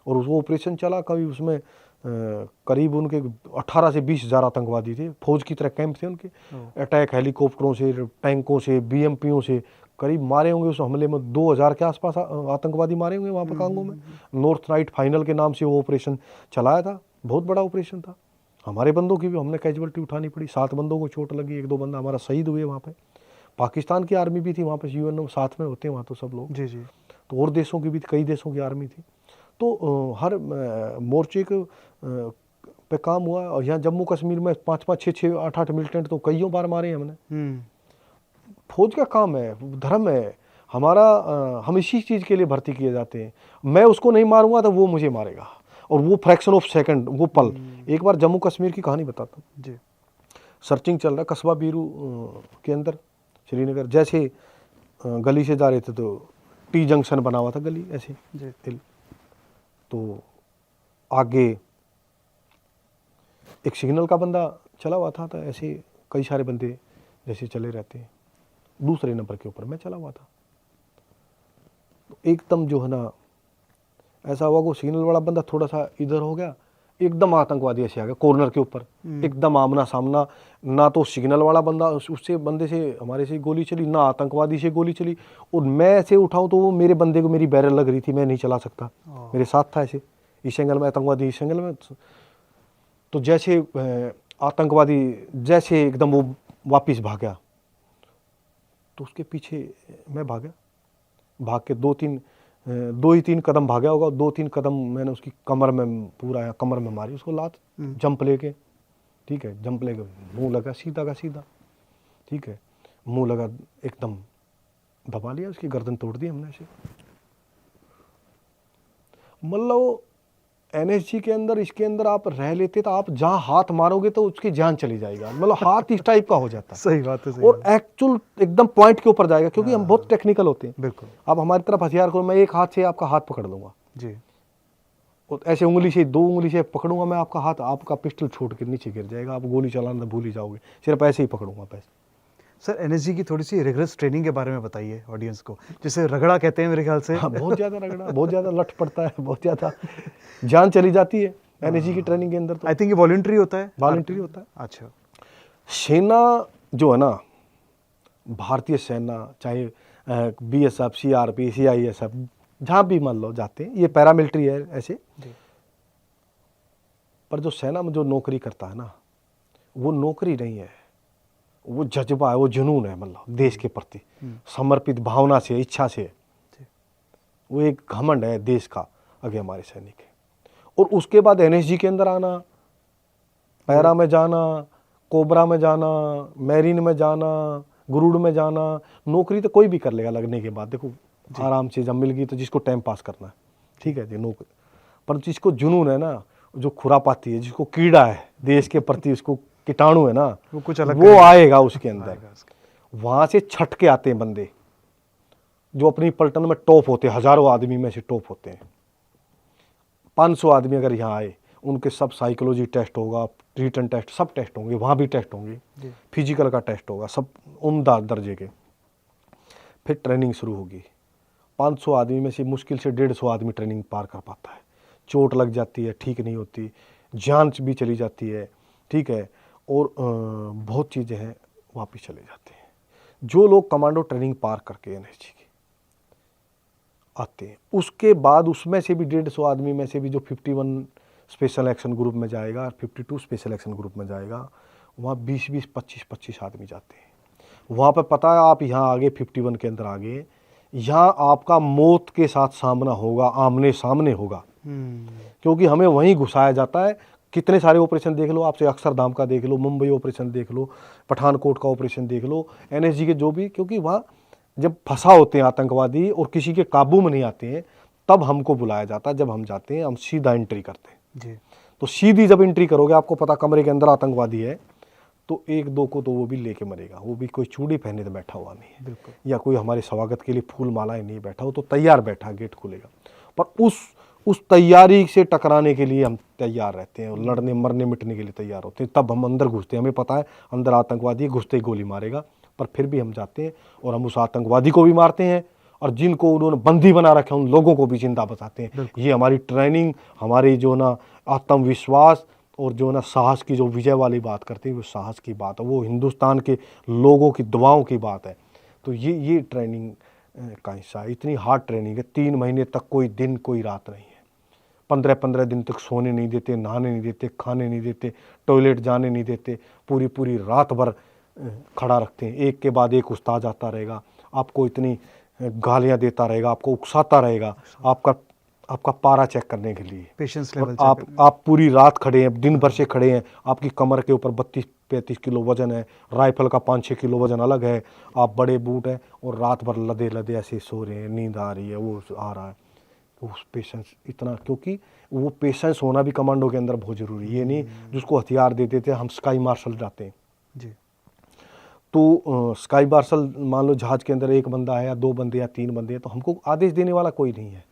और वो ऑपरेशन चला, कभी उसमें करीब उनके 18 से 20 हज़ार आतंकवादी थे, फौज की तरह कैंप थे उनके। अटैक हेलीकॉप्टरों से, टैंकों से, BMPओं से करीब मारे होंगे उस हमले में 2000 के आसपास आतंकवादी मारे होंगे वहाँ पर कांगो में। नॉर्थ नाइट फाइनल के नाम से वो ऑपरेशन चलाया था, बहुत बड़ा ऑपरेशन था। हमारे बंदों की भी हमने कैजुअलिटी उठानी पड़ी, 7 बंदों को चोट लगी, 1-2 बंदा हमारा शहीद हुए वहाँ पे। पाकिस्तान की आर्मी भी थी वहाँ पे, UN साथ में होते हैं वहाँ तो सब लोग जी। तो और देशों की भी, कई देशों की आर्मी थी। तो हर मोर्चे के पे काम हुआ। और यहाँ जम्मू कश्मीर में 5-5, 6-6, 8-8 मिलिटेंट तो कईयों बार मारे हमने। फौज का काम है, धर्म है हमारा, हम इसी चीज़ के लिए भर्ती किए जाते हैं। मैं उसको नहीं मारूंगा तो वो मुझे मारेगा, और वो फ्रैक्शन ऑफ सेकंड, वो पल। एक बार जम्मू कश्मीर की कहानी बताता हूँ जी। सर्चिंग चल रहा है कस्बा बीरू के अंदर, श्रीनगर। जैसे गली से जा रहे थे तो T जंक्शन बना हुआ था गली ऐसे जी। तो आगे एक सिग्नल का बंदा चला हुआ था, तो ऐसे कई सारे बंदे जैसे चले रहते हैं, दूसरे नंबर के ऊपर मैं चला हुआ था। तो एकदम जो है ना ऐसा हुआ, वो सिग्नल वाला बंदा थोड़ा सा इधर हो गया, एकदम आतंकवादी ऐसे आ गया कॉर्नर के ऊपर, एकदम आमना सामना। ना तो सिग्नल वाला बंदा, उससे बंदे से हमारे से गोली चली, ना आतंकवादी से गोली चली। और मैं ऐसे उठाऊं तो वो मेरे बंदे को मेरी बैरल लग रही थी, मैं नहीं चला सकता, मेरे साथ था ऐसे, इस एंगल में आतंकवादी, इस एंगल में। तो जैसे आतंकवादी जैसे एकदम वो वापिस भागा, तो उसके पीछे मैं भागा, भाग के 2-3 कदम भागा होगा, 2-3 कदम मैंने उसकी कमर में, पूरा कमर में मारी उसको लात, जंप लेके। ठीक है, जंप लेके मुंह लगा सीधा का सीधा, ठीक है, मुंह लगा एकदम दबा लिया, उसकी गर्दन तोड़ दी हमने ऐसे। मतलब एनएसजी के अंदर, इसके अंदर आप रह लेते तो आप जहाँ हाथ मारोगे तो उसकी जान चली जाएगा, मतलब हाथ इस टाइप का हो जाता है सही बात है, सही और बात एक्चुअल एकदम पॉइंट के ऊपर जाएगा, क्योंकि हम बहुत टेक्निकल होते हैं। है। बिल्कुल आप हमारी तरफ हथियार करो, मैं एक हाथ से आपका हाथ पकड़ लूंगा, जी। और ऐसे उंगली से, दो उंगली से पकड़ूंगा मैं आपका हाथ, आपका पिस्टल छोड़ के नीचे गिर जाएगा, आप गोली चलाना भूल ही जाओगे, सिर्फ ऐसे ही पकड़ूंगा बस। सर एनएसजी की थोड़ी सी रिगरस ट्रेनिंग के बारे में बताइए ऑडियंस को, जिसे रगड़ा कहते हैं मेरे ख्याल से। हाँ, बहुत ज़्यादा रगड़ा, बहुत ज़्यादा लठ पड़ता है, बहुत ज़्यादा जान चली जाती है एनएसजी की ट्रेनिंग के अंदर। तो आई थिंक ये वॉलंटरी होता है। वॉलंटरी होता है। अच्छा। सेना जो है ना, भारतीय सेना, चाहे बीएसएफ, सीआरपी, सीआईएसएफ, जहाँ भी मान लो जाते हैं, ये पैरामिलिट्री है ऐसे। जी। पर जो सेना में जो नौकरी करता है ना, वो नौकरी नहीं है, वो जज्बा है, वो जुनून है, मतलब देश के प्रति समर्पित भावना से, इच्छा से। जी। वो एक घमंड है देश का आगे हमारे सैनिक है। और उसके बाद एनएसजी के अंदर आना, पैरा में जाना, कोबरा में जाना, मैरीन में जाना, गुरुड़ में जाना, नौकरी तो कोई भी कर लेगा लगने के बाद। देखो आराम से जब मिल गई तो जिसको टाइम पास करना है, ठीक है जी, नौकरी। पर जिसको जुनून है ना, जो खुरापाती है, जिसको कीड़ा है देश के प्रति, उसको कीटाणु है ना, वो कुछ अलग वो करेगा। आएगा उसके अंदर। आएगा उसके। वहां से छट के आते हैं बंदे जो अपनी पलटन में टॉप होते हैं, हजारों आदमी में से टॉप होते हैं। 500 आदमी अगर यहाँ आए, उनके सब साइकोलॉजी टेस्ट होगा, रिटन टेस्ट, सब टेस्ट होंगे, वहाँ भी टेस्ट होंगे, जी। फिजिकल का टेस्ट होगा, सब उम्दा दर्जे के। फिर ट्रेनिंग शुरू होगी। 500 आदमी में से मुश्किल से 150 आदमी ट्रेनिंग पार कर पाता है। चोट लग जाती है, ठीक नहीं होती, जान भी चली जाती है, ठीक है, और बहुत चीज़ें हैं, वापस चले जाते हैं। जो लोग कमांडो ट्रेनिंग पार करके एनएसजी की आते हैं, उसके बाद उसमें से भी 150 आदमी में से भी जो 51 स्पेशल एक्शन ग्रुप में जाएगा, 52 स्पेशल एक्शन ग्रुप में जाएगा, वहाँ 20-20, 25-25 आदमी जाते हैं। वहाँ पर पता है आप यहाँ आगे 51 के अंदर आगे, यहाँ आपका मौत के साथ सामना होगा, आमने सामने होगा, क्योंकि हमें वहीं घुसाया जाता है। कितने सारे ऑपरेशन देख लो, आपसे अक्षरधाम का देख लो, मुंबई ऑपरेशन देख लो, पठानकोट का ऑपरेशन देख लो, एनएसजी के जो भी, क्योंकि वहाँ जब फंसा होते हैं आतंकवादी और किसी के काबू में नहीं आते हैं, तब हमको बुलाया जाता है। जब हम जाते हैं, हम सीधा एंट्री करते हैं जी। तो सीधी जब एंट्री करोगे, आपको पता कमरे के अंदर आतंकवादी है, तो एक दो को तो वो भी लेके मरेगा, वो भी कोई चूड़ी पहने तो बैठा हुआ नहीं है, बिल्कुल। या कोई हमारे स्वागत के लिए फूल मालाएं नहीं बैठा हो, तो तैयार बैठा, गेट खुलेगा। पर उस तैयारी से टकराने के लिए हम तैयार रहते हैं, और लड़ने मरने मिटने के लिए तैयार होते हैं। तब हम अंदर घुसते हैं, हमें पता है अंदर आतंकवादी है, घुसते ही गोली मारेगा, पर फिर भी हम जाते हैं और हम उस आतंकवादी को भी मारते हैं, और जिनको उन्होंने बंदी बना रखे हैं उन लोगों को भी जिंदा बताते हैं। ये हमारी ट्रेनिंग, हमारी जो ना आत्मविश्वास और जो ना साहस की जो विजय वाली बात करते हैं, वो साहस की बात है, वो हिंदुस्तान के लोगों की दुआओं की बात है। तो ये ट्रेनिंग का हिस्सा है। इतनी हार्ड ट्रेनिंग है, 3 महीने तक कोई दिन कोई रात नहीं है, 15-15 दिन तक सोने नहीं देते, नहाने नहीं देते, खाने नहीं देते, टॉयलेट जाने नहीं देते, पूरी रात भर खड़ा रखते हैं। एक के बाद एक उस्ताद आता रहेगा, आपको इतनी गालियां देता रहेगा, आपको उकसाता रहेगा, आपका पारा चेक करने के लिए। पेशेंस और लेवल आप पूरी रात खड़े हैं, दिन भर से खड़े हैं, आपकी कमर के ऊपर 32-35 किलो वजन है, राइफल का 5-6 किलो वजन अलग है, आप बड़े बूट हैं, और रात भर लदे लदे ऐसे सो रहे हैं, नींद आ रही है, वो आ रहा है। उस पेशेंस इतना, क्योंकि वो पेशेंस होना भी कमांडो के अंदर बहुत ज़रूरी है। ये नहीं जिसको हथियार दे देते हम स्काई मार्शल जाते हैं, जी। तो स्काई मार्शल मान लो जहाज़ के अंदर 1 बंदा है या 2 बंदे या 3 बंदे हैं, तो हमको आदेश देने वाला कोई नहीं है,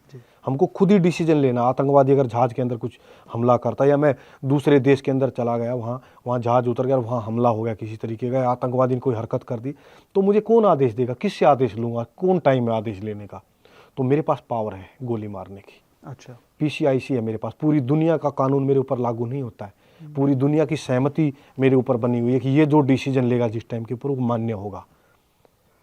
हमको खुद ही डिसीजन लेना। आतंकवादी अगर जहाज़ के अंदर कुछ हमला करता है, या मैं दूसरे देश के अंदर चला गया, वहाँ जहाज़ उतर गया, वहाँ हमला हो गया किसी तरीके का, आतंकवादी ने कोई हरकत कर दी, तो मुझे कौन आदेश देगा, किससे आदेश लूँगा, कौन टाइम है आदेश लेने का। तो मेरे पास पावर है गोली मारने की। अच्छा। PCIC है मेरे पास, पूरी दुनिया का कानून मेरे ऊपर लागू नहीं होता है, पूरी दुनिया की सहमति मेरे ऊपर बनी हुई है कि ये जो डिसीजन लेगा जिस टाइम के ऊपर, वो मान्य होगा।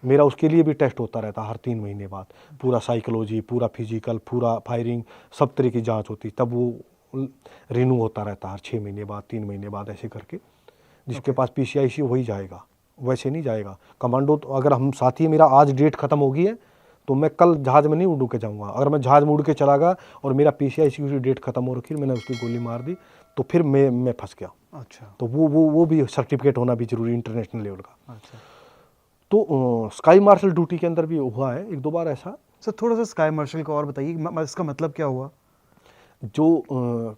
मेरा उसके लिए भी टेस्ट होता रहता हर 3 महीने बाद, पूरा साइकोलॉजी, पूरा फिजिकल, पूरा फायरिंग, सब तरह की जांच होती, तब वो रिन्यू होता रहता हर 6 महीने बाद, 3 महीने बाद, ऐसे करके। जिसके पास PCIC वही जाएगा, वैसे नहीं जाएगा। कमांडो तो अगर हम साथी, मेरा आज डेट खत्म हो गई है तो मैं कल जहाज़ में नहीं उड़ के जाऊँगा। अगर मैं जहाज़ में उड़ के चला गया और मेरा PCIC की डेट खत्म हो रखी, मैंने उसकी गोली मार दी, तो फिर मैं फंस गया। अच्छा। तो वो भी सर्टिफिकेट होना भी जरूरी, इंटरनेशनल लेवल का। अच्छा। तो स्काई मार्शल ड्यूटी के अंदर भी हुआ है 1-2 बार ऐसा। सर थोड़ा सा स्काई मार्शल को और बताइए, इसका मतलब क्या हुआ? जो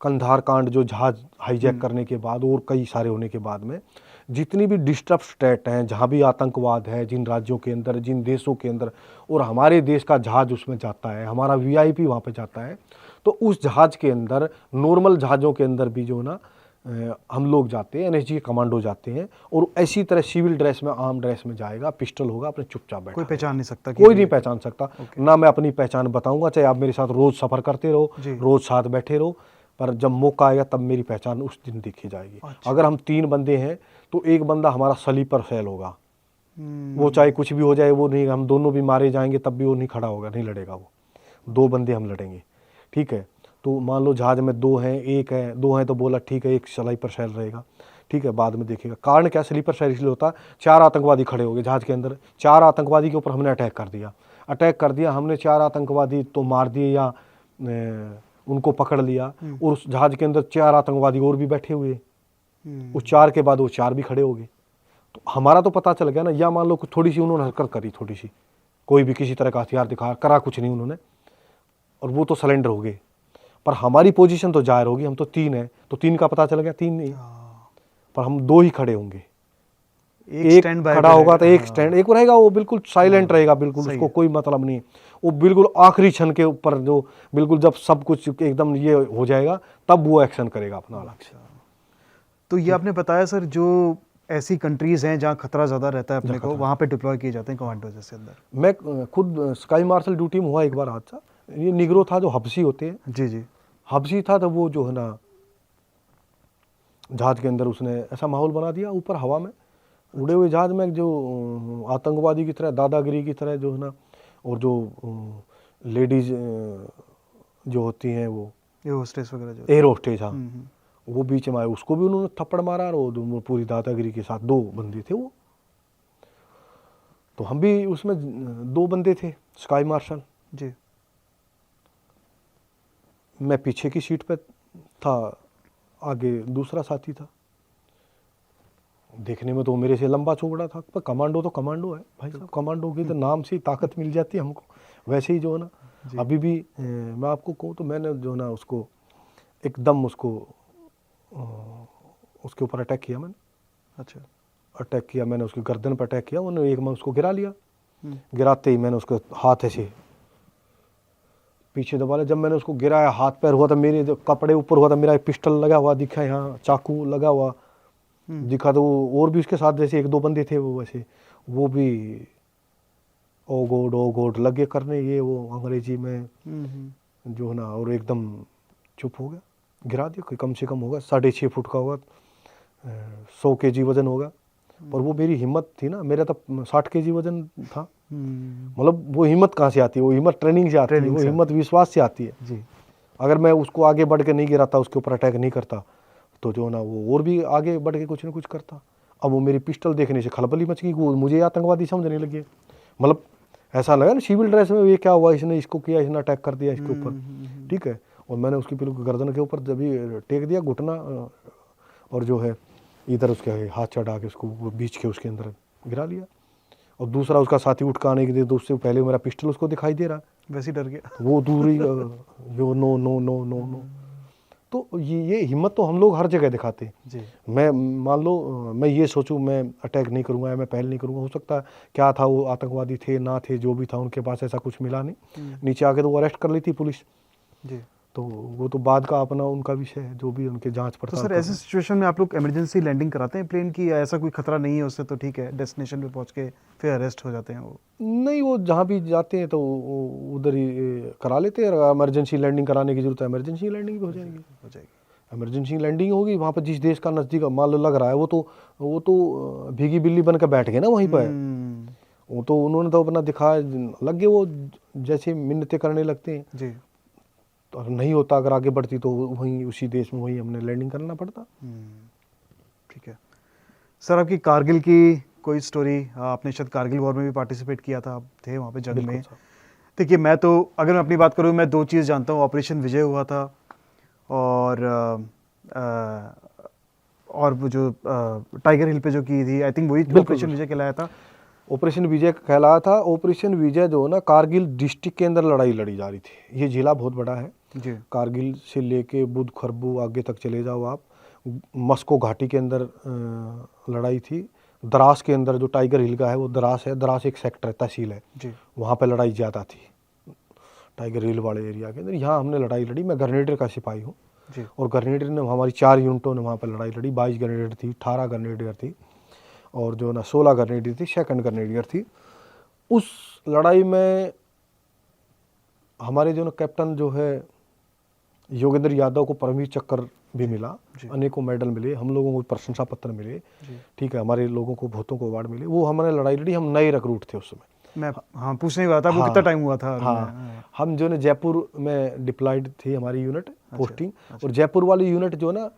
कंधार कांड, जो जहाज हाईजैक करने के बाद और कई सारे होने के बाद में जितनी भी डिस्टर्ब स्टेट हैं, जहाँ भी आतंकवाद है, जिन राज्यों के अंदर, जिन देशों के अंदर, और हमारे देश का जहाज उसमें जाता है, हमारा वीआईपी वहाँ पे जाता है, तो उस जहाज के अंदर, नॉर्मल जहाज़ों के अंदर भी जो ना हम लोग जाते हैं, एनएसजी के कमांडो जाते हैं, और ऐसी तरह सिविल ड्रेस में, आर्म ड्रेस में जाएगा, पिस्टल होगा, अपने चुपचाप बैठा कोई पहचान नहीं सकता, कोई नहीं पहचान सकता। ना मैं अपनी पहचान बताऊंगा, चाहे आप मेरे साथ रोज सफर करते रहो, रोज साथ बैठे रहो, पर जब मौका आएगा तब मेरी पहचान उस दिन दिखी जाएगी। अच्छा। अगर हम 3 बंदे हैं तो एक बंदा हमारा स्लीपर सेल होगा, वो चाहे कुछ भी हो जाए, वो नहीं, हम दोनों भी मारे जाएंगे तब भी वो नहीं खड़ा होगा, नहीं लड़ेगा वो। 2 बंदे हम लड़ेंगे, ठीक है। तो मान लो जहाज में 2 हैं, 1 है, 2 हैं, तो बोला ठीक है, एक स्लीपर सेल रहेगा, ठीक है, बाद में देखेगा। कारण क्या, स्लीपर सेल इसलिए होता है, 4 आतंकवादी खड़े हो गए जहाज के अंदर, 4 आतंकवादी के ऊपर हमने अटैक कर दिया, हमने 4 आतंकवादी तो मार दिए या उनको पकड़ लिया, और उस जहाज के अंदर 4 आतंकवादी और भी बैठे हुए, उस 4 के बाद वो 4 भी खड़े हो गए, तो हमारा तो पता चल गया ना। या मान लो कुछ थोड़ी सी उन्होंने हरकत करी, थोड़ी सी, कोई भी किसी तरह का हथियार दिखा, करा कुछ नहीं उन्होंने, और वो तो सरेंडर हो गए, पर हमारी पोजीशन तो जाहिर होगी, हम तो 3 हैं, तो 3 का पता चल गया, 3 नहीं, पर हम 2 ही खड़े होंगे। एक खड़ा होगा तो एक स्टैंड, एक रहेगा, वो बिल्कुल साइलेंट रहेगा, बिल्कुल उसको कोई मतलब नहीं, वो बिल्कुल आखिरी क्षण के ऊपर, जो बिल्कुल जब सब कुछ एकदम ये हो जाएगा तब वो एक्शन करेगा अपना अलग से। तो ये आपने बताया सर, जो ऐसी कंट्रीज हैं जहाँ खतरा ज़्यादा रहता है अपने को, वहाँ पे डिप्लॉय किए जाते हैं कमांडो जैसे अंदर। मैं खुद स्काई मार्शल ड्यूटी में हुआ एक बार हादसा, ये निगरो था, जो हब्सी होते हैं, जी जी, हब्सी था, तो वो जो है ना जहाज के अंदर उसने ऐसा माहौल बना दिया, ऊपर हवा में उड़े हुए जहाज में, जो आतंकवादी की तरह, दादागिरी की तरह जो है ना, और जो लेडीज जो होती हैं, वो ये होस्टेस वगैरह जो एयर होस्टेज, हाँ, वो बीच में आए, उसको भी उन्होंने थप्पड़ मारा, और वो पूरी दादागिरी के साथ 2 बंदे थे वो, तो हम भी उसमें 2 बंदे थे, स्काई मार्शल जी, मैं पीछे की सीट पे था, आगे दूसरा साथी था। देखने में तो मेरे से लंबा चौड़ा था, पर कमांडो तो कमांडो है भाई साहब, कमांडो की तो नाम से ही ताकत मिल जाती है हमको। वैसे ही जो है ना, अभी भी मैं आपको कहूँ तो मैंने जो ना उसको एकदम उसको उसके ऊपर अटैक किया मैंने। अच्छा, अटैक किया मैंने, उसकी गर्दन पर अटैक किया, उन्होंने एक मैं उसको गिरा लिया, गिराते ही मैंने उसको हाथ ऐसे पीछे दबा लिया। जब मैंने उसको गिराया, हाथ पैर हुआ था, मेरे जो कपड़े ऊपर हुआ था, मेरा पिस्टल लगा हुआ दिखा, यहाँ चाकू लगा हुआ दिखा, तो वो और भी उसके साथ जैसे 1-2 बंदे थे, वो वैसे वो भी ओ गॉड लगे करने, ये वो अंग्रेजी में जो है ना, और एकदम चुप हो गया, गिरा दिया। कोई कम से कम होगा 6.5 फुट का होगा, 100 kg वजन होगा, और वो मेरी हिम्मत थी ना, मेरा तब 60 kg वजन था, मतलब वो हिम्मत कहाँ से आती है, वो हिम्मत ट्रेनिंग से आती है, वो हिम्मत विश्वास से आती है जी। अगर मैं उसको आगे बढ़ के नहीं गिराता, उसके ऊपर अटैक नहीं करता, तो जो ना वो और भी आगे बढ़ के कुछ ना कुछ करता। अब वो मेरी पिस्टल देखने से खलबली मच गई, वो मुझे आतंकवादी समझने लगे, मतलब ऐसा लगा ना सिविल ड्रेस में, ये क्या हुआ, इसने इसको किया, इसने अटैक कर दिया इसके ऊपर, ठीक है। और मैंने उसकी बिल्कुल गर्दन के ऊपर जब भी टेक दिया घुटना, और जो है इधर उसके हाथ चढ़ा के उसको बीच के उसके अंदर गिरा लिया। और दूसरा उसका साथी उठ के आने के लिए, तो उससे पहले मेरा पिस्टल उसको दिखाई दे रहा, वैसे ही डर गया वो दूरी जो no no no no no. तो ये हिम्मत तो हम लोग हर जगह दिखाते हैं जी। मैं मान लो मैं ये सोचूं मैं अटैक नहीं करूंगा, मैं पहल नहीं करूंगा, हो सकता है क्या था, वो आतंकवादी थे ना थे, जो भी था उनके पास ऐसा कुछ मिला नहीं, नीचे आके तो वो अरेस्ट कर ली थी पुलिस जी। तो वो तो बाद का अपना उनका विषय है, जो भी उनके जांच तो पड़ताल। सर ऐसे सिचुएशन में आप लोग इमरजेंसी लैंडिंग कराते हैं प्लेन की, या ऐसा कोई खतरा नहीं है उससे, तो ठीक है डेस्टिनेशन पे पहुंच के फिर अरेस्ट हो जाते हैं वो? नहीं, वो जहाँ भी जाते हैं तो उधर ही करा लेते हैं। अगर इमरजेंसी लैंडिंग कराने की जरूरत है, इमरजेंसी लैंडिंग भी हो जाएगी। इमरजेंसी लैंडिंग होगी वहाँ पर, जिस देश का नज़दीक मान लो लग रहा है, वो तो भीगी बिल्ली बन कर बैठ गए ना वहीं पर। वो तो उन्होंने तो अपना दिखा लग गए, वो जैसे मिन्नतें करने लगते हैं जी। तो नहीं होता, अगर आगे बढ़ती तो वहीं उसी देश में वहीं हमने लैंडिंग करना पड़ता। ठीक है सर, आपकी कारगिल की कोई स्टोरी? आपने शायद कारगिल वॉर में भी पार्टिसिपेट किया था, आप थे वहाँ पे जंग में। देखिए मैं तो अगर मैं अपनी बात करूँ, मैं 2 चीज़ जानता हूँ, ऑपरेशन विजय हुआ था और वो जो टाइगर हिल पे जो की थी, आई थिंक वही ऑपरेशन विजय कहलाया था। ऑपरेशन विजय कहलाया था। ऑपरेशन विजय जो है ना, कारगिल डिस्ट्रिक्ट के अंदर लड़ाई लड़ी जा रही थी। ये जिला बहुत बड़ा है, जी कारगिल से लेके बुध खरबू आगे तक चले जाओ आप, मस्को घाटी के अंदर लड़ाई थी। द्रास के अंदर जो टाइगर हिल का है वो द्रास है, द्रास एक सेक्टर है, तहसील है, जी वहाँ पे लड़ाई ज़्यादा थी टाइगर हिल वाले एरिया के अंदर। यहाँ हमने लड़ाई लड़ी, मैं ग्रेनेडियर का सिपाही हूँ जी और ग्रेनेडियर ने हमारी 4 यूनिटों ने वहाँ पर लड़ाई लड़ी। 22 ग्रेनेडियर थी, 18 ग्रेनेडियर थी और जो ना 16 ग्रेनेडियर थी, सेकंड ग्रेनेडियर थी। उस लड़ाई में हमारे जो ना कैप्टन जो है योगेंद्र यादव को परमवीर चक्र भी मिला, अनेकों मेडल मिले, हम लोगों को प्रशंसा पत्र मिले, ठीक है, हमारे लोगों को बहुतों को अवार्ड मिले। वो हमने लड़ाई लड़ी, हम नए रिक्रूट थे उस समय। मैं हाँ पूछने वाला था वो कितना टाइम हुआ था? हाँ, हम जो ना जयपुर में डिप्लॉयड थी हमारी यूनिट पोस्टिंग, और जयपुर वाली यूनिट जो ना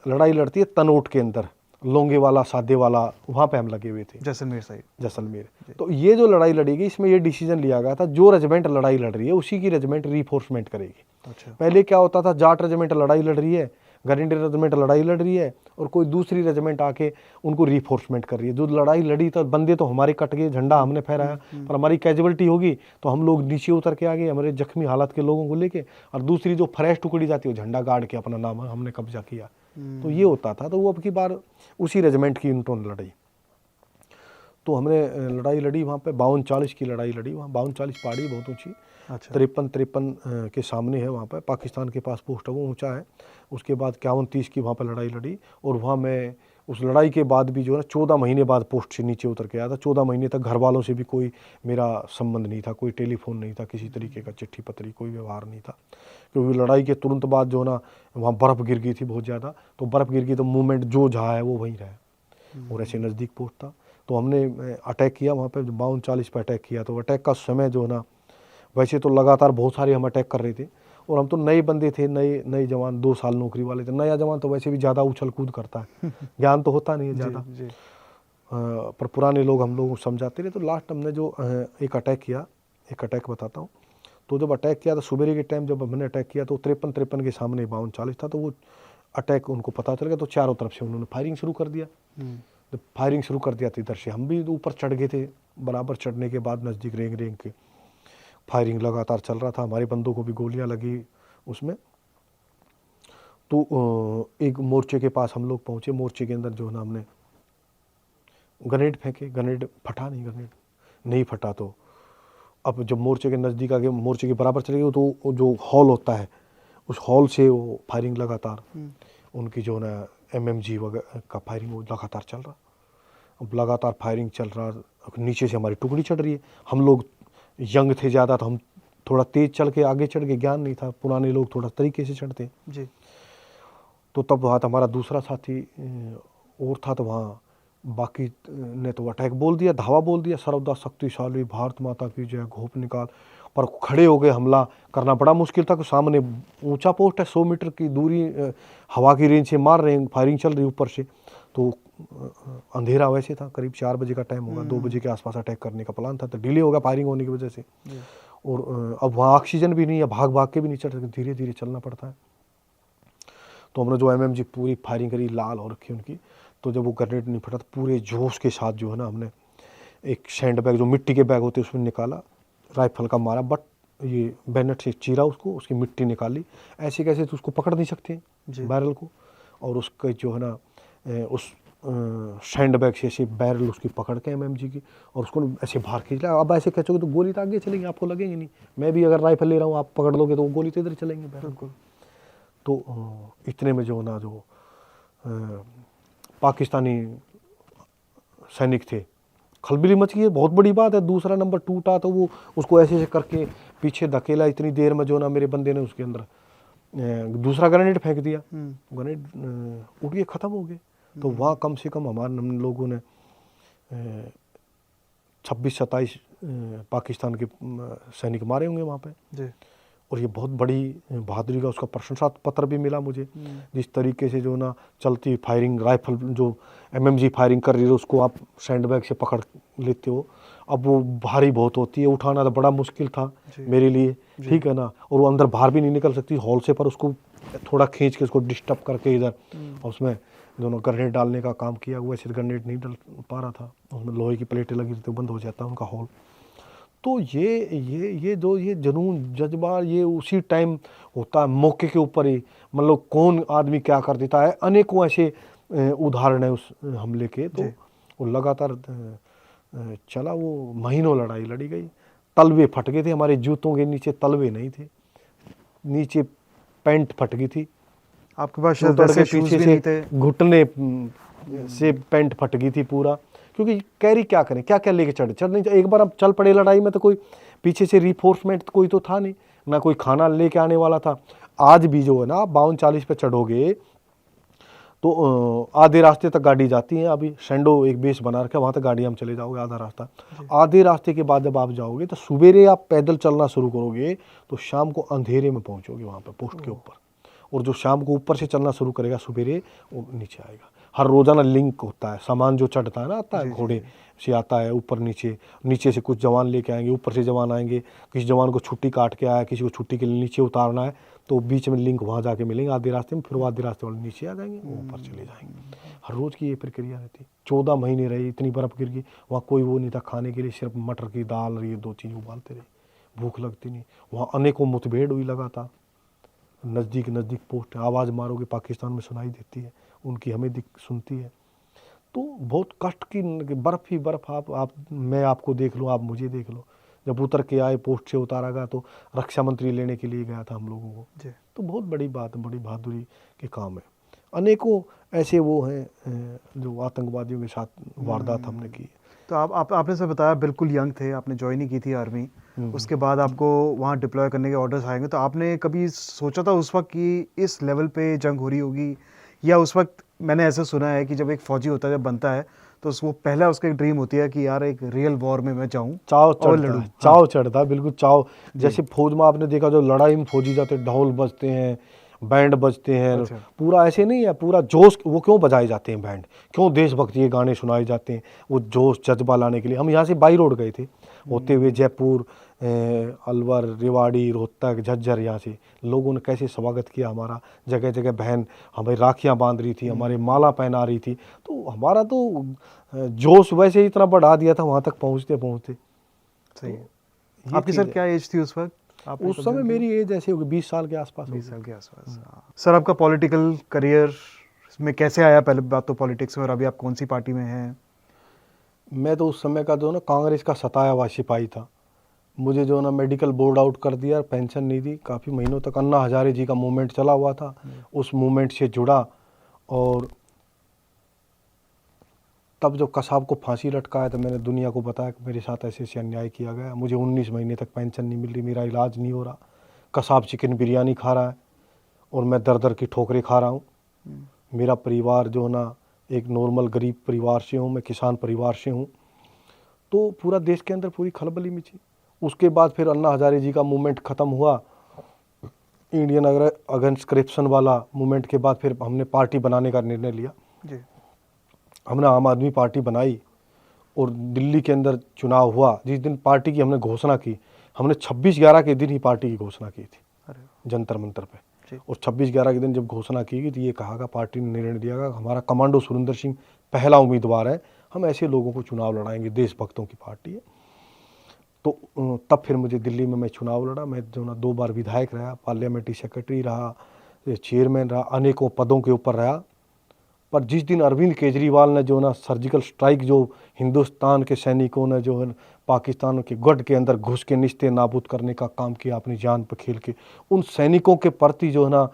लड़ाई लड़ती है तनोट के अंदर, लोंगे वाला सादे वाला, वहाँ पे हम लगे हुए थे, जैसलमेर साइड। जैसलमेर। तो ये जो लड़ाई लड़ी गई, इसमें ये डिसीजन लिया गया था जो रेजिमेंट लड़ाई लड़ रही है उसी की रेजिमेंट रीफोर्समेंट करेगी। अच्छा। पहले क्या होता था, जाट रेजिमेंट लड़ाई लड़ रही है, ग्रेनेडियर रेजिमेंट लड़ाई लड़ रही है और कोई दूसरी रेजिमेंट आके उनको रीफोर्समेंट कर रही है। जो लड़ाई लड़ी तो बंदे तो हमारे कट गए, झंडा हमने फहराया, पर हमारी कैजुअलिटी होगी तो हम लोग नीचे उतर के आ गए हमारे जख्मी हालत के लोगों को लेके, और दूसरी जो फ्रेश टुकड़ी जाती है वो झंडा गाड़ के अपना नाम हमने कब्जा किया। तो ये होता था। तो वो अब की बार उसी रेजिमेंट की यूनिटों ने लड़ी। तो हमने लड़ाई लड़ी वहाँ पे 52-40 की लड़ाई लड़ी। वहाँ 52-40 पहाड़ी बहुत ऊँची, अच्छा। 53 के सामने है, वहाँ पर पाकिस्तान के पास पोस्ट है, वो ऊंचा है। उसके बाद 51-30 की वहाँ पर लड़ाई लड़ी, और वहाँ मैं उस लड़ाई के बाद भी जो है ना 14 महीने बाद पोस्ट से नीचे उतर के आया था। 14 महीने तक घर वालों से भी कोई मेरा संबंध नहीं था, कोई टेलीफोन नहीं था, किसी तरीके का चिट्ठी पत्री कोई व्यवहार नहीं था, क्योंकि लड़ाई के तुरंत बाद जो ना वहाँ बर्फ़ गिर गई थी बहुत ज़्यादा। तो बर्फ़ गिर गई तो मूवमेंट जो जहाँ है वो वहीं रहा, और ऐसे नज़दीक पोस्ट था। तो हमने अटैक किया वहाँ पर, 52-40 पर अटैक किया। तो अटैक का समय जो ना, वैसे तो लगातार बहुत सारे हम अटैक कर रहे थे, और हम तो नए बंदे थे, नए जवान, 2 साल नौकरी वाले थे। नया जवान तो वैसे भी ज़्यादा उछल कूद करता है, ज्ञान तो होता नहीं है ज़्यादा, पर पुराने लोग हम लोग समझाते रहे। तो लास्ट हमने जो एक अटैक किया, एक अटैक बताता हूँ। तो जब अटैक किया तो सुबह के टाइम जब हमने अटैक किया तो 53 के सामने 52-40 था। तो वो अटैक उनको पता चल गया, तो चारों तरफ से उन्होंने फायरिंग शुरू कर दिया। जब फायरिंग शुरू कर दिया तो इधर से हम भी ऊपर चढ़ गए थे। बराबर चढ़ने के बाद नज़दीक रेंग के फायरिंग लगातार चल रहा था, हमारे बंदों को भी गोलियां लगी उसमें। तो एक मोर्चे के पास हम लोग पहुंचे। मोर्चे के अंदर जो है ना हमने ग्रेनेड फेंके, ग्रेनेड फटा नहीं, ग्रेनेड नहीं फटा। तो अब जब मोर्चे के नज़दीक आगे, मोर्चे के बराबर चले गए, तो जो हॉल होता है उस हॉल से वो फायरिंग लगातार, उनकी जो ना MMG वगैरह का फायरिंग वो लगातार चल रहा। अब लगातार फायरिंग चल रहा, नीचे से हमारी टुकड़ी चढ़ रही है। हम लोग यंग थे ज़्यादा, तो हम थोड़ा तेज़ चल के आगे चढ़ गए, ज्ञान नहीं था, पुराने लोग थोड़ा तरीके से चढ़ते जी। तो तब वहाँ हमारा दूसरा साथी और था, तो वहाँ बाकी ने तो अटैक बोल दिया, धावा बोल दिया, सर्वदा शक्तिशाली भारत माता की जय, घोप निकाल। पर खड़े हो गए, हमला करना बड़ा मुश्किल था, कि सामने ऊंचा पोस्ट है, 100 मीटर की दूरी, हवा की रेंज से मार रहे हैं, फायरिंग चल रही ऊपर से। तो अंधेरा वैसे था, करीब 4 बजे का टाइम होगा, 2 बजे के आसपास अटैक करने का प्लान था, तो डिले हो गया फायरिंग होने की वजह से। और अब वहाँ ऑक्सीजन भी नहीं है, भाग भाग के भी नहीं चढ़ सकते, धीरे धीरे चलना पड़ता है। तो हमने जो MMG पूरी फायरिंग करी, लाल हो रखी उनकी। तो जब वो ग्रेनेड नहीं फटा तो पूरे जोश के साथ जो है ना हमने एक सैंड बैग, जो मिट्टी के बैग होते हैं, उसमें निकाला, राइफल का मारा, बट ये बैनट से चीरा उसको, उसकी मिट्टी निकाली। ऐसे कैसे तो उसको पकड़ नहीं सकते बैरल को, और उसके जो है ना उस सैंड बैग से ऐसे बैरल उसकी पकड़ के MMG की, और उसको ऐसे बाहर खींच लिया। अब ऐसे खींचोगे तो गोली तो आगे चलेंगे, आपको लगेंगे नहीं। मैं भी अगर राइफल ले रहा हूँ, आप पकड़ लोगे तो वो गोली तो इधर चलेंगे बैरल को। तो इतने में जो ना जो पाकिस्तानी सैनिक थे, खलबली मच गई, बहुत बड़ी बात है। दूसरा नंबर टूटा तो वो उसको ऐसे ऐसे करके पीछे धकेला। इतनी देर में जो ना मेरे बंदे ने उसके अंदर दूसरा ग्रेनेड फेंक दिया, ग्रेनेड उठ के ख़त्म हो गए। तो वहाँ कम से कम हम लोगों ने 26-27 पाकिस्तान के सैनिक मारे होंगे वहाँ पे। और ये बहुत बड़ी बहादुरी का उसका प्रशंसा पत्र भी मिला मुझे। जिस तरीके से जो ना चलती फायरिंग, राइफल जो MMG फायरिंग कर रही है उसको आप सैंडबैग से पकड़ लेते हो। अब वो भारी बहुत होती है, उठाना तो बड़ा मुश्किल था मेरे लिए, ठीक है ना। और वो अंदर बाहर भी नहीं निकल सकती हॉल से, पर उसको थोड़ा खींच के उसको डिस्टर्ब करके इधर उसमें दोनों ग्रेनेड डालने का काम किया। वो ऐसे ग्रेनेड नहीं डाल पा रहा था, उसमें लोहे की प्लेटें लगी थी तो बंद हो जाता उनका हॉल। तो ये जो ये जुनून जज्बा ये उसी टाइम होता है, मौके के ऊपर ही, मतलब कौन आदमी क्या कर देता है। अनेकों ऐसे उदाहरण है उस हमले के। तो जी। वो लगातार चला, वो महीनों लड़ाई लड़ी गई। तलवे फट गए थे हमारे जूतों के नीचे, तलवे नहीं थे, नीचे पैंट फट गई थी, आपके पास तो शायद तड़के वैसे शूज़ पीछे भी से नहीं थे। घुटने से पैंट फट गई थी पूरा। क्योंकि कैरी क्या करें, क्या क्या लेके चढ़ नहीं, एक बार हम चल पड़े लड़ाई में तो कोई पीछे से रिफोर्समेंट कोई तो था नहीं, ना कोई खाना लेके आने वाला था। आज भी जो है ना, 52-40 पे चढ़ोगे तो आधे रास्ते तक गाड़ी जाती है। अभी शेंडो एक बेस बना रखा है, वहाँ तक गाड़ी हम चले जाओगे आधा रास्ता। आधे रास्ते के बाद जब आप जाओगे तो सवेरे आप पैदल चलना शुरू करोगे तो शाम को अंधेरे में पहुँचोगे वहाँ पे पोस्ट के ऊपर। और जो शाम को ऊपर से चलना शुरू करेगा सवेरे, वो नीचे आएगा। हर रोजाना लिंक होता है, सामान जो चढ़ता है ना, आता है घोड़े से आता है ऊपर नीचे, नीचे से कुछ जवान लेके आएंगे, ऊपर से जवान आएंगे। किसी जवान को छुट्टी काट के आया, किसी को छुट्टी के लिए नीचे उतारना है, तो बीच में लिंक वहाँ जाके मिलेंगे आधे रास्ते में, फिर वो आधे रास्ते वाले नीचे आ जाएंगे, वो ऊपर चले जाएंगे। हर रोज़ की ये प्रक्रिया रहती। 14 महीने रहे, इतनी बर्फ़ गिर गई, वहाँ कोई वो नहीं था खाने के लिए, सिर्फ मटर की दाल और ये 2 चीज़ उबालते रहे, भूख लगती नहीं। वहाँ अनेकों मुठभेड़ हुई लगातार, नज़दीक पोस्ट है, आवाज़ मारोगे पाकिस्तान में सुनाई देती है, उनकी हमें सुनती है। तो बहुत कष्ट की बर्फ़ ही बर्फ़। आप मैं आपको देख लूँ, आप मुझे देख लो। जब उतर के आए, पोस्ट से उतारा गया तो रक्षा मंत्री लेने के लिए गया था हम लोगों को। जी। तो बहुत बड़ी बात है, बड़ी बहादुरी के काम है। अनेकों ऐसे वो हैं जो आतंकवादियों के साथ वारदात हमने की। तो आपने से बताया बिल्कुल यंग थे, आपने ज्वाइन ही की थी आर्मी, उसके बाद आपको वहाँ डिप्लॉय करने के ऑर्डर्स आएंगे, तो आपने कभी सोचा था उस वक्त कि इस लेवल पे जंग हो रही होगी? या उस वक्त मैंने ऐसा सुना है कि जब एक फ़ौजी होता है, जब बनता है, तो उसको पहला उसका एक ड्रीम होती है कि यार एक रियल वॉर में मैं जाऊँ चाव और चढ़ता लड़ूँ। है, चाव चढ़ता है, बिल्कुल चाव। जैसे फौज में आपने देखा, जो लड़ाई में फौजी जाते, ढोल बजते हैं, बैंड बजते हैं, अच्छा। पूरा ऐसे नहीं है, पूरा जोश। वो क्यों बजाए जाते हैं बैंड, क्यों देशभक्ति के गाने सुनाए जाते हैं? वो जोश जज्बा लाने के लिए। हम यहाँ से बाई रोड गए थे, होते हुए जयपुर, अलवर, रेवाड़ी, रोहतक, झज्जर, यहाँ से लोगों ने कैसे स्वागत किया हमारा। जगह जगह बहन हमें राखियाँ बांध रही थी, हमारे माला पहना रही थी। तो हमारा तो जोश वैसे ही इतना बढ़ा दिया था वहाँ तक पहुँचते पहुँचते। सही है। ये आपकी सर चीज़ है। क्या एज थी उस वक्त? आपने उस कब समय ज्वाइन मेरी एज ऐसे होगी 20 साल के आसपास किया? 20 होगी। साल के आसपास। हाँ। सर आपका पॉलिटिकल करियर में कैसे आया? पहले बात तो पॉलिटिक्स में, और अभी आप कौन सी पार्टी में हैं? मैं तो उस समय का जो ना कांग्रेस का सताया हुआ सिपाही था। मुझे जो ना मेडिकल बोर्ड आउट कर दिया, पेंशन नहीं दी काफ़ी महीनों तक। अन्ना हजारे जी का मूवमेंट चला हुआ था, उस मूवमेंट से जुड़ा। और तब जब कसाब को फांसी लटकाया तो मैंने दुनिया को बताया कि मेरे साथ ऐसे ऐसे अन्याय किया गया। मुझे 19 महीने तक पेंशन नहीं मिल रही, मेरा इलाज नहीं हो रहा। कसाब चिकन बिरयानी खा रहा है और मैं दर दर की ठोकरें खा रहा हूँ। मेरा परिवार जो ना एक नॉर्मल गरीब परिवार से हूँ, मैं किसान परिवार से हूँ। तो पूरा देश के अंदर पूरी खलबली मची। उसके बाद फिर अन्ना हजारे जी का मूवमेंट ख़त्म हुआ, इंडियन अगेंस्ट करप्शन वाला मूवमेंट के बाद फिर हमने पार्टी बनाने का निर्णय लिया। जी। हमने आम आदमी पार्टी बनाई और दिल्ली के अंदर चुनाव हुआ। जिस दिन पार्टी की हमने घोषणा की, हमने 26/11 के दिन ही पार्टी की घोषणा की थी, अरे जंतर मंतर पे। जी। और 26/11 के दिन जब घोषणा की गई तो ये कहा गया, पार्टी ने निर्णय दिया गया, हमारा कमांडो सुरेंद्र सिंह पहला उम्मीदवार है, हम ऐसे लोगों को चुनाव लड़ाएंगे, देशभक्तों की पार्टी है। तो तब फिर मुझे दिल्ली में मैं चुनाव लड़ा। मैं जो ना 2 बार विधायक रहा, पार्लियामेंट्री सेक्रेटरी रहा, चेयरमैन रहा, अनेकों पदों के ऊपर रहा। पर जिस दिन अरविंद केजरीवाल ने जो ना सर्जिकल स्ट्राइक, जो हिंदुस्तान के सैनिकों ने जो है पाकिस्तान के गढ़ के अंदर घुस के निस्ते नाबूद करने का काम किया अपनी जान पर खेल के, उन सैनिकों के प्रति जो है ना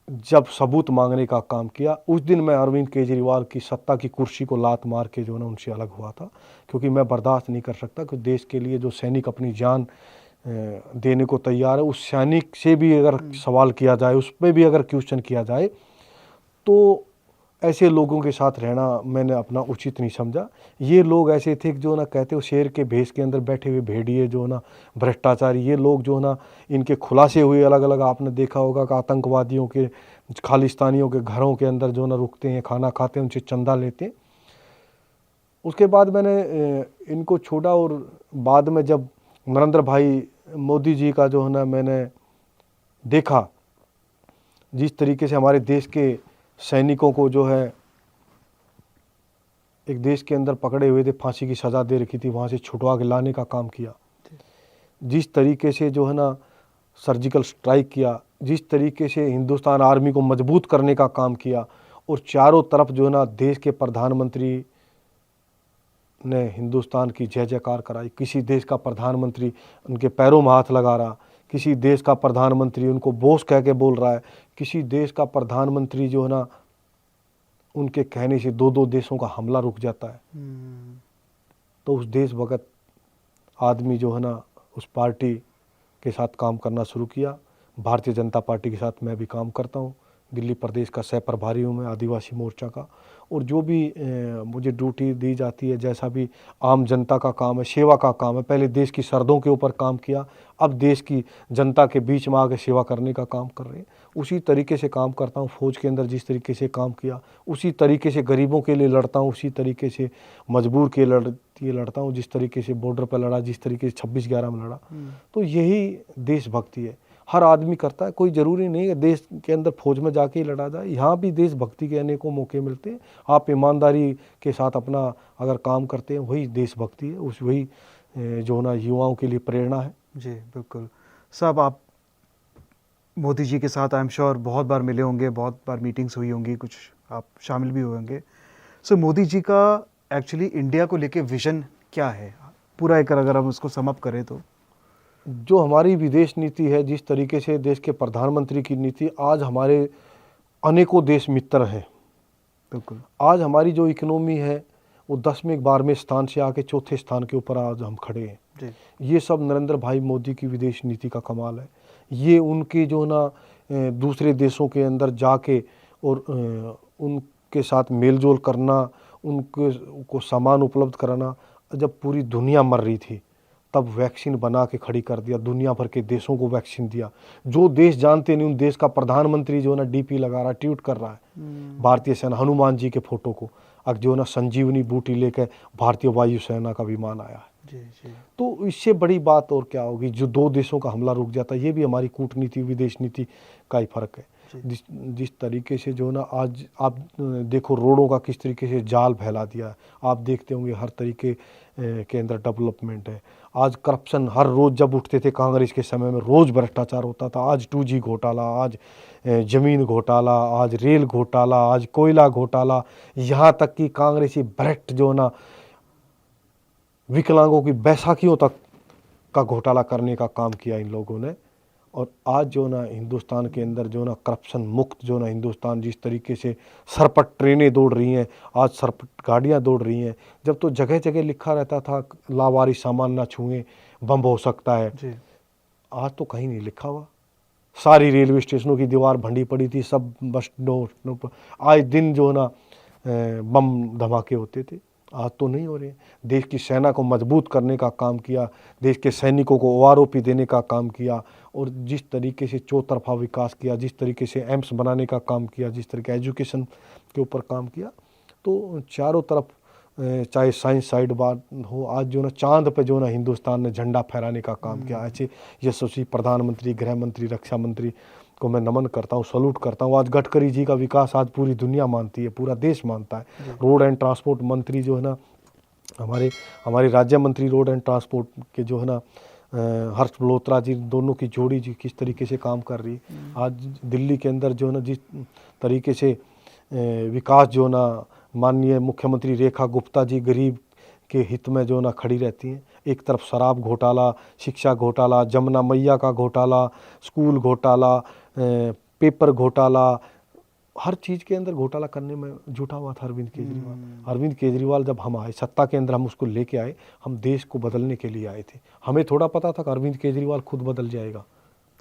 जब सबूत मांगने का काम किया, उस दिन मैं अरविंद केजरीवाल की सत्ता की कुर्सी को लात मार के जो है ना उनसे अलग हुआ था। क्योंकि मैं बर्दाश्त नहीं कर सकता कि देश के लिए जो सैनिक अपनी जान देने को तैयार है, उस सैनिक से भी अगर सवाल किया जाए, उस पर भी अगर क्वेश्चन किया जाए, तो ऐसे लोगों के साथ रहना मैंने अपना उचित नहीं समझा। ये लोग ऐसे थे कि जो ना कहते हो शेर के भेष के अंदर बैठे हुए भेड़िए, जो ना भ्रष्टाचारी, ये लोग जो ना इनके खुलासे हुए अलग अलग आपने देखा होगा कि आतंकवादियों के, खालिस्तानियों के घरों के अंदर जो ना रुकते हैं, खाना खाते हैं, उनसे चंदा लेते हैं। उसके बाद मैंने इनको छोड़ा और बाद में जब नरेंद्र भाई मोदी जी का जो है ना मैंने देखा, जिस तरीके से हमारे देश के सैनिकों को जो है एक देश के अंदर पकड़े हुए थे, फांसी की सज़ा दे रखी थी, वहाँ से छुटवा के लाने का काम किया। जिस तरीके से जो है ना सर्जिकल स्ट्राइक किया, जिस तरीके से हिंदुस्तान आर्मी को मजबूत करने का काम किया, और चारों तरफ जो है ना देश के प्रधानमंत्री ने हिंदुस्तान की जय जयकार कराई। किसी देश का प्रधानमंत्री उनके पैरों में हाथ लगा रहा, किसी देश का प्रधानमंत्री उनको बॉस कह के बोल रहा है, किसी देश का प्रधानमंत्री जो है ना उनके कहने से दो दो देशों का हमला रुक जाता है। तो उस देशभक्त आदमी जो है ना उस पार्टी के साथ काम करना शुरू किया। भारतीय जनता पार्टी के साथ मैं भी काम करता हूँ, दिल्ली प्रदेश का सह प्रभारी हूँ मैं आदिवासी मोर्चा का। और जो भी मुझे ड्यूटी दी जाती है, जैसा भी आम जनता का काम है, सेवा का काम है, पहले देश की सरहदों के ऊपर काम किया, अब देश की जनता के बीच में आके सेवा करने का काम कर रहे हैं, उसी तरीके से काम करता हूँ। फौज के अंदर जिस तरीके से काम किया उसी तरीके से गरीबों के लिए लड़ता हूँ, उसी तरीके से मजबूर के लिए लड़ता हूँ, जिस तरीके से बॉर्डर पर लड़ा, जिस तरीके से 26/11 में लड़ा। तो यही देशभक्ति है, हर आदमी करता है, कोई ज़रूरी नहीं है देश के अंदर फौज में जाके ही लड़ा जाए, यहाँ भी देशभक्ति के अनेकों मौके मिलते हैं। आप ईमानदारी के साथ अपना अगर काम करते हैं वही देशभक्ति है, उस वही जो ना युवाओं के लिए प्रेरणा है। जी बिल्कुल साहब, आप मोदी जी के साथ आई एम श्योर बहुत बार मिले होंगे, बहुत बार मीटिंग्स हुई होंगी, कुछ आप शामिल भी हुए होंगे। सो मोदी जी का एक्चुअली इंडिया को लेके विजन क्या है पूरा, एक अगर हम उसको सम अप करें तो? जो हमारी विदेश नीति है, जिस तरीके से देश के प्रधानमंत्री की नीति, आज हमारे अनेकों देश मित्र हैं। बिल्कुल, आज हमारी जो इकोनॉमी है वो 10वें 12वें स्थान से आके चौथे स्थान के ऊपर आज हम खड़े हैं। जी ये सब नरेंद्र भाई मोदी की विदेश नीति का कमाल है। ये उनके जो ना दूसरे देशों के अंदर जाके और उनके साथ मेलजोल करना, उनको सामान उपलब्ध कराना। जब पूरी दुनिया मर रही थी तब वैक्सीन बना के खड़ी कर दिया, दुनिया भर के देशों को वैक्सीन दिया। जो देश जानते नहीं उन देश का प्रधानमंत्री जो ना डीपी लगा रहा है, ट्वीट कर रहा है भारतीय सेना हनुमान जी के फोटो को, अब जो ना संजीवनी बूटी लेकर भारतीय वायुसेना का विमान आया है। जी जी तो इससे बड़ी बात और क्या होगी, जो दो देशों का हमला रुक जाता है। ये भी हमारी कूटनीति विदेश नीति का ही फर्क है। जिस तरीके से जो ना आज आप देखो रोडों का किस तरीके से जाल फैला दिया है, आप देखते होंगे हर तरीके के अंदर डेवलपमेंट है। आज करप्शन हर रोज़ जब उठते थे कांग्रेस के समय में रोज़ भ्रष्टाचार होता था, आज 2G घोटाला, आज ज़मीन घोटाला, आज रेल घोटाला, आज कोयला घोटाला, यहाँ तक कि कांग्रेसी भ्रष्ट जो ना विकलांगों की बैसाखियों तक का घोटाला करने का काम किया इन लोगों ने। और आज जो ना हिंदुस्तान के अंदर जो ना करप्शन मुक्त जो ना हिंदुस्तान, जिस तरीके से सरपट ट्रेनें दौड़ रही हैं, आज सरपट गाड़ियां दौड़ रही हैं। जब तो जगह जगह लिखा रहता था लावारी सामान ना छुएं, बम हो सकता है, जी आज तो कहीं नहीं लिखा हुआ। सारी रेलवे स्टेशनों की दीवार भंडी पड़ी थी, सब बस स्टैंडों पर आए दिन जो ना बम धमाके होते थे, आज तो नहीं हो रहे। देश की सेना को मजबूत करने का काम किया, देश के सैनिकों को OROP देने का काम किया, और जिस तरीके से चौतरफा विकास किया, जिस तरीके से एम्स बनाने का काम किया, जिस तरीके एजुकेशन के ऊपर काम किया, तो चारों तरफ चाहे साइंस साइड बात हो, आज जो ना चांद पे जो ना हिंदुस्तान ने झंडा फहराने का काम किया। ऐसे यशस्वी प्रधानमंत्री, गृह मंत्री, रक्षा मंत्री को मैं नमन करता हूँ, सलूट करता हूँ। आज गडकरी जी का विकास आज पूरी दुनिया मानती है, पूरा देश मानता है। रोड एंड ट्रांसपोर्ट मंत्री जो है ना हमारे राज्य मंत्री रोड एंड ट्रांसपोर्ट के जो है ना हर्ष मल्होत्रा जी, दोनों की जोड़ी जी किस तरीके से काम कर रही है। आज दिल्ली के अंदर जो है ना जिस तरीके से विकास जो ना माननीय मुख्यमंत्री रेखा गुप्ता जी गरीब के हित में जो ना खड़ी रहती हैं। एक तरफ शराब घोटाला, शिक्षा घोटाला, जमुना मैया का घोटाला, स्कूल घोटाला, पेपर घोटाला, हर चीज़ के अंदर घोटाला करने में जुटा हुआ था अरविंद केजरीवाल। अरविंद केजरीवाल जब हम आए सत्ता के अंदर, हम उसको लेके आए, हम देश को बदलने के लिए आए थे। हमें थोड़ा पता था कि अरविंद केजरीवाल खुद बदल जाएगा।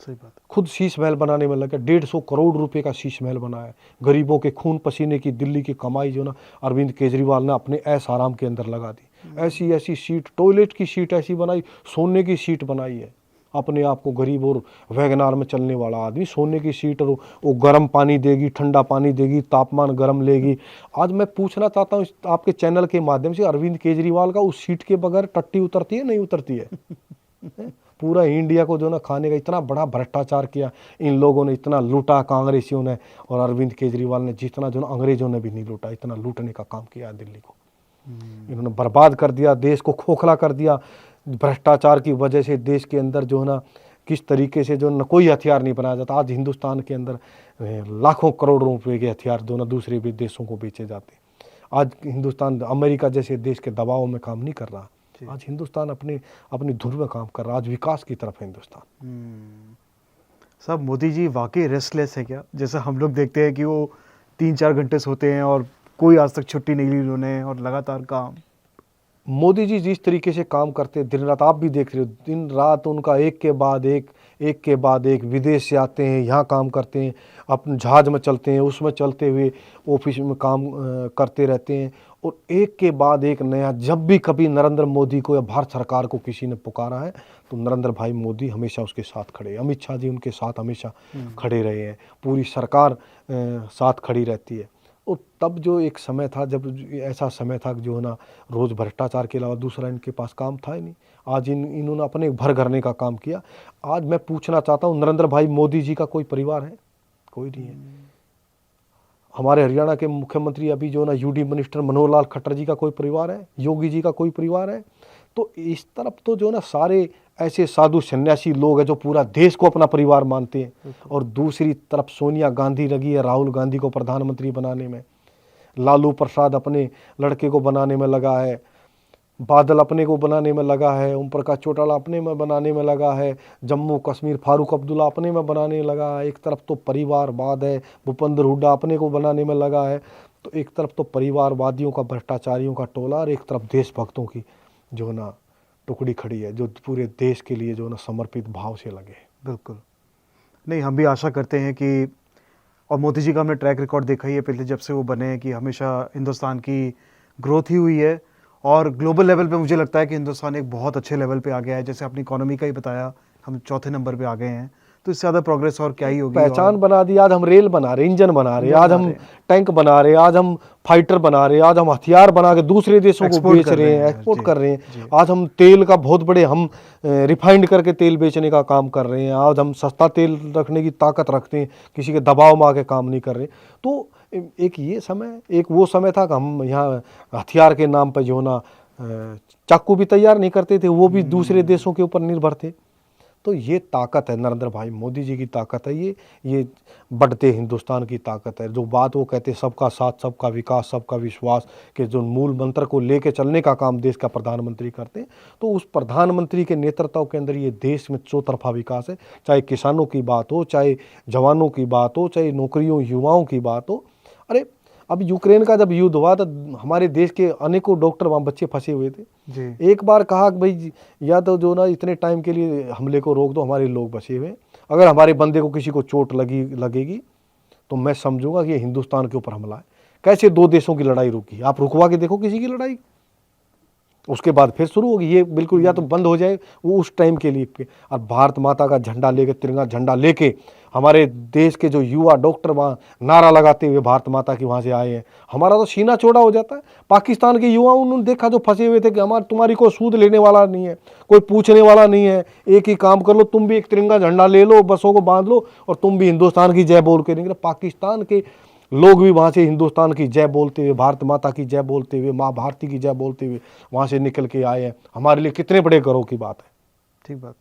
सही बात है। खुद शीश महल बनाने में लगा, 150 करोड़ रुपए का शीश महल बनाया। गरीबों के खून पसीने की दिल्ली की कमाई जो ना अरविंद केजरीवाल ने अपने ऐश आराम के अंदर लगा दी। ऐसी ऐसी सीट, टॉयलेट की सीट ऐसी बनाई, सोने की सीट बनाई है। अपने आप को गरीब और वैगनार में चलने वाला आदमी सोने की सीट, और वो गर्म पानी देगी, ठंडा पानी देगी, तापमान गर्म लेगी। आज मैं पूछना चाहता हूँ आपके चैनल के माध्यम से, अरविंद केजरीवाल का उस सीट के बगैर टट्टी उतरती है नहीं उतरती है? पूरा इंडिया को जो ना खाने का इतना बड़ा भ्रष्टाचार किया इन लोगों ने, इतना लूटा कांग्रेसियों ने, और अरविंद केजरीवाल ने जितना जो ना अंग्रेजों ने भी नहीं लूटा, इतना लूटने का काम किया दिल्ली को। इन्होंने बर्बाद कर दिया, देश को खोखला कर दिया। भ्रष्टाचार की वजह से देश के अंदर जो है ना किस तरीके से जो ना कोई हथियार नहीं बनाया जाता। आज हिंदुस्तान के अंदर लाखों करोड़ों रुपए के हथियार जो ना दूसरे भी देशों को बेचे जाते हैं। आज हिंदुस्तान अमेरिका जैसे देश के दबाव में काम नहीं कर रहा। आज हिंदुस्तान अपनी धुन में काम कर रहा। आज विकास की तरफ है हिंदुस्तान। साहब, मोदी जी वाकई रेस्टलेस है क्या? जैसे हम लोग देखते हैं कि वो 3-4 घंटे सोते हैं और कोई आज तक छुट्टी नहीं ली उन्होंने और लगातार काम। मोदी जी जिस तरीके से काम करते हैं दिन रात, आप भी देख रहे हो, दिन रात उनका एक के बाद एक विदेश से आते हैं, यहाँ काम करते हैं, अपने जहाज में चलते हैं, उसमें चलते हुए ऑफिस में काम करते रहते हैं। और एक के बाद एक नया, जब भी कभी नरेंद्र मोदी को या भारत सरकार को किसी ने पुकारा है तो नरेंद्र भाई मोदी हमेशा उसके साथ खड़े हैं। अमित शाह जी उनके साथ हमेशा खड़े रहे हैं, पूरी सरकार साथ खड़ी रहती है। और तब जो एक समय था, जब ऐसा समय था जो है ना रोज़ भ्रष्टाचार के अलावा दूसरा इनके पास काम था ही नहीं। आज इन्होंने अपने घर करने का काम किया। आज मैं पूछना चाहता हूँ, नरेंद्र भाई मोदी जी का कोई परिवार है? कोई नहीं है। हमारे हरियाणा के मुख्यमंत्री अभी जो ना यूडी मिनिस्टर मनोहर लाल खट्टर जी का कोई परिवार है? योगी जी का कोई परिवार है? तो इस तरफ तो जो ना सारे ऐसे साधु सन्यासी लोग हैं जो पूरा देश को अपना परिवार मानते हैं। और दूसरी तरफ सोनिया गांधी लगी है राहुल गांधी को प्रधानमंत्री बनाने में, लालू प्रसाद अपने लड़के को बनाने में लगा है, बादल अपने को बनाने में लगा है, ओम प्रकाश चौटाला अपने में बनाने में लगा है, जम्मू कश्मीर फारूक अब्दुल्ला अपने में बनाने लगा है। एक तरफ तो परिवारवाद है, भूपेंद्र हुड्डा अपने को बनाने में लगा है। तो एक तरफ तो परिवारवादियों का, भ्रष्टाचारियों का टोला, और एक तरफ देशभक्तों की जो ना टुकड़ी खड़ी है, जो पूरे देश के लिए जो ना समर्पित भाव से लगे। बिल्कुल नहीं, हम भी आशा करते हैं कि, और मोदी जी का हमने ट्रैक रिकॉर्ड देखा ही है पिछले जब से वो बने हैं, कि हमेशा हिंदुस्तान की ग्रोथ ही हुई है। और ग्लोबल लेवल पे मुझे लगता है कि हिंदुस्तान एक बहुत अच्छे लेवल पे आ गया है। जैसे अपनी इकोनॉमी का ही बताया, हम 4थे नंबर पे आ गए हैं, तो इससे ज़्यादा प्रोग्रेस और क्या ही होगी। पहचान बना दी। आज हम रेल बना रहे, इंजन बना रहे, आज हम टैंक बना रहे, आज हम फाइटर बना रहे, आज हम हथियार बना के दूसरे देशों को बेच रहे हैं, एक्सपोर्ट कर रहे हैं। आज हम तेल का बहुत बड़े, हम रिफाइंड करके तेल बेचने का काम कर रहे हैं। आज हम सस्ता तेल रखने की ताकत रखते हैं, किसी के दबाव में आके काम नहीं कर रहे। तो एक ये समय, एक वो समय था कि हम यहाँ हथियार के नाम पर जो ना चाकू भी तैयार नहीं करते थे, वो भी दूसरे देशों के ऊपर निर्भर थे। तो ये ताकत है नरेंद्र भाई मोदी जी की ताकत है, ये बढ़ते हिंदुस्तान की ताकत है। जो बात वो कहते हैं सबका साथ, सबका विकास, सबका विश्वास के जो मूल मंत्र को लेके चलने का काम देश का प्रधानमंत्री करते हैं, तो उस प्रधानमंत्री के नेतृत्व के अंदर ये देश में चौतरफा विकास है। चाहे किसानों की बात हो, चाहे जवानों की बात हो, चाहे नौकरियों युवाओं की बात हो। अरे अब यूक्रेन का जब युद्ध हुआ तो हमारे देश के अनेकों डॉक्टर वहाँ बच्चे फंसे हुए थे जी। एक बार कहा कि भाई या तो जो ना इतने टाइम के लिए हमले को रोक दो, हमारे लोग बचे हुए, अगर हमारे बंदे को किसी को चोट लगेगी तो मैं समझूंगा कि ये हिंदुस्तान के ऊपर हमला है। कैसे 2 देशों की लड़ाई रुकी? आप रुकवा के देखो किसी की लड़ाई, उसके बाद फिर शुरू होगी। ये बिल्कुल या तो बंद हो जाए वो उस टाइम के लिए। और भारत माता का झंडा लेके, तिरंगा झंडा लेके हमारे देश के जो युवा डॉक्टर वहाँ नारा लगाते हुए भारत माता की वहाँ से आए हैं, हमारा तो सीना चौड़ा हो जाता है। पाकिस्तान के युवाओं उन्होंने देखा जो फंसे हुए थे कि तुम्हारी कोई सूद लेने वाला नहीं है, कोई पूछने वाला नहीं है, एक ही काम कर लो, तुम भी एक तिरंगा झंडा ले लो, बसों को बांध लो और तुम भी हिंदुस्तान की जय बोल के निकले। पाकिस्तान के लोग भी वहाँ से हिंदुस्तान की जय बोलते हुए, भारत माता की जय बोलते हुए, माँ भारती की जय बोलते हुए वहाँ से निकल के आए हैं। हमारे लिए कितने बड़े गर्व की बात है। ठीक बात।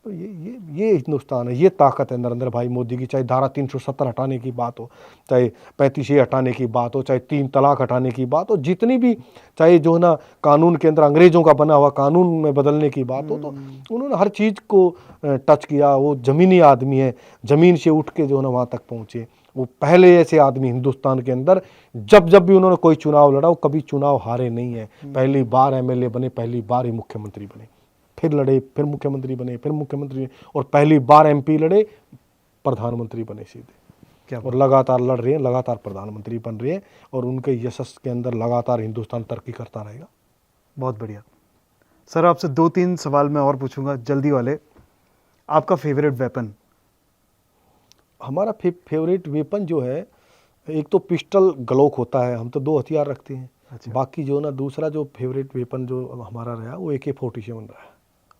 तो ये हिंदुस्तान है, ये ताकत है नरेंद्र भाई मोदी की। चाहे धारा 370 हटाने की बात हो, चाहे 35A हटाने की बात हो, चाहे 3 तलाक हटाने की बात हो, जितनी भी, चाहे जो है ना कानून के अंदर अंग्रेजों का बना हुआ कानून में बदलने की बात हो, तो उन्होंने हर चीज़ को टच किया। वो ज़मीनी आदमी है, ज़मीन से उठ के जो है ना वहाँ तक पहुँचे। वो पहले ऐसे आदमी हिंदुस्तान के अंदर, जब भी उन्होंने कोई चुनाव लड़ा वो कभी चुनाव हारे नहीं है। पहली बार MLA बने, पहली बार ही मुख्यमंत्री बने, फिर लड़े, फिर मुख्यमंत्री बने, फिर मुख्यमंत्री, और पहली बार MP लड़े, प्रधानमंत्री बने सीधे। क्या और लगातार लड़ रहे हैं, लगातार प्रधानमंत्री बन रहे हैं, और उनके यशस्वी के अंदर लगातार हिंदुस्तान तरक्की करता रहेगा। बहुत बढ़िया सर, आपसे 2-3 सवाल मैं और पूछूंगा जल्दी वाले। आपका फेवरेट वेपन? हमारा फेवरेट वेपन जो है, एक तो पिस्टल ग्लोक होता है, हम तो 2 हथियार रखते हैं। अच्छा। बाकी जो ना दूसरा जो फेवरेट वेपन जो हमारा रहा वो AK-47 रहा है।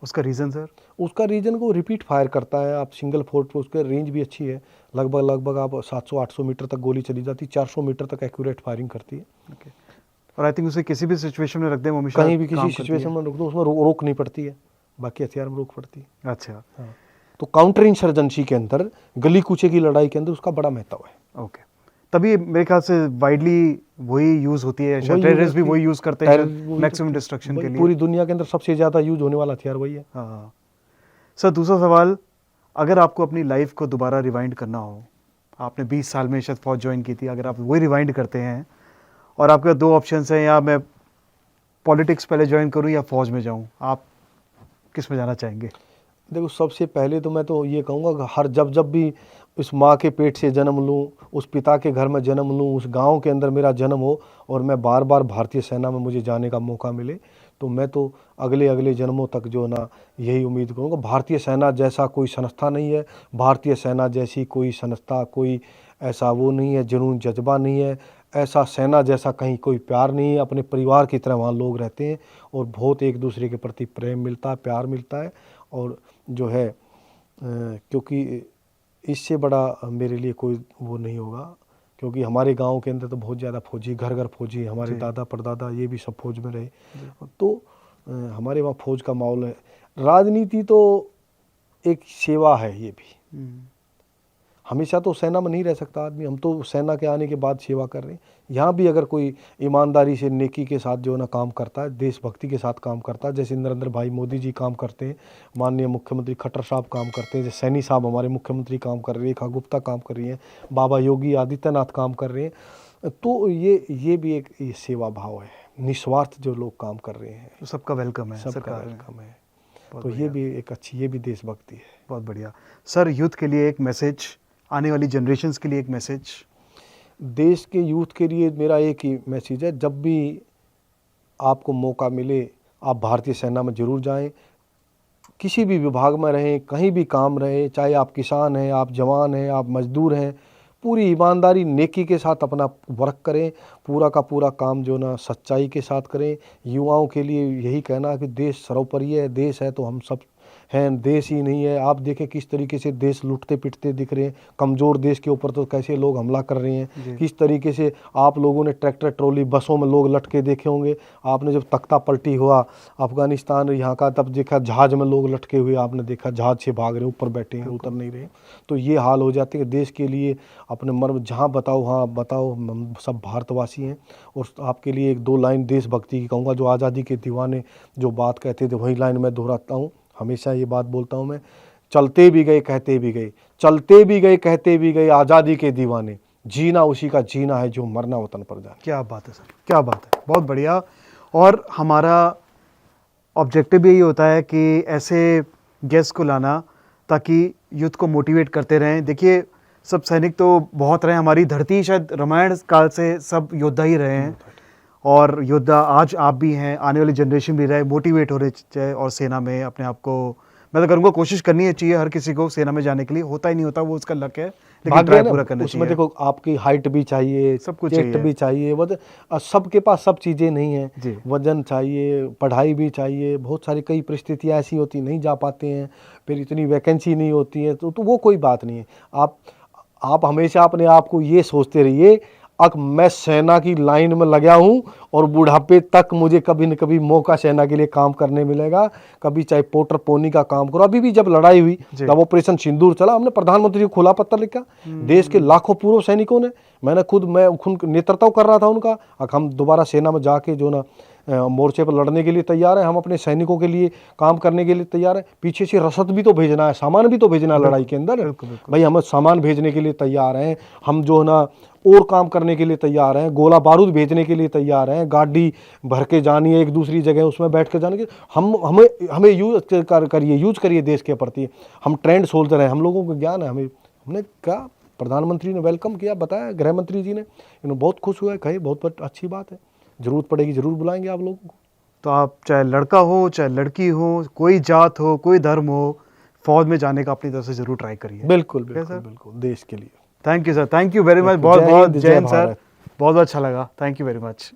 उसका रीज़न सर? उसका रीज़न को रिपीट फायर करता है। आप सिंगल फोर्ट, उसका रेंज भी अच्छी है, लगभग आप 700-800 मीटर तक गोली चली जाती है, 400 मीटर तक एक्यूरेट फायरिंग करती है। और आई थिंक उसे किसी भी सिचुएशन में रख दें वो हमेशा कहीं भी काम किसी करती सिचुएशन में रोक दो, उसमें रोक नहीं पड़ती है, बाकी हथियार में रोक पड़ती है। है। अच्छा, तो काउंटर इंसर्जेंसी के अंदर, गली कूचे की लड़ाई के अंदर उसका बड़ा महत्व है। ओके। तभी मेरे ख्याल से वाइडली वही यूज़ होती है, वही टेररिस्ट भी होती है। वही यूज़ करते हैं वही तो मैक्सिमम डिस्ट्रक्शन के लिए। पूरी दुनिया के अंदर सबसे ज़्यादा यूज होने वाला हथियार वही है। हाँ सर, दूसरा सवाल, अगर आपको अपनी लाइफ को दोबारा रिवाइंड करना हो, आपने 20 साल में शायद फौज ज्वाइन की थी, अगर आप वही रिवाइंड करते हैं और आपके 2 ऑप्शंस हैं, या मैं पॉलिटिक्स पहले ज्वाइन करूं या फौज में जाऊं, आप किस में जाना चाहेंगे? देखो, सबसे पहले तो मैं तो ये कहूँगा कि हर जब भी उस माँ के पेट से जन्म लूँ, उस पिता के घर में जन्म लूँ, उस गांव के अंदर मेरा जन्म हो और मैं बार बार भारतीय सेना में मुझे जाने का मौका मिले, तो मैं तो अगले अगले जन्मों तक जो ना यही उम्मीद करूँगा। भारतीय सेना जैसा कोई संस्था नहीं है, भारतीय सेना जैसी कोई संस्था, कोई ऐसा वो नहीं है, जुनून जज्बा नहीं है, ऐसा सेना जैसा कहीं कोई प्यार नहीं है। अपने परिवार की तरह वहाँ लोग रहते हैं और बहुत एक दूसरे के प्रति प्रेम मिलता है, प्यार मिलता है। और जो है क्योंकि इससे बड़ा मेरे लिए कोई वो नहीं होगा, क्योंकि हमारे गांव के अंदर तो बहुत ज़्यादा फौजी, घर घर फौजी, हमारे दादा परदादा ये भी सब फौज में रहे, तो हमारे वहाँ फौज का माहौल है। राजनीति तो एक सेवा है, ये भी हमेशा तो सेना में नहीं रह सकता आदमी, हम तो सेना के आने के बाद सेवा कर रहे हैं। यहाँ भी अगर कोई ईमानदारी से, नेकी के साथ जो है ना काम करता है, देशभक्ति के साथ काम करता है, जैसे नरेंद्र भाई मोदी जी काम करते हैं, माननीय मुख्यमंत्री खट्टर साहब काम करते हैं, जैसे सैनी साहब हमारे मुख्यमंत्री काम कर रहे हैं, रेखा गुप्ता काम कर रही हैं, बाबा योगी आदित्यनाथ काम कर रहे हैं, तो ये भी एक ये सेवा भाव है, निस्वार्थ जो लोग काम कर रहे हैं, तो सबका वेलकम है, सबका सरकार में। वेलकम है। बहुत तो ये बढ़िया। भी एक अच्छी, ये भी देशभक्ति है। बहुत बढ़िया सर। यूथ के लिए एक मैसेज, आने वाली जनरेशन्स के लिए एक मैसेज? देश के यूथ के लिए मेरा एक ही मैसेज है, जब भी आपको मौका मिले आप भारतीय सेना में ज़रूर जाएं। किसी भी विभाग में रहें, कहीं भी काम रहे, चाहे आप किसान हैं, आप जवान हैं, आप मजदूर हैं, पूरी ईमानदारी नेकी के साथ अपना वर्क करें, पूरा का पूरा काम जो ना सच्चाई के साथ करें। युवाओं के लिए यही कहना है कि देश सर्वोपरि है, देश है तो हम सब हैं, देश ही नहीं है। आप देखें किस तरीके से देश लुटते पिटते दिख रहे हैं, कमज़ोर देश के ऊपर तो कैसे लोग हमला कर रहे हैं, किस तरीके से आप लोगों ने ट्रैक्टर ट्रॉली बसों में लोग लटके देखे होंगे। आपने जब तख्ता पलटी हुआ अफगानिस्तान यहाँ का, तब देखा जहाज़ में लोग लटके हुए, आपने देखा जहाज़ से भाग रहे, ऊपर बैठे हैं, उतर नहीं रहे। तो ये हाल हो जाते हैं कि देश के लिए अपने मर्म जहाँ बताओ, हाँ बताओ, हम सब भारतवासी हैं। और आपके लिए एक दो लाइन देशभक्ति की कहूँगा, जो आज़ादी के दीवाने जो बात कहते थे वही लाइन मैं दोहराता हूँ, हमेशा ये बात बोलता हूँ मैं। चलते भी गए कहते भी गए, चलते भी गए कहते भी गए, आज़ादी के दीवाने, जीना उसी का जीना है जो मरना वतन पर जाए। क्या बात है सर, क्या बात है, बहुत बढ़िया। और हमारा ऑब्जेक्टिव यही होता है कि ऐसे गेस्ट को लाना ताकि यूथ को मोटिवेट करते रहें। देखिए, सब सैनिक तो बहुत रहे, हमारी धरती शायद रामायण काल से सब योद्धा ही रहे हैं, और योद्धा आज आप भी हैं, आने वाली जनरेशन भी रहे, मोटिवेट हो रहे चाहिए। और सेना में अपने आप को, मैं तो करूँगा, कोशिश करनी है चाहिए हर किसी को सेना में जाने के लिए। होता ही नहीं होता, वो उसका लक है, लेकिन ट्राई पूरा करना उसमें चाहिए। देखो आपकी हाइट भी चाहिए, सब कुछ चेस्ट चाहिए। भी चाहिए, सबके पास सब चीज़ें नहीं जी। हैं। वजन चाहिए, पढ़ाई भी चाहिए, बहुत सारी कई परिस्थितियाँ ऐसी होती नहीं जा पाते हैं, फिर इतनी वैकेंसी नहीं होती है, तो वो कोई बात नहीं है। आप हमेशा अपने आप को ये सोचते रहिए, मैं सेना की लाइन में लगा हूँ और बुढ़ापे तक मुझे कभी न कभी मौका सेना के लिए काम करने मिलेगा। कभी चाहे पोटर पोनी का काम करो। अभी भी जब लड़ाई हुई, जब ऑपरेशन सिंदूर चला, हमने प्रधानमंत्री को खुला पत्र लिखा, देश के लाखों पूर्व सैनिकों ने, मैं खुद नेतृत्व कर रहा था उनका। हम दोबारा सेना में जाके जो ना मोर्चे पर लड़ने के लिए तैयार है, हम अपने सैनिकों के लिए काम करने के लिए तैयार है। पीछे से रसद भी तो भेजना है, सामान भी तो भेजना है लड़ाई के अंदर। भाई हम सामान भेजने के लिए तैयार हैं, हम जो है ना और काम करने के लिए तैयार हैं, गोला बारूद भेजने के लिए तैयार हैं, गाड़ी भर के जानी है एक दूसरी जगह, उसमें बैठ के जाने के, हमें यूज करिए देश के प्रति। हम ट्रेंड सोल्जर हैं, हम लोगों को ज्ञान है। हमने कहा, प्रधानमंत्री ने वेलकम किया, बताया, गृह मंत्री जी ने, बहुत खुश हुए, कहे बहुत अच्छी बात है, जरूरत पड़ेगी जरूर बुलाएंगे आप लोगों को। तो आप चाहे लड़का हो चाहे लड़की हो, कोई जात हो, कोई धर्म हो, फौज में जाने का अपनी तरफ से जरूर ट्राई करिए। बिल्कुल बिल्कुल बिल्कुल, देश के लिए। Thank you sir, thank you very much. बहुत बहुत जय हिंद सर, बहुत अच्छा लगा, थैंक यू वेरी मच।